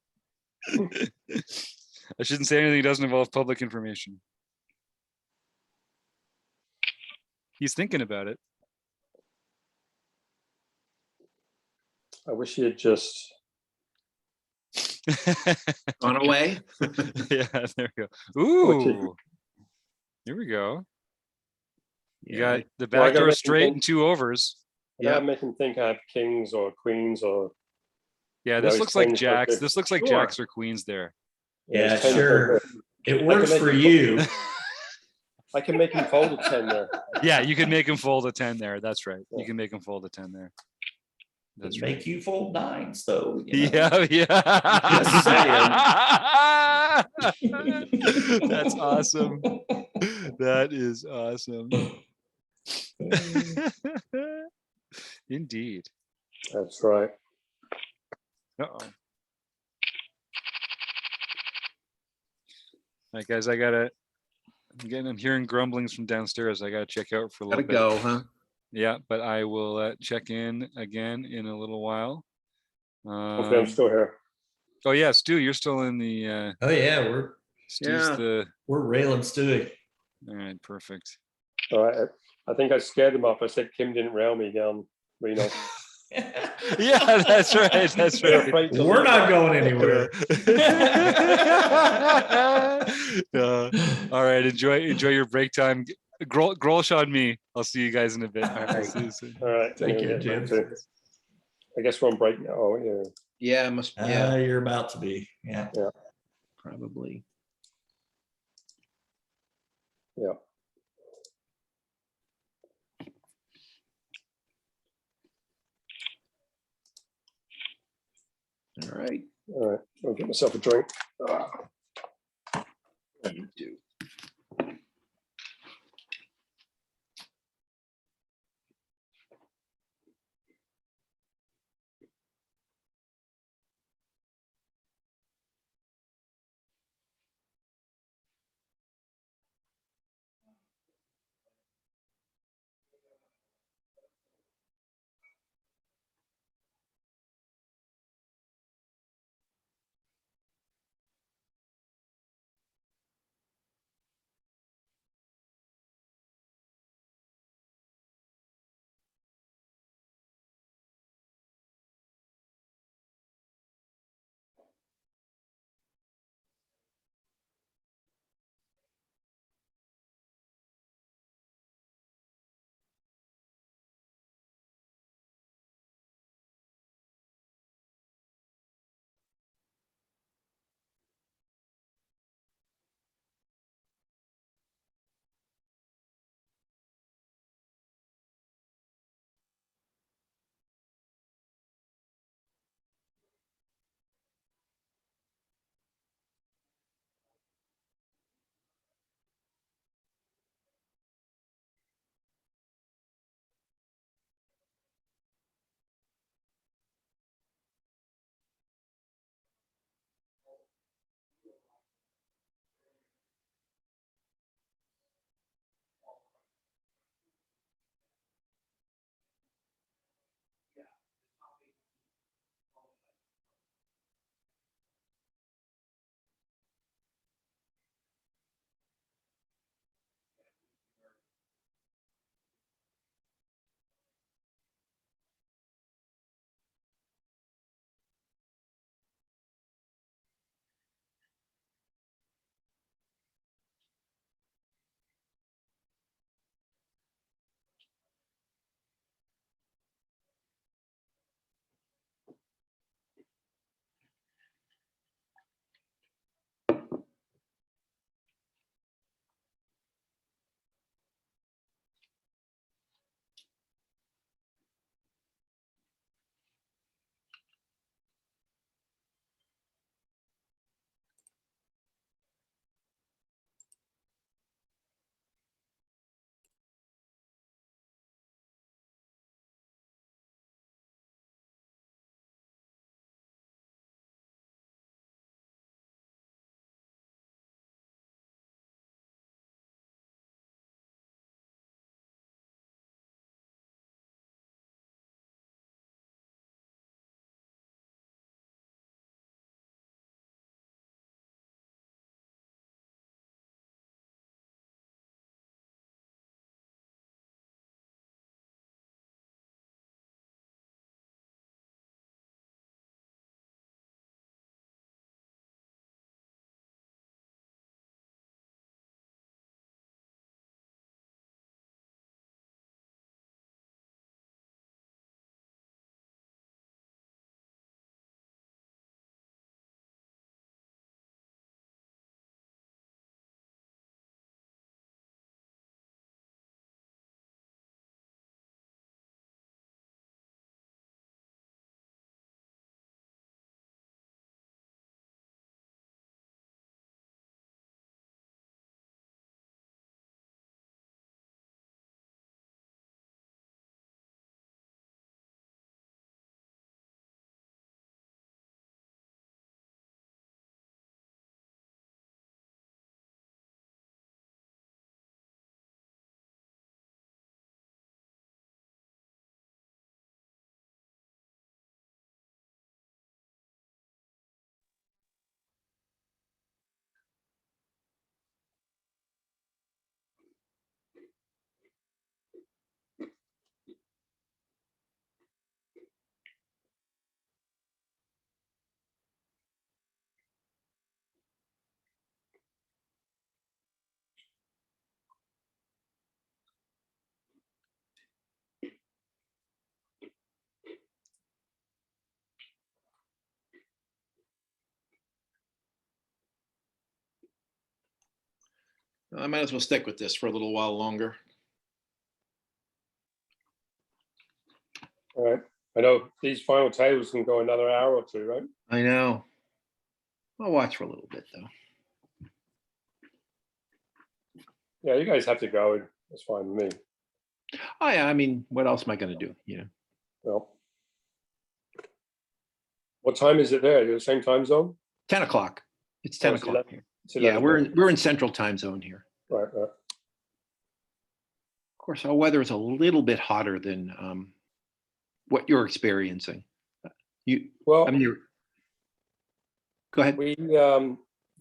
I shouldn't say anything that doesn't involve public information. He's thinking about it. I wish he had just gone away. Yeah, there we go. Ooh. Here we go. You got the back door straight and 2 overs. Yeah, make him think I have kings or queens or. Yeah, this looks like jacks. This looks like jacks or queens there. Yeah, sure. It works for you. I can make him fold a 10 there. Yeah, you can make him fold a 10 there. That's right. Yeah. You can make him fold a 10 there. That's Make right. you fold 9s though. You know? Yeah, Just yeah. That's awesome. That is awesome. Indeed. That's right. Uh-oh. All right, guys, I'm hearing grumblings from downstairs. I gotta check out for a little Gotta bit. go, huh? Yeah, but I will check in again in a little while. Hopefully I'm still here. Oh yeah, Stu, you're still in the Oh yeah, Stu's Yeah. we're railing Stewie. all right, perfect. All right. I think I scared them off. I said Kim didn't rail me down, Reno. Yeah, that's right. That's They're right. afraid to We're leave. not going anywhere. All right, enjoy your break time. Grolsch on me. I'll see you guys in a bit. All right. See you soon. All right. Take care, Yeah, Jim. too. I guess we're on break now. Oh, yeah. Yeah, yeah, You're about to be. Yeah. probably. Yeah. All right. All right. I'll get myself a drink. You do. I might as well stick with this for a little while longer. All right. I know these final tables can go another hour or two, right? I know. I'll watch for a little bit though. Yeah, you guys have to go. And that's fine with me. Oh yeah, I mean, what else am I going to do? You know, Well, what time is it there? You're the same time zone? 10 o'clock. It's Oh, 10 it's o'clock 11. here. It's Yeah, 11. we're in central time zone here. Right, right. Of course, our weather is a little bit hotter than what you're experiencing. I Well, mean, go ahead. we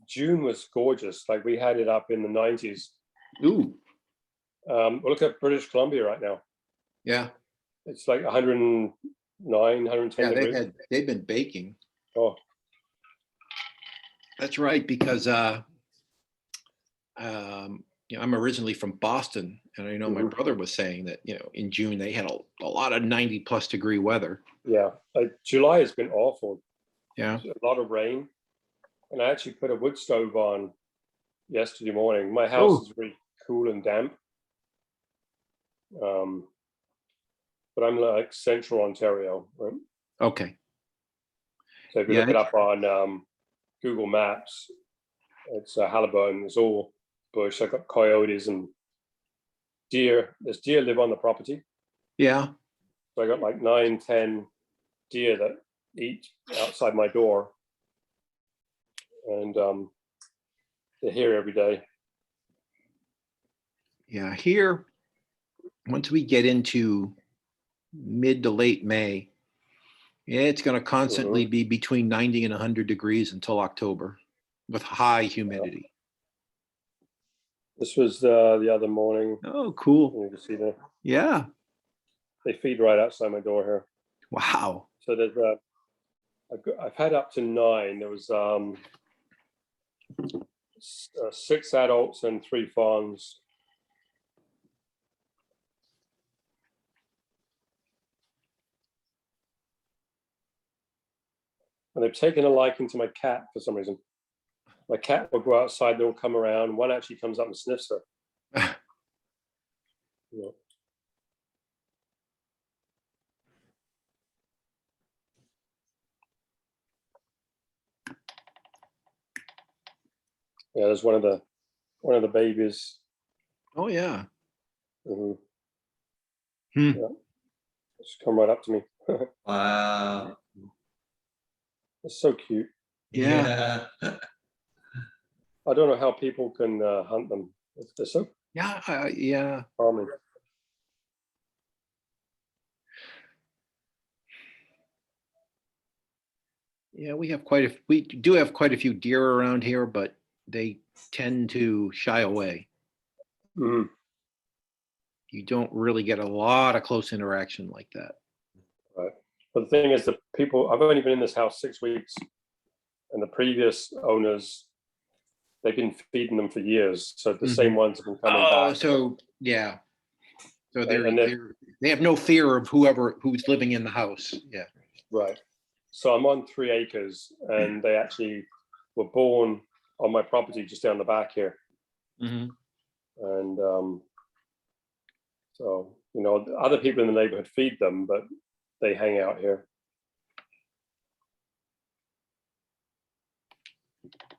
June was gorgeous. Like we had it up in the 90s. Ooh, Look at British Columbia right now. yeah, It's like 109, 110 yeah. degrees. They've been baking. Oh, That's right, because I'm originally from Boston, and I know my Mhm. brother was saying that in June they had a lot of 90+ degree weather. yeah. Like July has been awful. Yeah. A lot of rain. And I actually put a wood stove on yesterday morning. My house is really cool and damp. But I'm like central Ontario, right? Okay. So if you Yeah. look it up on Google Maps, it's Halliburton. It's all bush. I've got coyotes and deer. There's deer live on the property. Yeah. So I got like 9, 10 deer that eat outside my door. And they're here every day. Yeah. Here, once we get into mid to late May, it's going to constantly be between 90 and 100 degrees until October with high humidity. This was the other morning. Oh, cool. You can see there. Yeah. They feed right outside my door here. Wow. So there's I've had up to 9. There was 6 adults and 3 fawns. And they've taken a liking to my cat for some reason. My cat will go outside, they'll come around. One actually comes up and sniffs her. Yeah. Yeah, there's one of the babies. Oh, yeah. Mhm. Hmm. Yeah. Just come right up to me. Wow. It's so cute. Yeah. I don't know how people can hunt them. They're so Yeah. Yeah. calming. Yeah. We do have quite a few deer around here, but they tend to shy away. Mhm. You don't really get a lot of close interaction like that. Right. But the thing is, I've only been in this house 6 weeks, and the previous owners, they've been feeding them for years. So the same ones have been coming back. So yeah. So And they have no fear of who's living in the house. Yeah. right. So I'm on 3 acres, and they actually were born on my property just down the back here. Mm-hmm. And so other people in the neighborhood feed them, but they hang out here.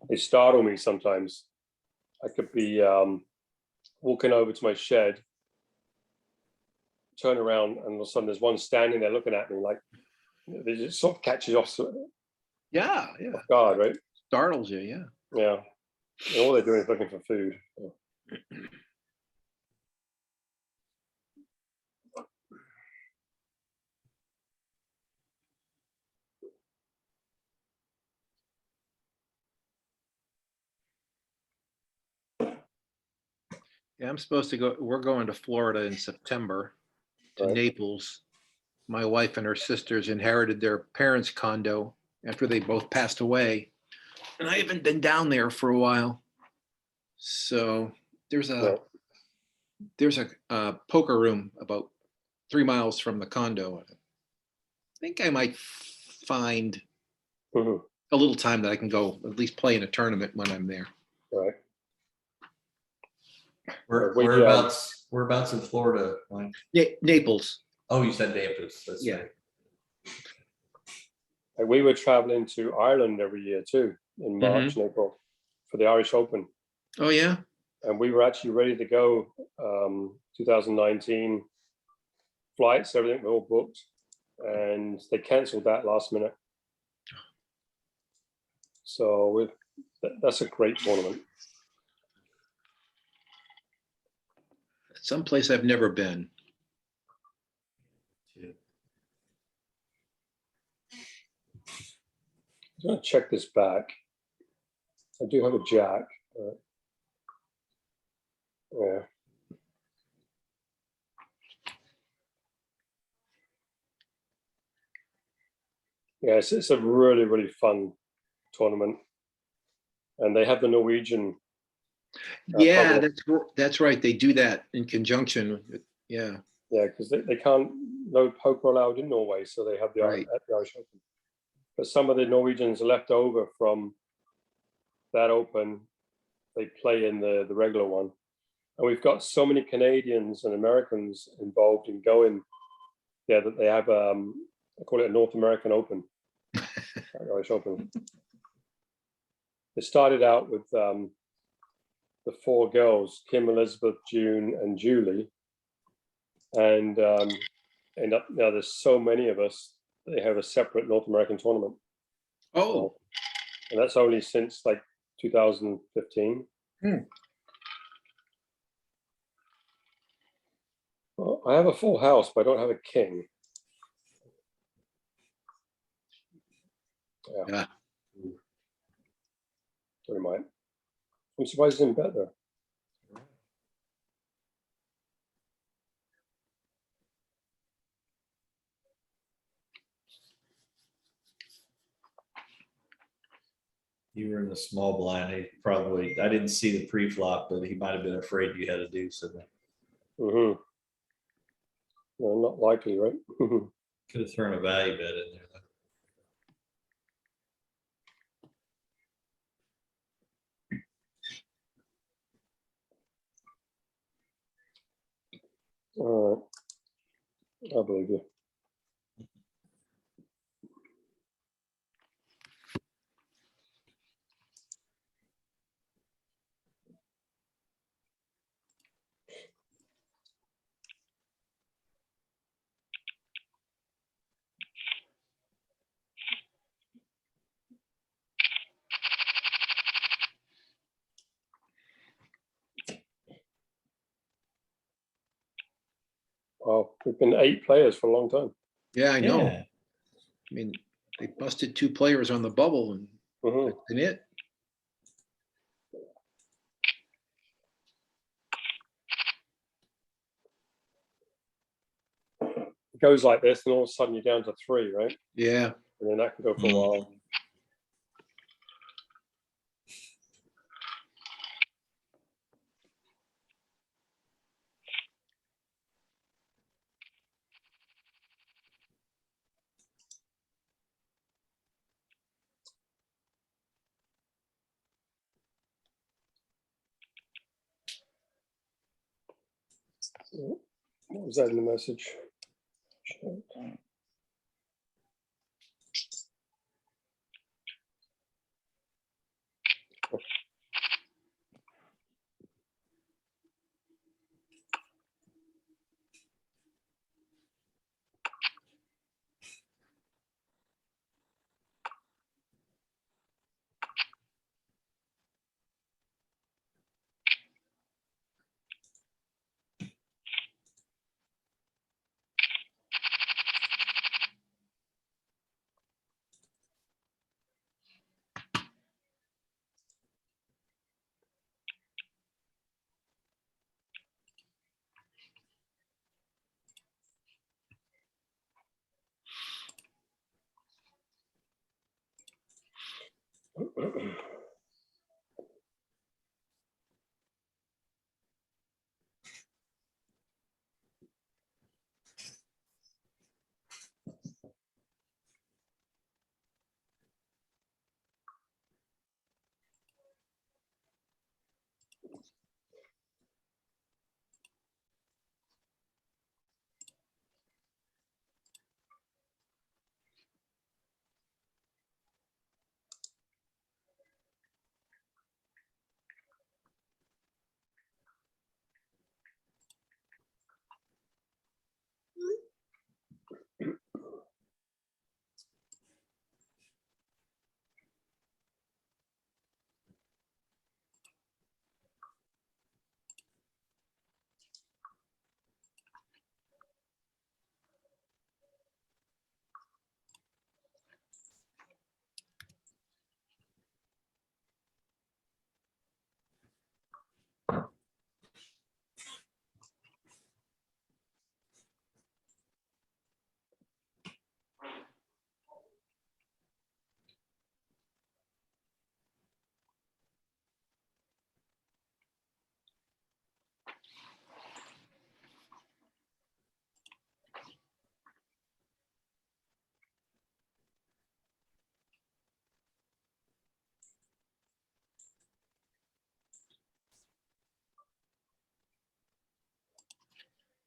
They startle me sometimes. I could be walking over to my shed, turn around, and all of a sudden there's one standing there looking at me, like they just sort of catches you off Yeah. guard, right? Startles you. Yeah. Yeah. And all they're doing is looking for food. Yeah. I'm supposed to go. We're going to Florida in September to Right. Naples. My wife and her sisters inherited their parents' condo after they both passed away, and I haven't been down there for a while. So there's a poker room about 3 miles from the condo. I think I might find Mhm. a little time that I can go at least play in a tournament when I'm there. Right. Whereabouts in Florida? Mike? Naples. Oh, you said Naples. That's Yeah. right. And we were traveling to Ireland every year too, in March and April, for the Irish Open. Oh yeah. And we were actually ready to go 2019. Flights, everything were all booked, and they cancelled that last minute. So that's a great tournament. Someplace I've never been. I'm going to check this back. I do have a jack. Yeah. Yeah, it's a really, really fun tournament. And they have the Norwegian. Yeah, that's right. They do that in conjunction with, yeah. Yeah, because they can't, no poker allowed in Norway, so they have the Right. at the Irish Open. But some of the Norwegians are left over from that Open. They play in the regular one. And we've got so many Canadians and Americans involved in going there that they have, I call it a North American Open, Irish Open. It started out with the 4 girls, Kim, Elizabeth, June, and Julie. And end up now there's so many of us, they have a separate North American tournament. Oh. And that's only since like 2015. Well, I have a full house, but I don't have a king. Yeah. So we might. I'm surprised he's in bed there. You were in the small blind. I didn't see the pre-flop, but he might have been afraid you had to do something. No, not likely, right? Could have thrown a value bet in there. All right. I believe you. Wow, we've been 8 players for a long time. Yeah, I know. Yeah. I mean, they busted 2 players on the bubble, and that's been it. It goes like this, and all of a sudden you're down to 3, right? Yeah. And then that can go for a while. What was that in the message?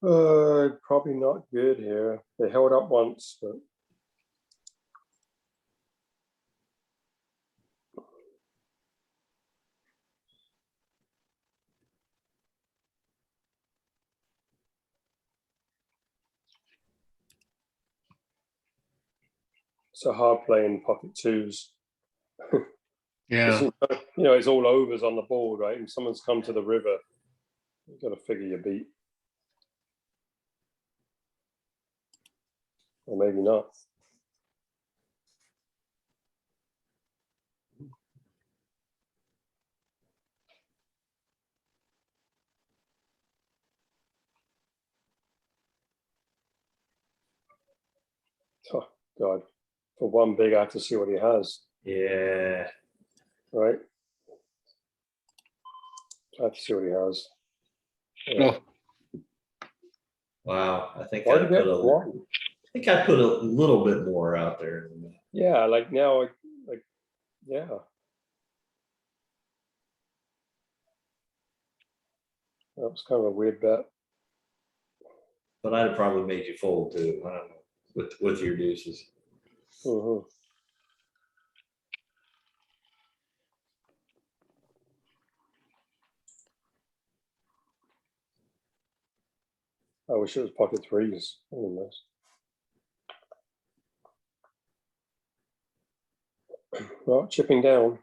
Probably not good here. They held up once, but it's a hard play in pocket twos. Yeah. You know, it's all overs on the board, right? And someone's come to the river. You've got to figure your beat. Or maybe not. Oh, God. For one big, I have to see what he has. Yeah. Right? I have to see what he has. Yeah. Oh, Wow. I think Why I did put you a, get one? I think I put a little bit more out there. Yeah, like now, like, yeah. That was kind of a weird bet. But I'd have probably made you fold too. I don't know, with your deuces. Mm-hmm. I wish it was pocket threes. Anyways. Well, chipping down.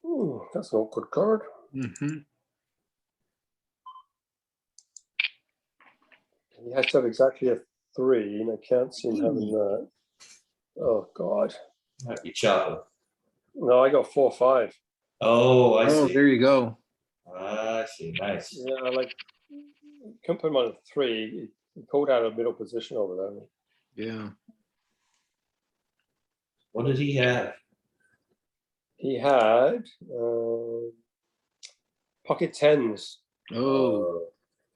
Ooh, that's an awkward card. mm-hmm. He has to have exactly a 3, and I can't see him having that. Oh, God. Might be chopping. No, I got 4-5. Oh, I Oh, see. there you go. I see. Nice. Yeah, like, couldn't put him on a 3. He pulled out a middle position over there. Yeah. What did he have? He had pocket 10s. Oh,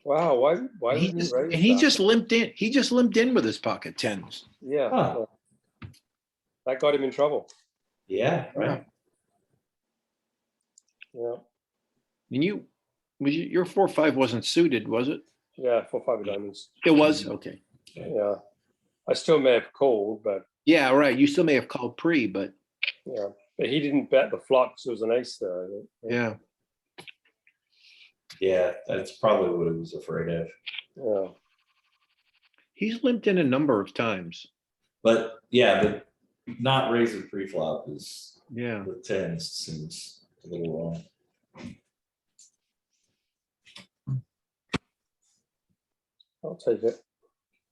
Wow, why he wouldn't he just raise and he that? just limped in. He just limped in with his pocket tens. Yeah, Huh. that got him in trouble. Yeah, right. Yeah, And your 4-5 wasn't suited, was it? yeah, 4-5 of diamonds. It was okay. Yeah, I still may have called, but Yeah, right. You still may have called pre, but yeah, but he didn't bet the flop because there was an ace there. yeah. Yeah, that's probably what he was afraid of. Yeah. He's limped in a number of times. But yeah, but not raising pre-flop is Yeah. with tens seems a little wrong. I'll take it.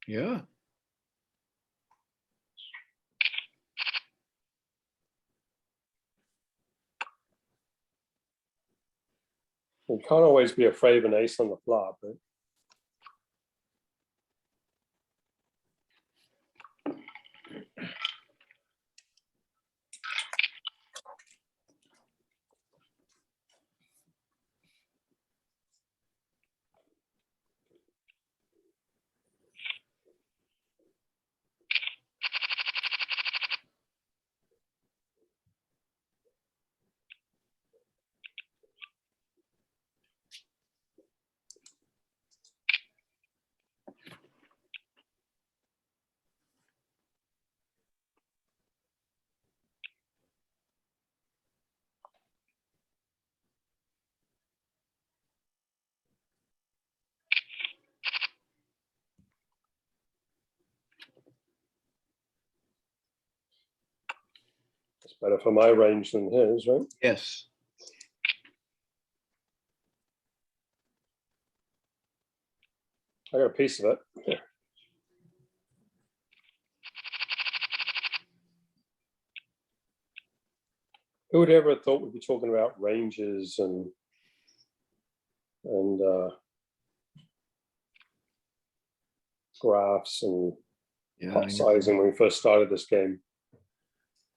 Yeah. You can't always be afraid of an ace on the flop, right? It's better for my range than his, right? Yes. I got a piece of it. Yeah. Who would ever have thought we'd be talking about ranges and graphs and Yeah. pot sizing when we first started this game.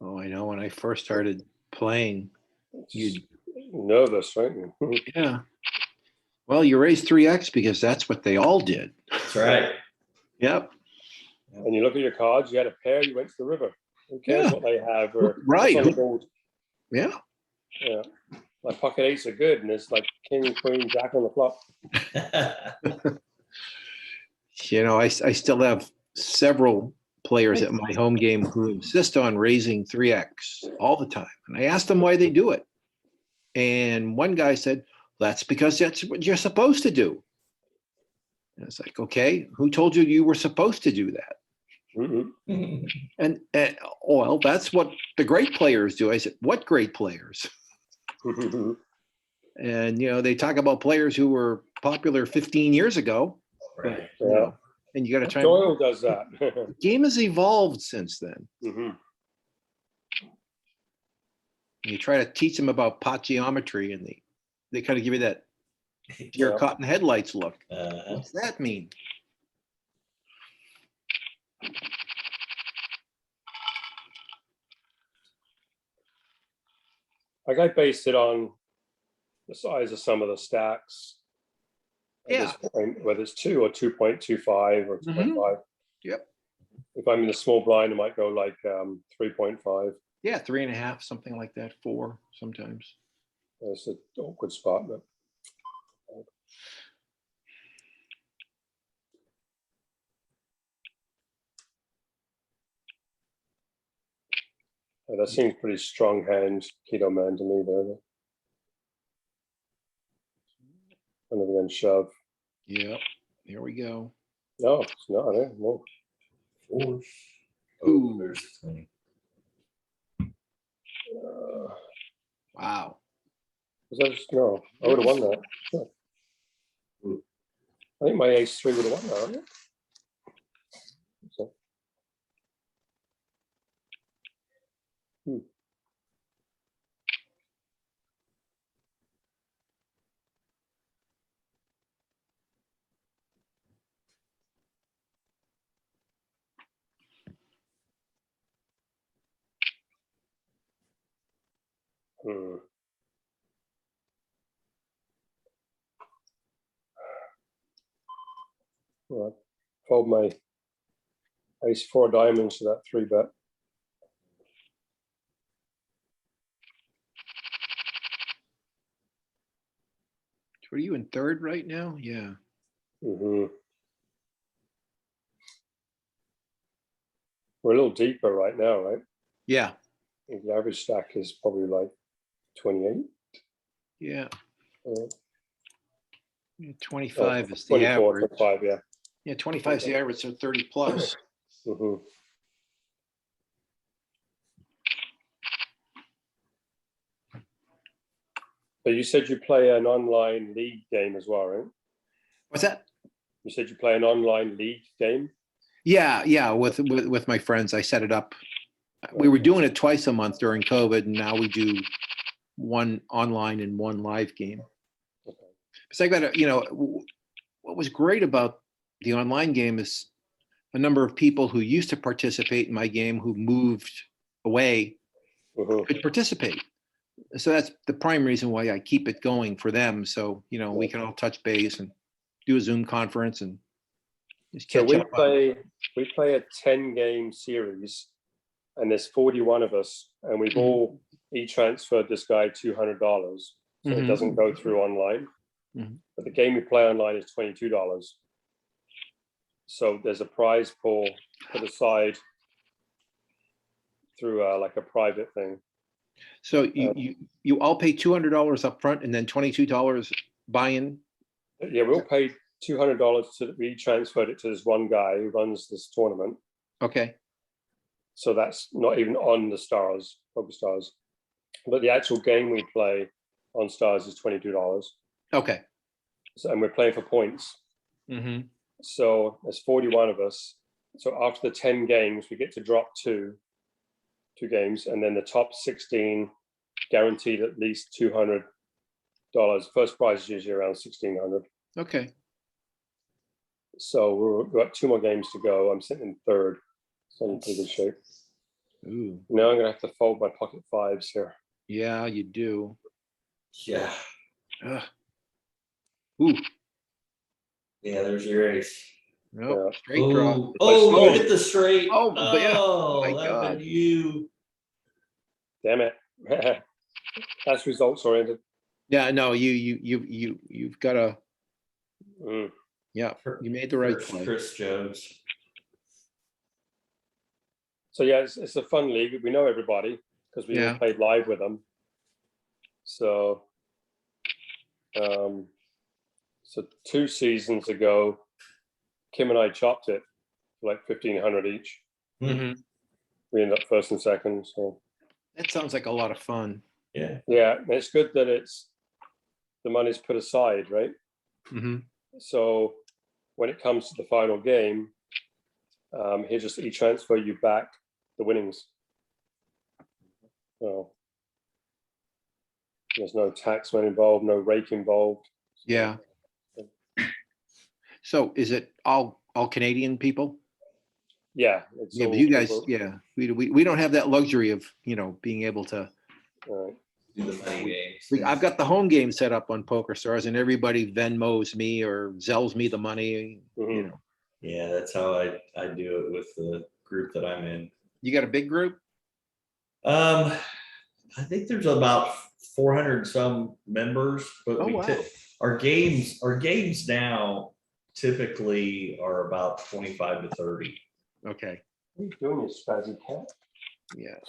Oh, I know. When I first started playing, Just nervous, right? yeah. Well, you raised 3x because that's what they all did. That's right. Yep. And you look at your cards, you had a pair, you went to the river. Who cares Yeah. what they have or Right. what's on the board? Yeah. Yeah. My pocket eights are good, and it's like king, queen, jack on the flop. You know, I still have several players at my home game who insist on raising 3x all the time. And I asked them why they do it. And one guy said, that's because that's what you're supposed to do. And it's like, okay, who told you you were supposed to do that? Mm-hmm. And well, that's what the great players do. I said, what great players? And, you know, they talk about players who were popular 15 years ago. Right. But, you know, and you got to try. Doyle does that. The game has evolved since then. Mm-hmm. You try to teach them about pot geometry, and they kind of give you that deer Yeah. caught in headlights look. What's that mean? Like I based it on the size of some of the stacks. At this point, whether it's 2 or 2.25 or 2.5. Yep. If I'm in a small blind, I might go like 3.5. Yeah, 3.5, something like that. 4 sometimes. That's an awkward spot, but that seems pretty strong hand keto man to me there. And then shove. Yep. Here we go. No, it's not. No. 4. Ooh. There's the 20. Wow. Was that just, no, I would have won that. Sure. I think my ace 3 would have won that, wouldn't it? So. Well, I fold my ace 4 diamonds to that 3-bet. What are you in third right now? Yeah. Mm-hmm. We're a little deeper right now, right? Yeah. I think the average stack is probably like 28. Yeah. 25 Oh, is the 24, average. 25, yeah. Yeah, 25 is the average, so 30 plus. Mm-hmm. But you said you play an online league game as well, right? What's that? You said you play an online league game? Yeah, with my friends. I set it up. We were doing it twice a month during COVID, and now we do one online and one live game. Okay. Because I got to, you know, what was great about the online game is a number of people who used to participate in my game who moved away could participate. So that's the prime reason why I keep it going for them. So, you know, we can all touch base and do a Zoom conference and just catch so up. We play a 10-game series, and there's 41 of us, and we've all e-transferred this guy $200, so it doesn't go through online. But the game we play online is $22. So there's a prize pool put aside through like a private thing. So you all pay $200 up front and then $22 buy-in? Yeah, we all paid $200 to we transferred it to this one guy who runs this tournament. Okay. So that's not even on the Stars, Poker Stars. But the actual game we play on Stars is $22. Okay. So, and we're playing for points. So there's 41 of us. So after the 10 games, we get to drop two games, and then the top 16 guaranteed at least $200. First prize is usually around $1,600. Okay. So we've got 2 more games to go. I'm sitting in third. So I'm in pretty good shape. Ooh, Now I'm gonna have to fold my pocket fives here. yeah, you do. Yeah. Ugh. Ooh, Yeah, there's your ace. nope, Yeah. straight draw. Oh, oh, you hit the straight. Oh, but yeah. Oh, My that'd God. been you. Damn it. That's results oriented. Yeah, no, you've got to. Mm. Yeah, you made the right First, play. Chris Jones. So yeah, it's a fun league. We know everybody because we Yeah. all played live with them. So, so 2 seasons ago, Kim and I chopped it for like 1,500 each. Mhm. We ended up first and second. So That sounds like a lot of fun. Yeah. yeah, it's good that the money's put aside, right? Hmm. So when it comes to the final game, he transfer you back the winnings. So there's no taxman involved, no rake involved. Yeah. So is it all Canadian people? Yeah, it's Yeah, but all you guys, people- yeah, we don't have that luxury of being able to. right. Do the money games. I've got the home game set up on Poker Stars, and everybody Venmos me or Zells me the money. You Mhm. know, Yeah, that's how I do it with the group that I'm in. you got a big group. I think there's about 400 and some members, but Oh, wow. our games now typically are about 25 to 30. Okay. What are you doing, you spazzy cat? Yeah.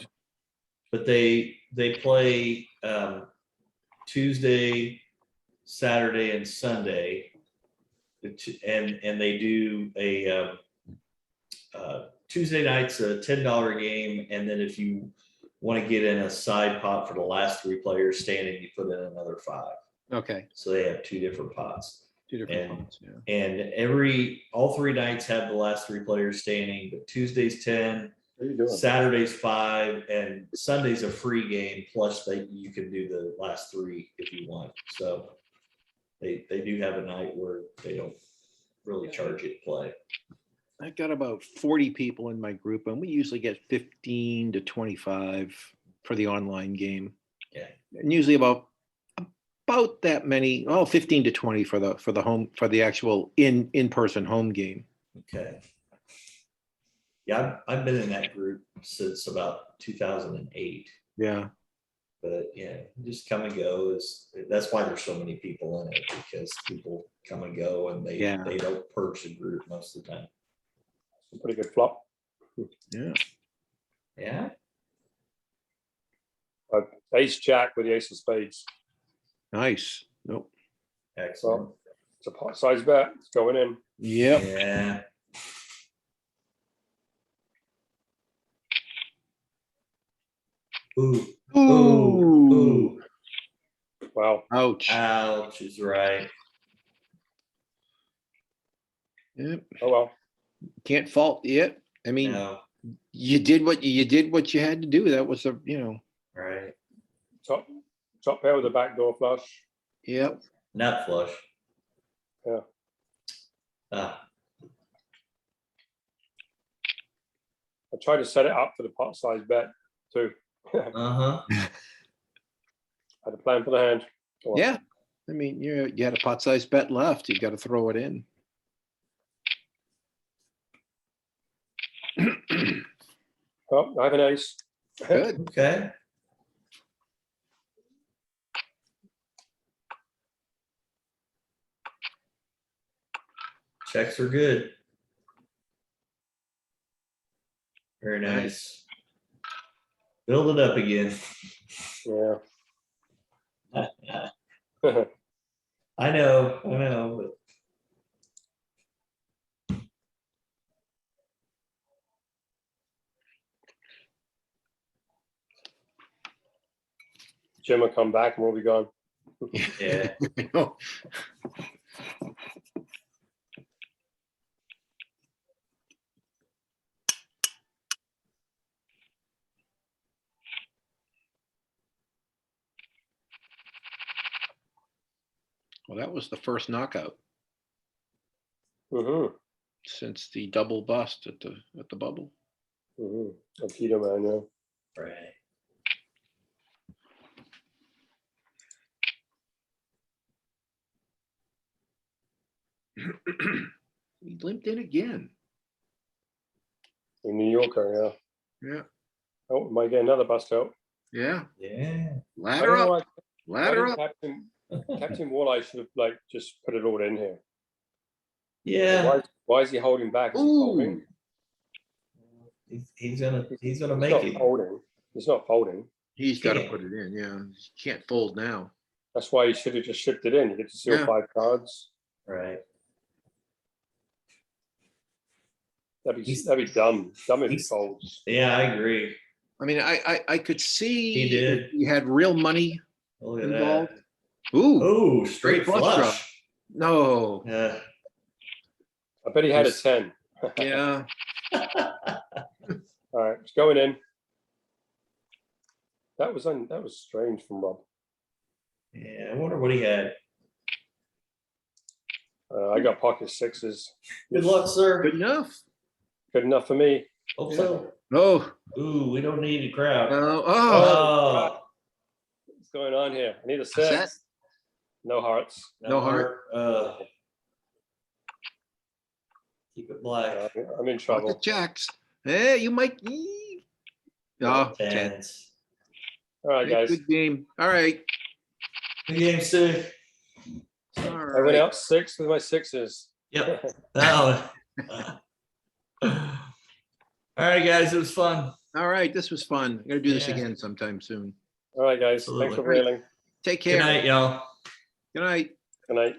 But they play Tuesday, Saturday, and Sunday, and they do a Tuesday night's a $10 game, and then if you want to get in a side pot for the last 3 players standing, you put in another 5. Okay. So they have 2 different pots. 2 different And- points. Yeah. And all 3 nights have the last 3 players standing, but Tuesday's 10, What are you doing? Saturday's 5, and Sunday's a free game. Plus, you can do the last 3 if you want. So they do have a night where they don't really charge you to play. I've got about 40 people in my group, and we usually get 15 to 25 for the online game. Yeah. And usually about that many, 15 to 20 for the actual in-person home game. Okay. Yeah, I've been in that group since about 2008. Yeah. But yeah, just come and go that's why there's so many people in it, because people come and go and they don't purge the group most of the time. Pretty good flop. Yeah. Yeah. Ace Jack with the ace of spades. Nice. Nope. Excellent. Well, it's a pot size bet. It's going in. Yep. Yeah. Ooh. Ooh. Ooh. Wow. Ouch. Ouch is right. Yep. Oh well. Can't fault it. I mean, No. you did what you had to do. That was Right. Top pair with a backdoor flush. Yep. Nut flush. Yeah. Ah. I tried to set it up for the pot size bet too. Uh-huh. Had a plan for the hand. Go on. Yeah. I mean, you had a pot size bet left. You got to throw it in. Oh, I have an ace. Good. Okay. Checks are good. Very nice. Build it up again. Yeah. I know, but Jim will come back and we'll be gone. yeah. Well, that was the first knockout Mm-hmm. since the double bust at the bubble. A keto man, yeah. Right. He limped in again. In New Yorker, yeah. Yeah. Oh, might get another bust out. Yeah. Yeah. Ladder up. Why Ladder didn't up. Captain Walleye should have like just put it all in here. Yeah. Why is he holding back? Is he folding? He's gonna He's make not it. folding. He's not folding. He's got to Yeah. put it in. Yeah. He can't fold now. That's why he should have just shipped it in. You get to seal Yeah. 5 cards. Right. That'd be dumb. Dumb if he folds. Yeah, I agree. I mean, I could see He did. if he had real money Look at involved. that. Ooh, Ooh, straight flush draw. flush. no. Yeah. I bet he had a 10. Yeah. All right, it's going in. That was strange from Rob. Yeah, I wonder what he had. I got pocket 6s. Good luck, sir. Good enough. Good enough for me. Hope so. Oh. Ooh, we don't need a crowd. Oh. Oh, What's going on here? I need a Set. 6. No hearts. No heart. Keep it black. I'm in Lots trouble. of jacks. Hey, you might. Oh, 10. Tens. All right, guys. Good game. All right. Good game, Stu. All I went right. out 6 with my 6s. Yep. All right, guys. It was fun. All right. This was fun. I'm gonna do this Yeah. again sometime soon. All right, guys. Absolutely. Thanks for railing. Take Good care. night, y'all. Good night. Good night.